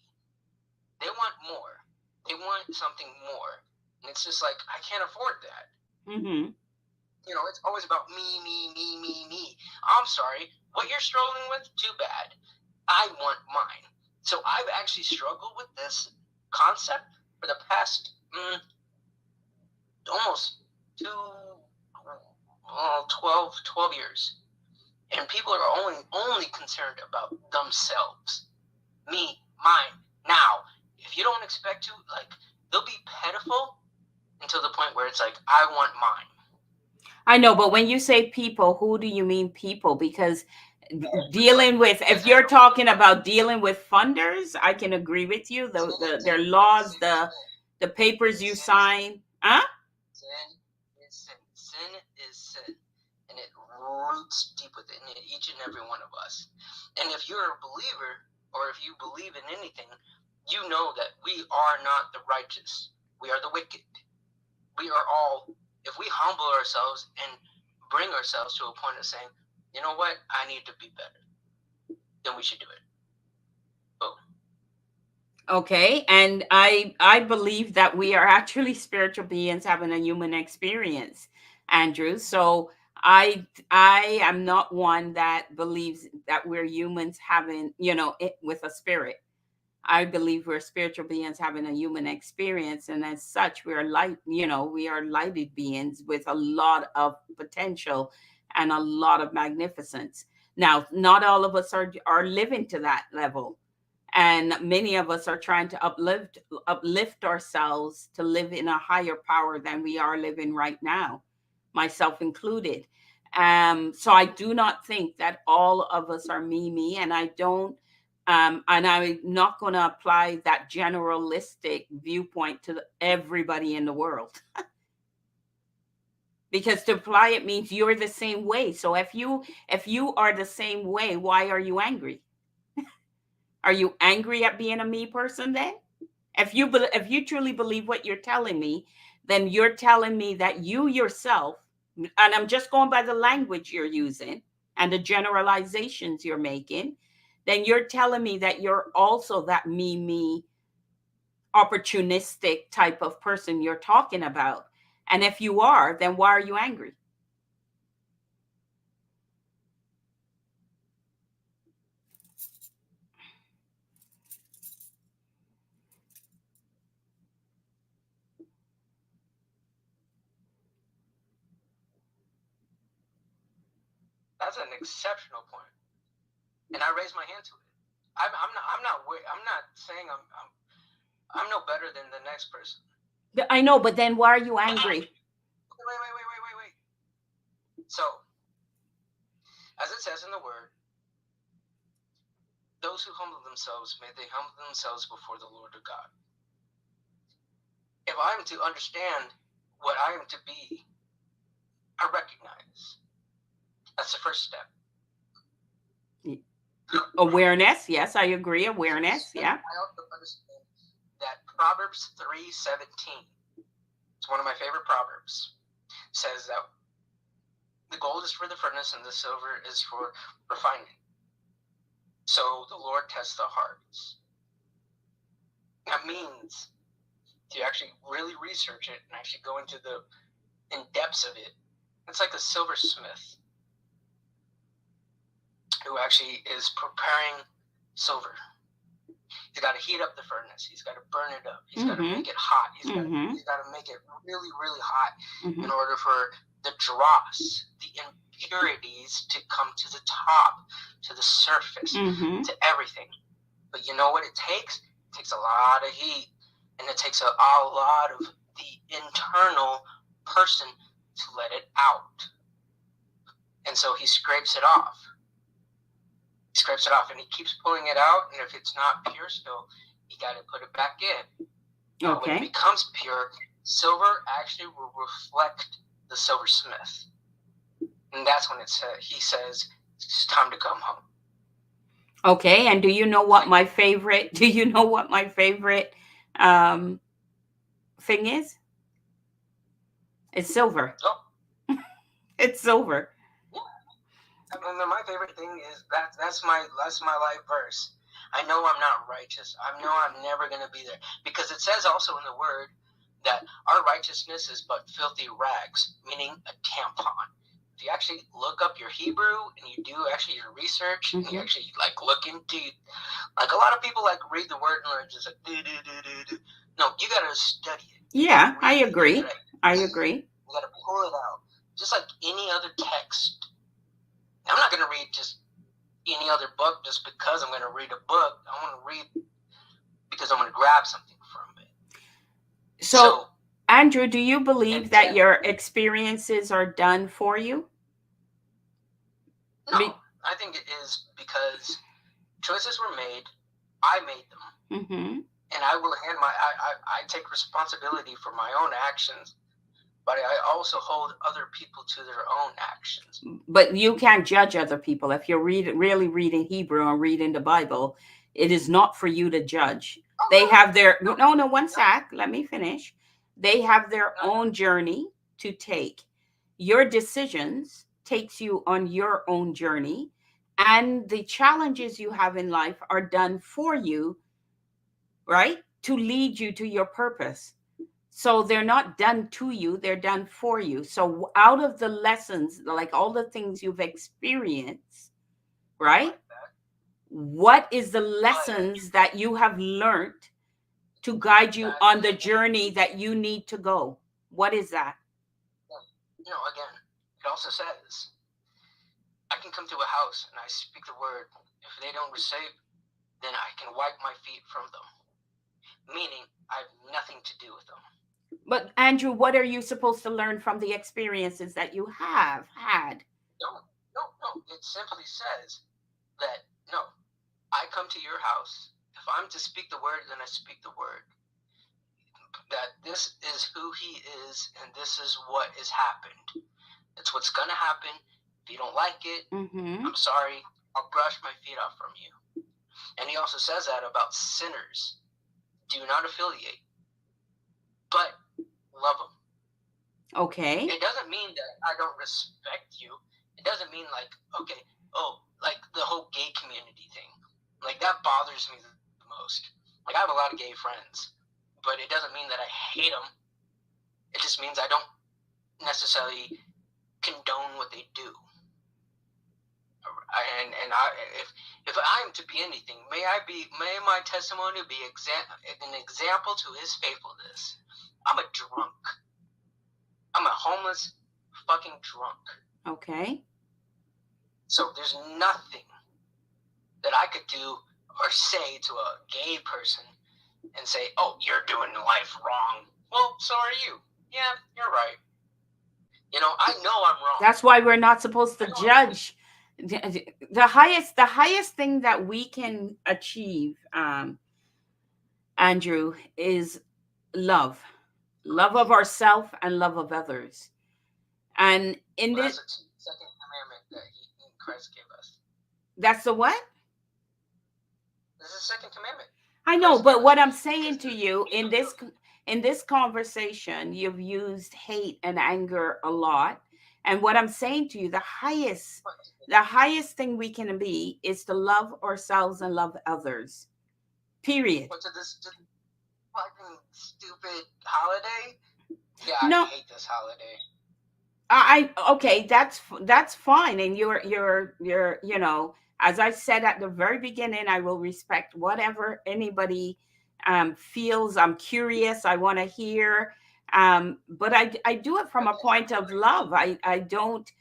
They want more. They want something more. And it's just like, I can't afford that. It's always about me, me, me, me, me. I'm sorry. What you're struggling with, too bad. I want mine. So I've actually struggled with this concept for the past almost 12 years. And people are only concerned about themselves. Me, mine, now. If you don't expect to, they'll be pitiful until the point where it's like, I want mine. I know, but when you say people, who do you mean people? Because dealing with, if you're talking about dealing with funders, I can agree with you. Their laws, the papers you sign, huh? Sin is sin. Sin is sin. And it roots deep within each and every one of us. And if you're a believer, or if you believe in anything, you know that we are not the righteous. We are the wicked. We are all, if we humble ourselves and bring ourselves to a point of saying, you know what, I need to be better, then we should do it. Boom. Okay, and I believe that we are actually spiritual beings having a human experience, Andrew. So I am not one that believes that we're humans having, it with a spirit. I believe we're spiritual beings having a human experience, and as such, we are light. We are lighted beings with a lot of potential and a lot of magnificence. Now, not all of us are living to that level, and many of us are trying to uplift ourselves to live in a higher power than we are living right now, myself included. So I do not think that all of us are me, and I don't and I'm not going to apply that generalistic viewpoint to everybody in the world. Because to apply it means you're the same way. So if you are the same way, why are you angry? Are you angry at being a me person then? If you truly believe what you're telling me, then you're telling me that you yourself, and I'm just going by the language you're using and the generalizations you're making, then you're telling me that you're also that me opportunistic type of person you're talking about. And if you are, then why are you angry? That's an exceptional point, and I raise my hand to it. I'm not saying I'm no better than the next person. I know, but then why are you angry? Wait. So, as it says in the word, those who humble themselves, may they humble themselves before the Lord of God. If I am to understand what I am to be, I recognize. That's the first step. Awareness, yes, I agree. Awareness, yeah. I also understand that Proverbs 3:17, it's one of my favorite proverbs, says that the gold is for the furnace and the silver is for refinement. So the Lord tests the hearts. That means to actually really research it and actually go into the in depths of it. It's like a silversmith who actually is preparing silver. He's got to heat up the furnace. He's got to burn it up. He's got to make it hot. He's got to make it really, really hot in order for the dross, the impurities to come to the top, to the surface, to everything. But you know what it takes? It takes a lot of heat, and it takes a lot of the internal person to let it out. And so he scrapes it off. He scrapes it off, and he keeps pulling it out, and if it's not pure still, you got to put it back in. Okay. When it becomes pure, silver actually will reflect the silversmith. And that's when he says, it's time to come home. Okay, and do you know what my favorite thing is? It's silver. Oh. It's silver. And then my favorite thing is that's my life verse. I know I'm not righteous. I know I'm never going to be there. Because it says also in the word that our righteousness is but filthy rags, meaning a tampon. If you actually look up your Hebrew and you do actually your research and you actually like look into, like a lot of people like read the word and they're just like do do do do do. No, you gotta study it. Yeah, I agree. I agree. You gotta pull it out, just like any other text. I'm not gonna read just any other book just because I'm gonna read a book. I want to read because I'm gonna grab something from it. So, Andrew, do you believe that your experiences are done for you? No, I think it is because choices were made. I made them, and I will hand I take responsibility for my own actions, but I also hold other people to their own actions. But you can't judge other people. If you're really reading Hebrew and reading the Bible, it is not for you to judge. They have their no, one sec. Let me finish. They have their own journey to take. Your decisions takes you on your own journey, and the challenges you have in life are done for you, right? To lead you to your purpose. So they're not done to you, they're done for you. So out of the lessons, like all the things you've experienced, right? What is the lessons that you have learned to guide you on the journey that you need to go? What is that? Again, it also says, I can come to a house and I speak the word. If they don't receive, then I can wipe my feet from them. Meaning, I have nothing to do with them. But Andrew, what are you supposed to learn from the experiences that you have had? No. It simply says that, no, I come to your house. If I'm to speak the word, then I speak the word. That this is who he is, and this is what has happened. It's what's going to happen. If you don't like it, I'm sorry. I'll brush my feet off from you. And he also says that about sinners. Do not affiliate, but love them. Okay. It doesn't mean that I don't respect you. It doesn't mean like, okay, like the whole gay community thing. Like that bothers me the most. Like I have a lot of gay friends, but it doesn't mean that I hate them. It just means I don't necessarily condone what they do. If I am to be anything, may my testimony be an example to his faithfulness. I'm a drunk. I'm a homeless fucking drunk. Okay. So there's nothing that I could do or say to a gay person and say, oh, you're doing life wrong. Well, so are you. Yeah, you're right. I know I'm wrong. That's why we're not supposed to judge. The highest thing that we can achieve, Andrew, is love of ourselves and love of others. And in this, that's the second commandment that Christ gave us. That's the what? This is the second commandment. I know, but what I'm saying to you in this conversation, you've used hate and anger a lot. And what I'm saying to you, the highest thing we can be is to love ourselves and love others. Period. But to this fucking stupid holiday? Yeah, no, I hate this holiday. Okay, that's fine. And you're as I said at the very beginning, I will respect whatever anybody feels. I'm curious. I want to hear. But I do it from a point of love. I don't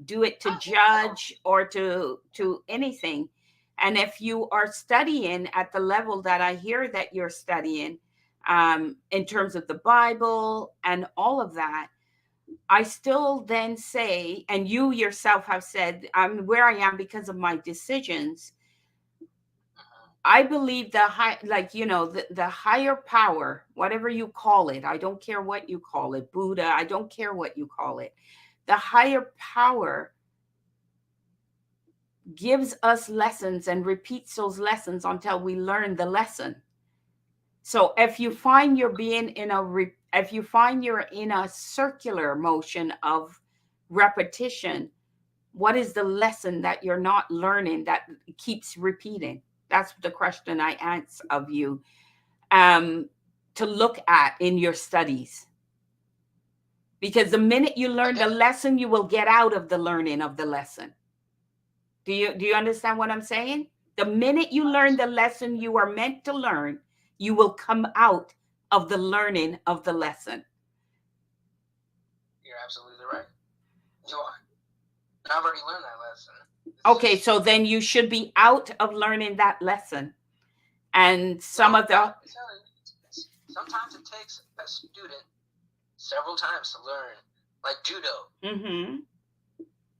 do it to judge or to anything. And if you are studying at the level that I hear that you're studying, in terms of the Bible and all of that, I still then say, and you yourself have said, I'm where I am because of my decisions. I believe the higher power, whatever you call it, I don't care what you call it, Buddha, I don't care what you call it. The higher power gives us lessons and repeats those lessons until we learn the lesson. So if you find you're in a circular motion of repetition, what is the lesson that you're not learning that keeps repeating? That's the question I ask of you. to look at in your studies. Because the minute you learn the lesson, you will get out of the learning of the lesson. Do you understand what I'm saying? The minute you learn the lesson you are meant to learn, you will come out of the learning of the lesson. You're absolutely right. You are. And I've already learned that lesson. Okay, so then you should be out of learning that lesson. And some of the sometimes it takes a student several times to learn, like judo. Mm-hmm.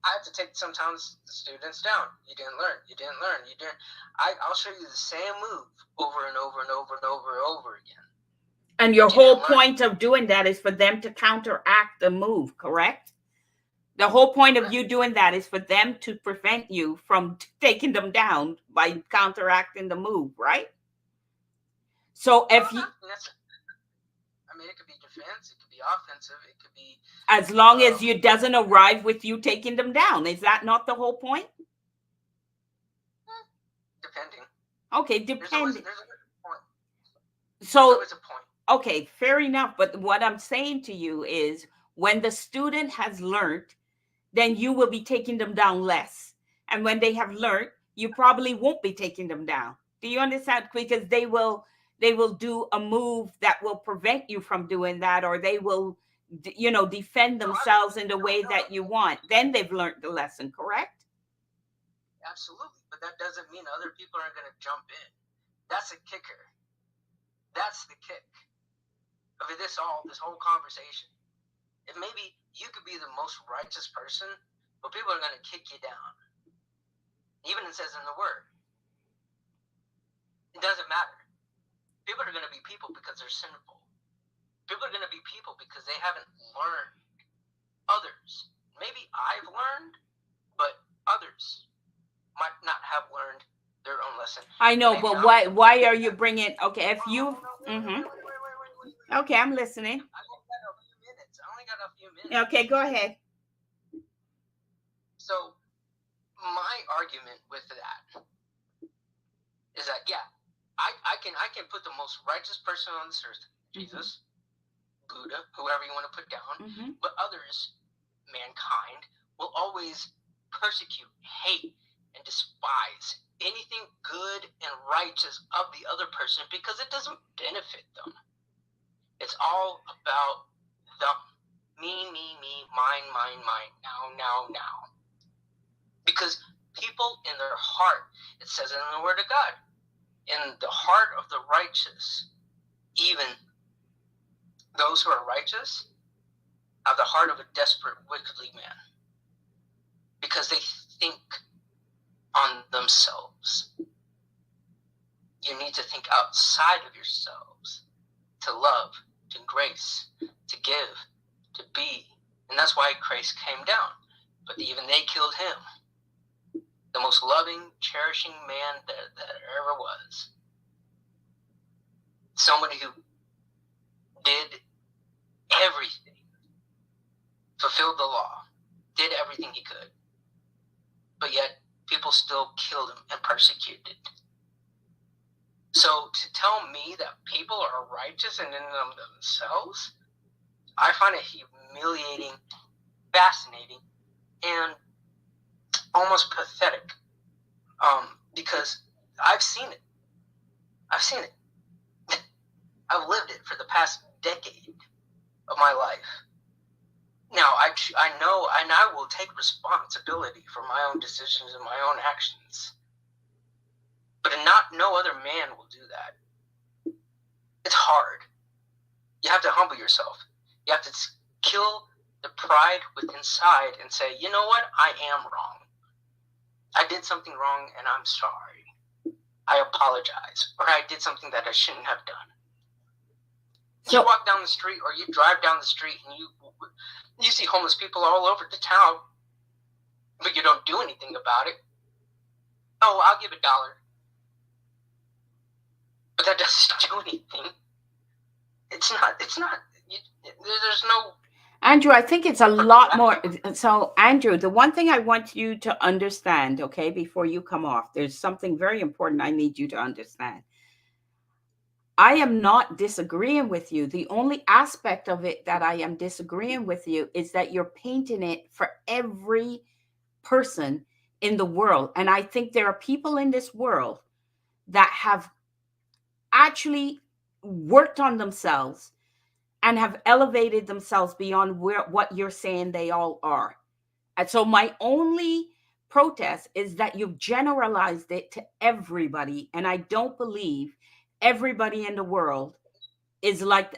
I have to take sometimes the students down. You didn't learn. You didn't learn. You didn't. I'll show you the same move over and over and over and over and over again. And your whole point of doing that is for them to counteract the move, correct? The whole point of you doing that is for them to prevent you from taking them down by counteracting the move, right? So if you, I mean, it could be defense, it could be offensive, it could be, as long as it doesn't arrive with you taking them down. Is that not the whole point? Depending. Okay, depending. There's a point. So there's always a point. Okay, fair enough. But what I'm saying to you is when the student has learned, then you will be taking them down less. And when they have learned, you probably won't be taking them down. Do you understand? Because they will do a move that will prevent you from doing that, or they will, defend themselves in the way that you want. Then they've learned the lesson, correct? Absolutely. But that doesn't mean other people aren't going to jump in. That's a kicker. That's the kick of this whole conversation. If maybe you could be the most righteous person, but people are going to kick you down. Even it says in the word. It doesn't matter. People are going to be people because they're sinful. People are going to be people because they haven't learned. Others. Maybe I've learned, but others might not have learned their own lesson. I know, but why are you bringing, okay, if you, okay, I'm listening. I only got a few minutes. Okay, go ahead. So, my argument with that is that, yeah, I can put the most righteous person on this earth, Jesus, Buddha, whoever you want to put down, but others, mankind, will always persecute, hate, and despise anything good and righteous of the other person because it doesn't benefit them. It's all about them. Me, mine, now. Because people in their heart, it says in the Word of God, in the heart of the righteous, even those who are righteous have the heart of a desperate, wickedly man. Because they think on themselves. You need to think outside of yourselves to love, to grace, to give, to be. And that's why Christ came down. But even they killed him. The most loving, cherishing man that ever was. Somebody who did everything, fulfilled the law, did everything he could. But yet, people still killed him and persecuted. So to tell me that people are righteous and in themselves, I find it humiliating, fascinating, and almost pathetic. Because I've seen it. I've lived it for the past decade of my life. Now, I know, and I will take responsibility for my own decisions and my own actions. But no other man will do that. It's hard. You have to humble yourself. You have to kill the pride within inside and say, you know what? I am wrong. I did something wrong and I'm sorry. I apologize. Or I did something that I shouldn't have done. You walk down the street or you drive down the street and you see homeless people all over the town, but you don't do anything about it. Oh, I'll give $1. But that doesn't do anything. It's not, there's no... Andrew, I think it's a lot more. So, Andrew, the one thing I want you to understand, okay, before you come off, there's something very important I need you to understand. I am not disagreeing with you. The only aspect of it that I am disagreeing with you is that you're painting it for every person in the world. And I think there are people in this world that have actually worked on themselves and have elevated themselves beyond what you're saying they all are. And so my only protest is that you've generalized it to everybody. And I don't believe everybody in the world is like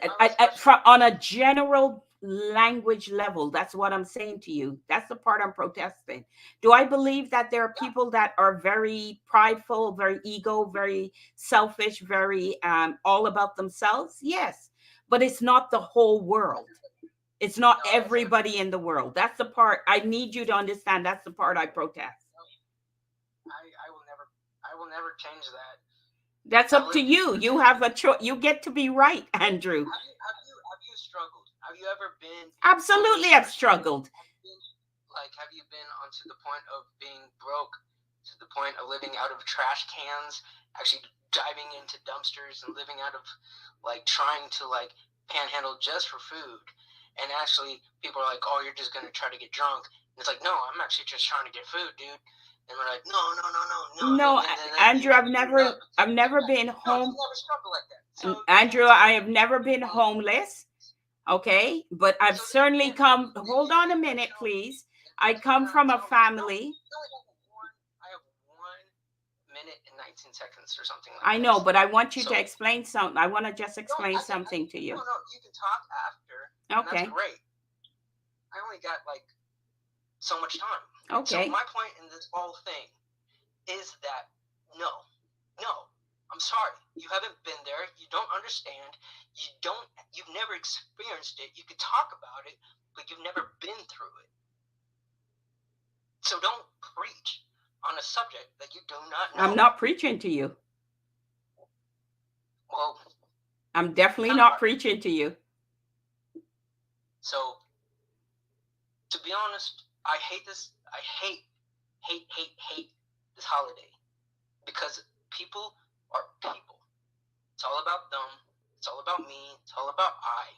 on a general language level. That's what I'm saying to you. That's the part I'm protesting. Do I believe that there are people that are very prideful, very ego, very selfish, very all about themselves? Yes, but it's not the whole world. It's not No, everybody in the world. That's the part I need you to understand. That's the part I protest. I will never, I will never change that. That's I up to live. you. You have a choice. You get to be right, Andrew. Have you struggled? Have you ever been Absolutely, homeless I've or something? struggled. Have you been onto the point of being broke, to the point of living out of trash cans, actually diving into dumpsters and living out of, trying to panhandle just for food, and actually people are like, oh, you're just gonna try to get drunk, and it's like, no, I'm actually just trying to get food, dude. And we're like, no, no, no, no, no, no, No, and then you Andrew, get screwed up. I've never been No, you home. never struggle like that. So Andrew, I have never been homeless. Okay, but I've so then you certainly can't. come. Then Hold you on a cannot minute, tell me. please. Then I you come cannot from a tell me. No, family. you only have one. I have 1 minute and 19 seconds or something like I know, this. but I want you to So explain something. I want to just no, explain something to no, you. no. You can talk after, and that's Okay, great. I only got so much time. So okay. my point in this whole thing is that no, no. I'm sorry. You haven't been there. You don't understand. You don't. You've never experienced it. You could talk about it, but you've never been through it. So don't preach on a subject that you do not I'm know. not preaching to you. Well, I'm definitely kind of not are. preaching to you. So, to be honest, I hate this. I hate this holiday because people are people. It's all about them. It's all about me. It's all about I.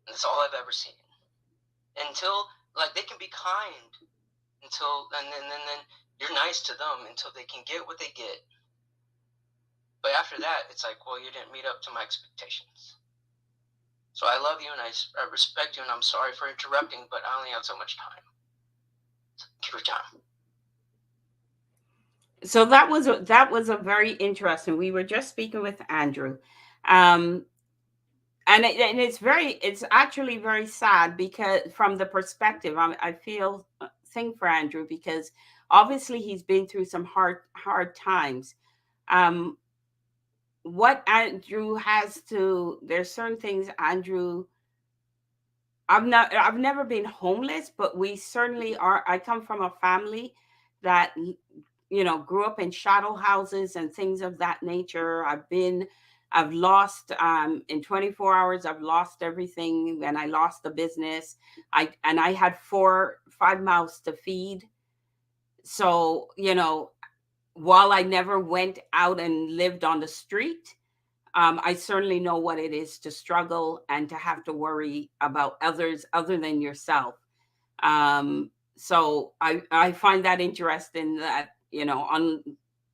And that's all I've ever seen. Until, they can be kind until, and then you're nice to them until they can get what they get. But after that, it's like, well, you didn't meet up to my expectations. So I love you and I respect you and I'm sorry for interrupting, but I only have so much time. Give your time. So that was a very interesting. We were just speaking with Andrew, um, and it's actually very sad because from the perspective, I feel thing for Andrew because obviously he's been through some hard times. Um, what Andrew has to There's certain things Andrew. I've never been homeless, but we certainly are. I come from a family that grew up in shadow houses and things of that nature. I've lost in 24 hours. I've lost everything, and I lost the business. I had 5 mouths to feed. So while I never went out and lived on the street, I certainly know what it is to struggle and to have to worry about others other than yourself. So I find that interesting that on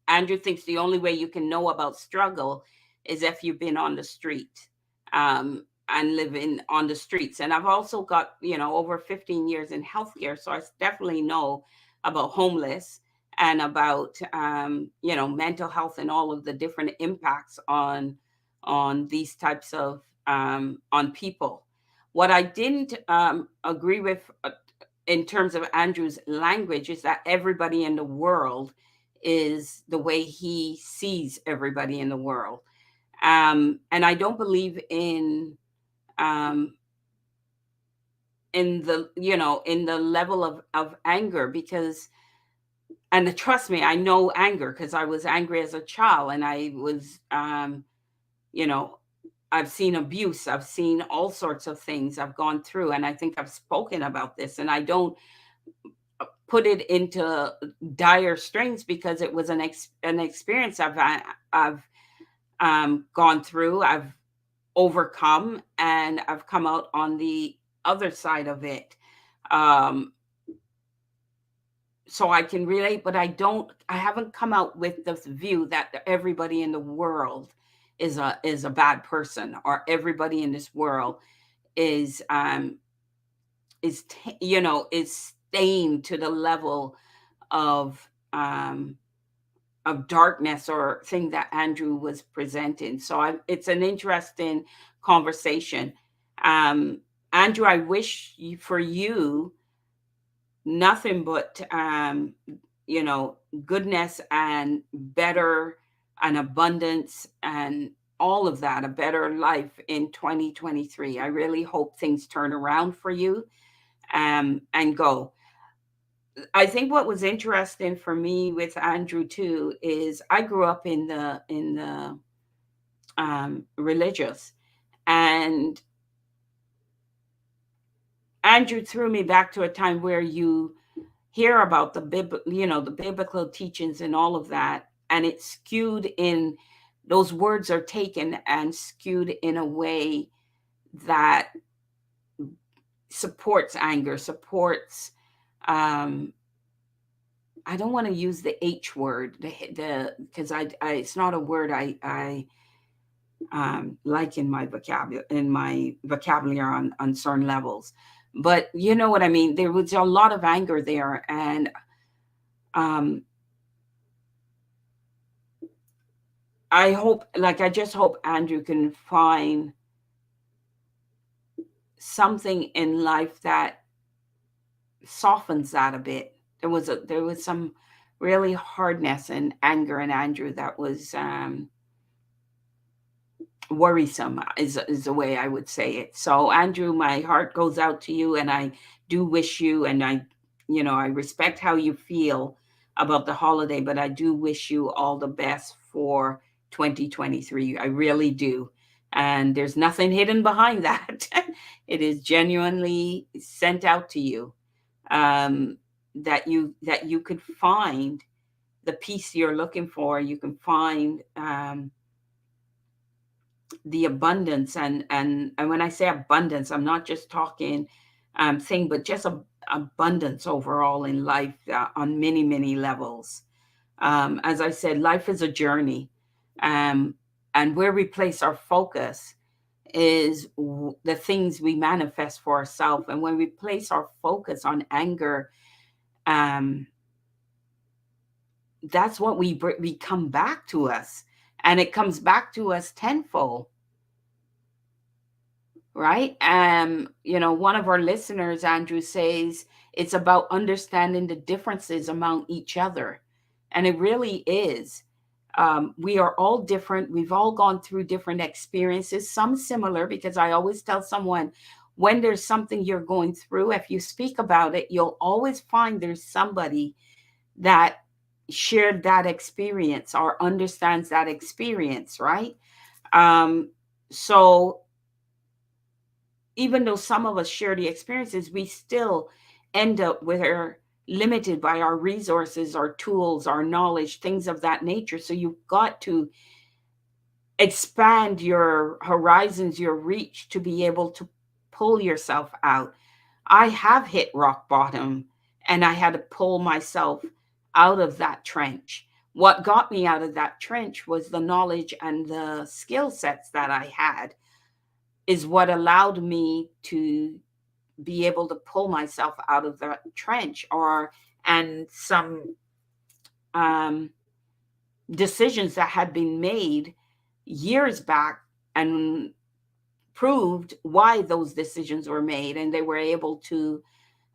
Andrew thinks the only way you can know about struggle is if you've been on the street and living on the streets. And I've also got over 15 years in healthcare, so I definitely know about homeless and about mental health and all of the different impacts on these types of on people. What I didn't agree with in terms of Andrew's language is that everybody in the world is the way he sees everybody in the world. And I don't believe um, in the level of anger because, and trust me, I know anger because I was angry as a child and I was, you know, I've seen abuse, I've seen all sorts of things I've gone through, and I think I've spoken about this, and I don't put it into dire strains because it was an experience I've gone through, I've overcome, and I've come out on the other side of it. Um, so I can relate, but I haven't come out with the view that everybody in the world is a bad person, or everybody in this world is is stained to the level of um of darkness or thing that Andrew was presenting. So it's an interesting conversation. Um, Andrew, I wish for you nothing but goodness and better and abundance and all of that, a better life in 2023. I really hope things turn around for you, and go. I think what was interesting for me with Andrew too is I grew up in the religious, and Andrew threw me back to a time where you hear about the biblical teachings and all of that, and it's skewed in those words are taken and skewed in a way that supports anger, supports um I don't want to use the H word, the because I it's not a word I like in my vocabulary on certain levels, but you know what I mean. There was a lot of anger there, and um, I just hope Andrew can find something in life that softens that a bit. There was some really hardness and anger in Andrew that was worrisome, is the way I would say it. So Andrew, my heart goes out to you, and I do wish you, and I respect how you feel about the holiday, but I do wish you all the best for 2023. I really do. And there's nothing hidden behind that. It is genuinely sent out to you, um, that you could find the peace you're looking for. You can find the abundance, and when I say abundance, I'm not just talking thing, but just abundance overall in life, on many levels. As I said, life is a journey, um, and where we place our focus is the things we manifest for ourselves. And when we place our focus on anger, um, that's what we come back to us, and it comes back to us tenfold, right? One of our listeners, Andrew, says it's about understanding the differences among each other. And it really is. We are all different. We've all gone through different experiences, some similar, because I always tell someone, when there's something you're going through, if you speak about it, you'll always find there's somebody that shared that experience or understands that experience, right? Um, so even though some of us share the experiences, we still end up with our limited by our resources, our tools, our knowledge, things of that nature. So you've got to expand your horizons, your reach, to be able to pull yourself out. I have hit rock bottom, and I had to pull myself out of that trench. What got me out of that trench was the knowledge and the skill sets that I had, is what allowed me to be able to pull myself out of the trench, or and some um, decisions that had been made years back, and proved why those decisions were made, and they were able to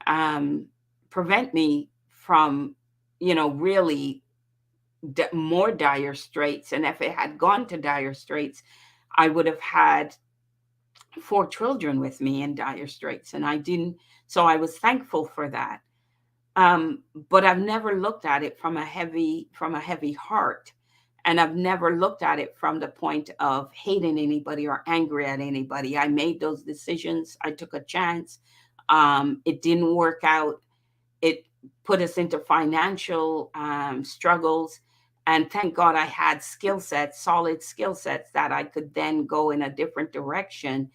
um, prevent me from really more dire straits. And if it had gone to dire straits, I would have had 4 children with me in dire straits, and I didn't. So I was thankful for that. Um, but I've never looked at it from a heavy heart, and I've never looked at it from the point of hating anybody or angry at anybody. I made those decisions. I took a chance. It didn't work out. It put us into financial struggles, And thank God I had skill sets, solid skill sets that I could then go in a different direction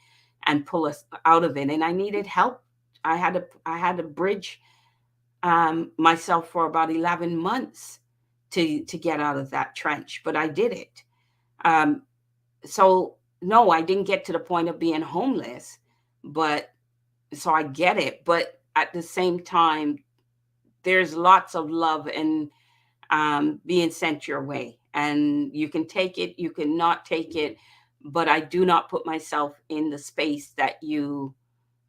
and pull us out of it. And I needed help. I had to bridge myself for about 11 months to get out of that trench, but I did it. Um, so no, I didn't get to the point of being homeless, but so I get it. But at the same time, there's lots of love and being sent your way, and you can take it, you can not take it, but I do not put myself in the space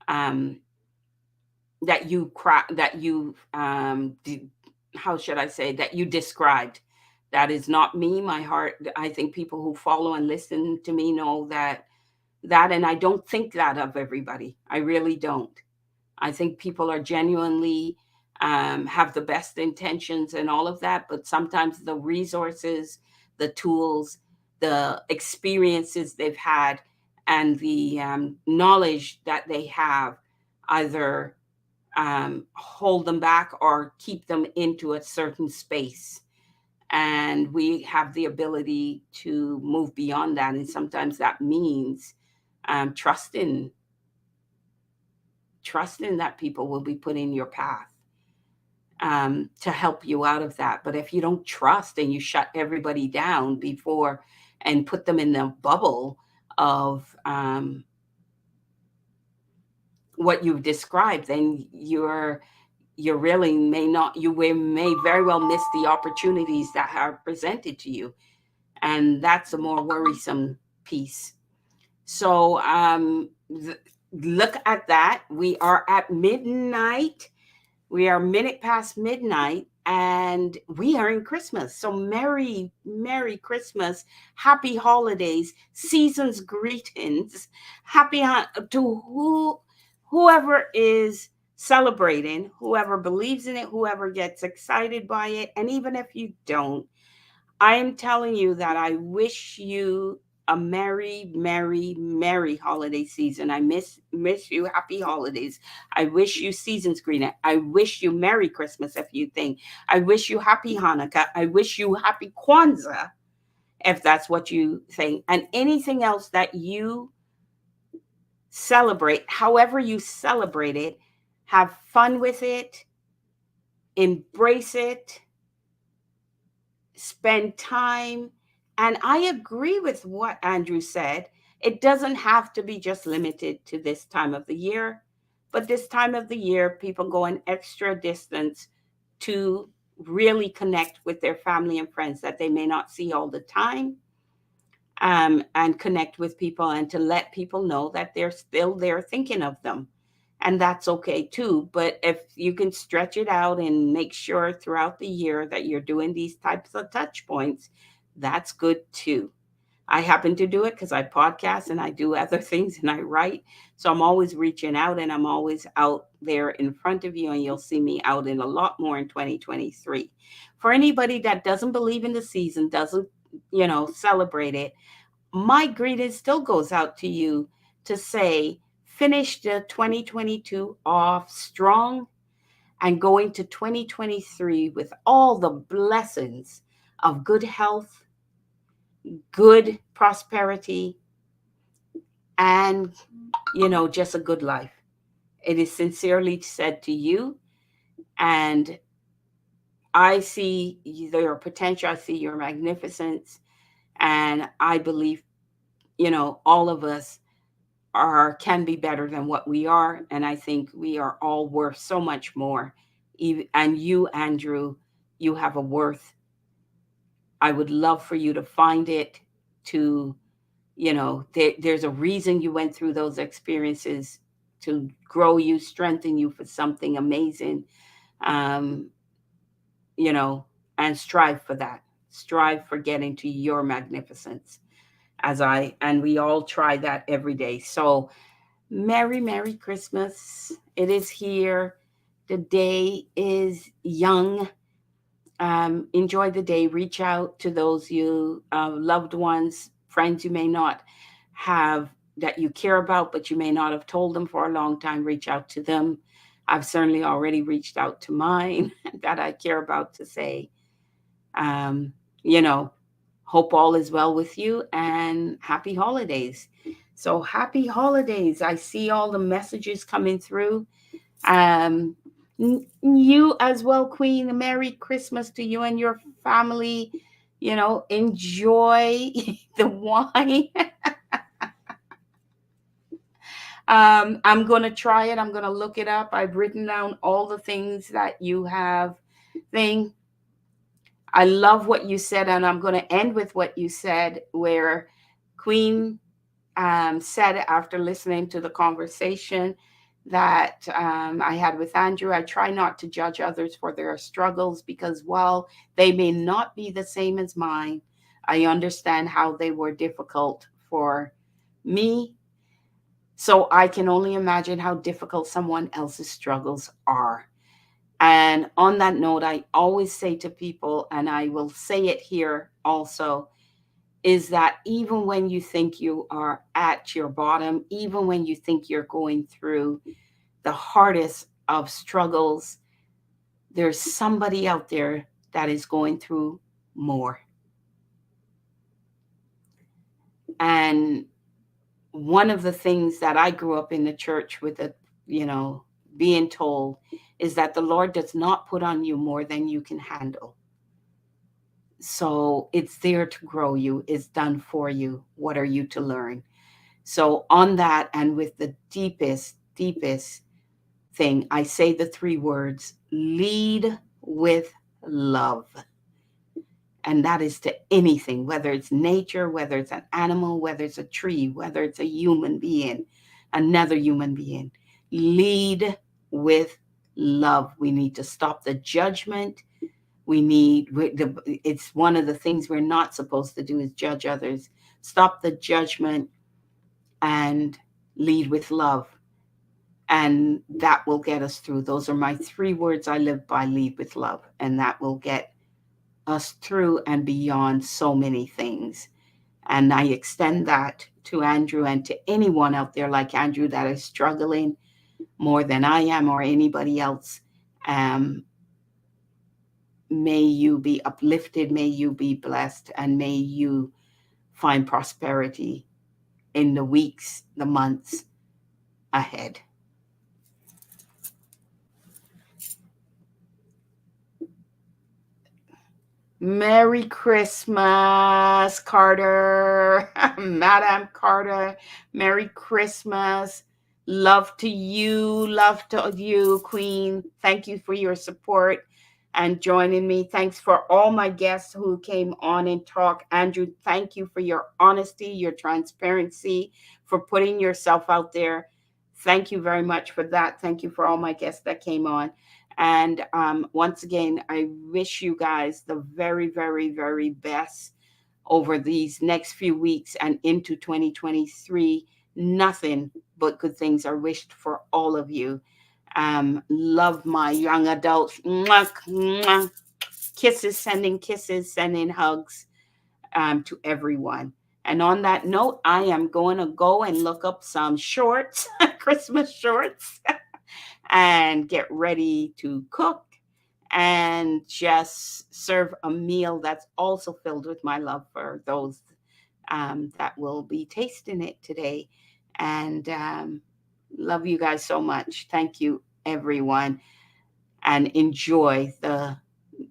um, that you how should I say, that you described. That is not me. My heart. I think people who follow and listen to me know that, and I don't think that of everybody. I really don't. I think people are genuinely have the best intentions and all of that, but sometimes the resources, the tools, the experiences they've had, and the knowledge that they have either hold them back or keep them into a certain space. And we have the ability to move beyond that. And sometimes that means trusting that people will be put in your path to help you out of that. But if you don't trust and you shut everybody down before and put them in the bubble of what you've described, then you really may very well miss the opportunities that are presented to you, and that's a more worrisome piece. So look at that. We are at midnight. We are a minute past midnight, and we are in Christmas. So Merry Christmas, Happy Holidays, season's greetings, to whoever is celebrating, whoever believes in it, whoever gets excited by it, and even if you don't, I am telling you that I wish you a merry holiday season. I miss you. Happy holidays. I wish you seasons green. I wish you Merry Christmas if you think. I wish you Happy Hanukkah. I wish you Happy Kwanzaa if that's what you think. And anything else that you celebrate, however you celebrate it, have fun with it, embrace it, spend time. And I agree with what Andrew said. It doesn't have to be just limited to this time of the year, but this time of the year, people go an extra distance to really connect with their family and friends that they may not see all the time, and connect with people and to let people know that they're still there thinking of them. And that's okay too. But if you can stretch it out and make sure throughout the year that you're doing these types of touch points, that's good too. I happen to do it because I podcast and I do other things and I write. So I'm always reaching out and I'm always out there in front of you, and you'll see me out in a lot more in 2023. For anybody that doesn't believe in the season, doesn't, celebrate it, my greeting still goes out to you to say, finish the 2022 off strong and go into 2023 with all the blessings of good health, good prosperity, and, just a good life. It is sincerely said to you. And I see your potential, I see your magnificence, and I believe, all of us can be better than what we are, and I think we are all worth so much more. And you, Andrew, you have a worth. I would love for you to find it, to, there's a reason you went through those experiences, to grow you, strengthen you for something amazing. um you know and strive for that. Strive for getting to your magnificence, as I and we all try that every day. So Merry Christmas. It is here. The day is young. Enjoy the day. Reach out to those you loved ones, friends you may not have, that you care about, but you may not have told them for a long time. Reach out to them. I've certainly already reached out to mine that I care about, to say, um, you know, hope all is well with you and happy holidays. So happy holidays. I see all the messages coming through. Um, you as well, Queen. Merry Christmas to you and your family. You know, enjoy the wine. I'm going to try it. I'm going to look it up. I've written down all the things that you have. Thing. I love what you said, and I'm going to end with what you said, where Queen said after listening to the conversation that I had with Andrew, I try not to judge others for their struggles because while they may not be the same as mine, I understand how they were difficult for me. So I can only imagine how difficult someone else's struggles are. And on that note, I always say to people, and I will say it here also, is that even when you think you are at your bottom, even when you think you're going through the hardest of struggles, there's somebody out there that is going through more. And one of the things that I grew up in the church with, you know, being told is that the Lord does not put on you more than you can handle. So it's there to grow you, it's done for you. What are you to learn? So, on that, and with the deepest thing, I say the three words lead with love. And that is to anything, whether it's nature, whether it's an animal, whether it's a tree, whether it's a human being, another human being. Lead with love. We need to stop the judgment. It's one of the things we're not supposed to do is judge others. Stop the judgment and lead with love. And that will get us through. Those are my three words I live by: lead with love. And that will get us through and beyond so many things. And I extend that to Andrew and to anyone out there like Andrew that is struggling more than I am or anybody else. Um, may you be uplifted, may you be blessed, and may you find prosperity in the weeks, the months ahead. Merry Christmas, Carter. Madam Carter. Merry Christmas. Love to you. Love to you, Queen. Thank you for your support and joining me. Thanks for all my guests who came on and talk. Andrew, thank you for your honesty, your transparency, for putting yourself out there. Thank you very much for that. Thank you for all my guests that came on. And once again, I wish you guys the very, very, very best over these next few weeks and into 2023. Nothing but good things are wished for all of you. Love my young adults. Mwah, mwah. Kisses, sending hugs to everyone. And on that note, I am going to go and look up some shorts, Christmas shorts, and get ready to cook and just serve a meal that's also filled with my love for those that will be tasting it today. And love you guys so much. Thank you, everyone. And enjoy the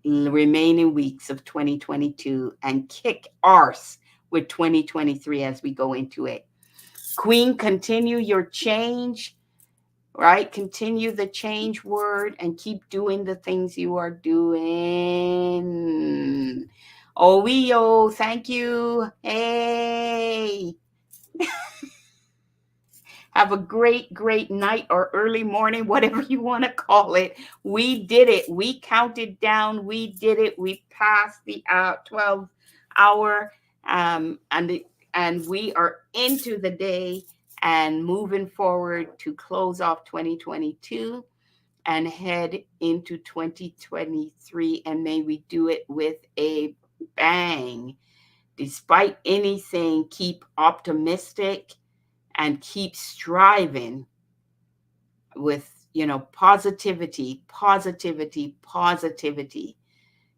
remaining weeks of 2022 and kick arse with 2023 as we go into it. Queen, continue your change, right? Continue the change word and keep doing the things you are doing. Oh, thank you. Hey. Have a great, great night or early morning, whatever you want to call it. We did it. We counted down. We did it. We passed the 12 hour, and we are into the day and moving forward to close off 2022 and head into 2023. And may we do it with a bang. Despite anything, keep optimistic and keep striving with, positivity, positivity, positivity.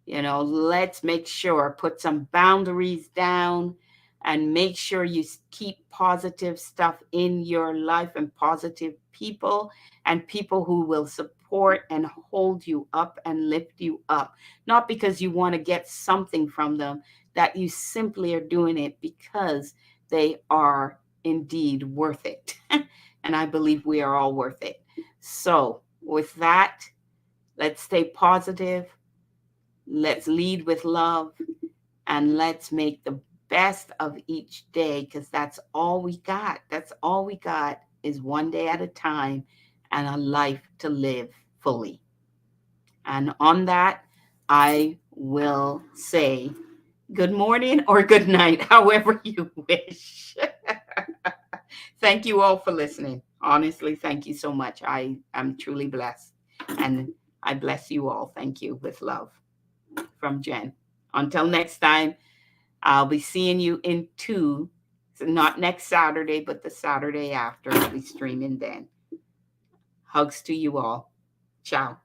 Let's make sure, put some boundaries down and make sure you keep positive stuff in your life and positive people and people who will support and hold you up and lift you up. Not because you want to get something from them, that you simply are doing it because they are indeed worth it. And I believe we are all worth it. So, with that, let's stay positive. Let's lead with love and let's make the best of each day because that's all we got. That's all we got is one day at a time and a life to live fully. And on that, I will say good morning or good night, however you wish. Thank you all for listening. Honestly, thank you so much. I am truly blessed. And I bless you all. Thank you with love from Jen. Until next time, I'll be seeing you in two, so not next Saturday, but the Saturday after. I'll be streaming then. Hugs to you all. Ciao.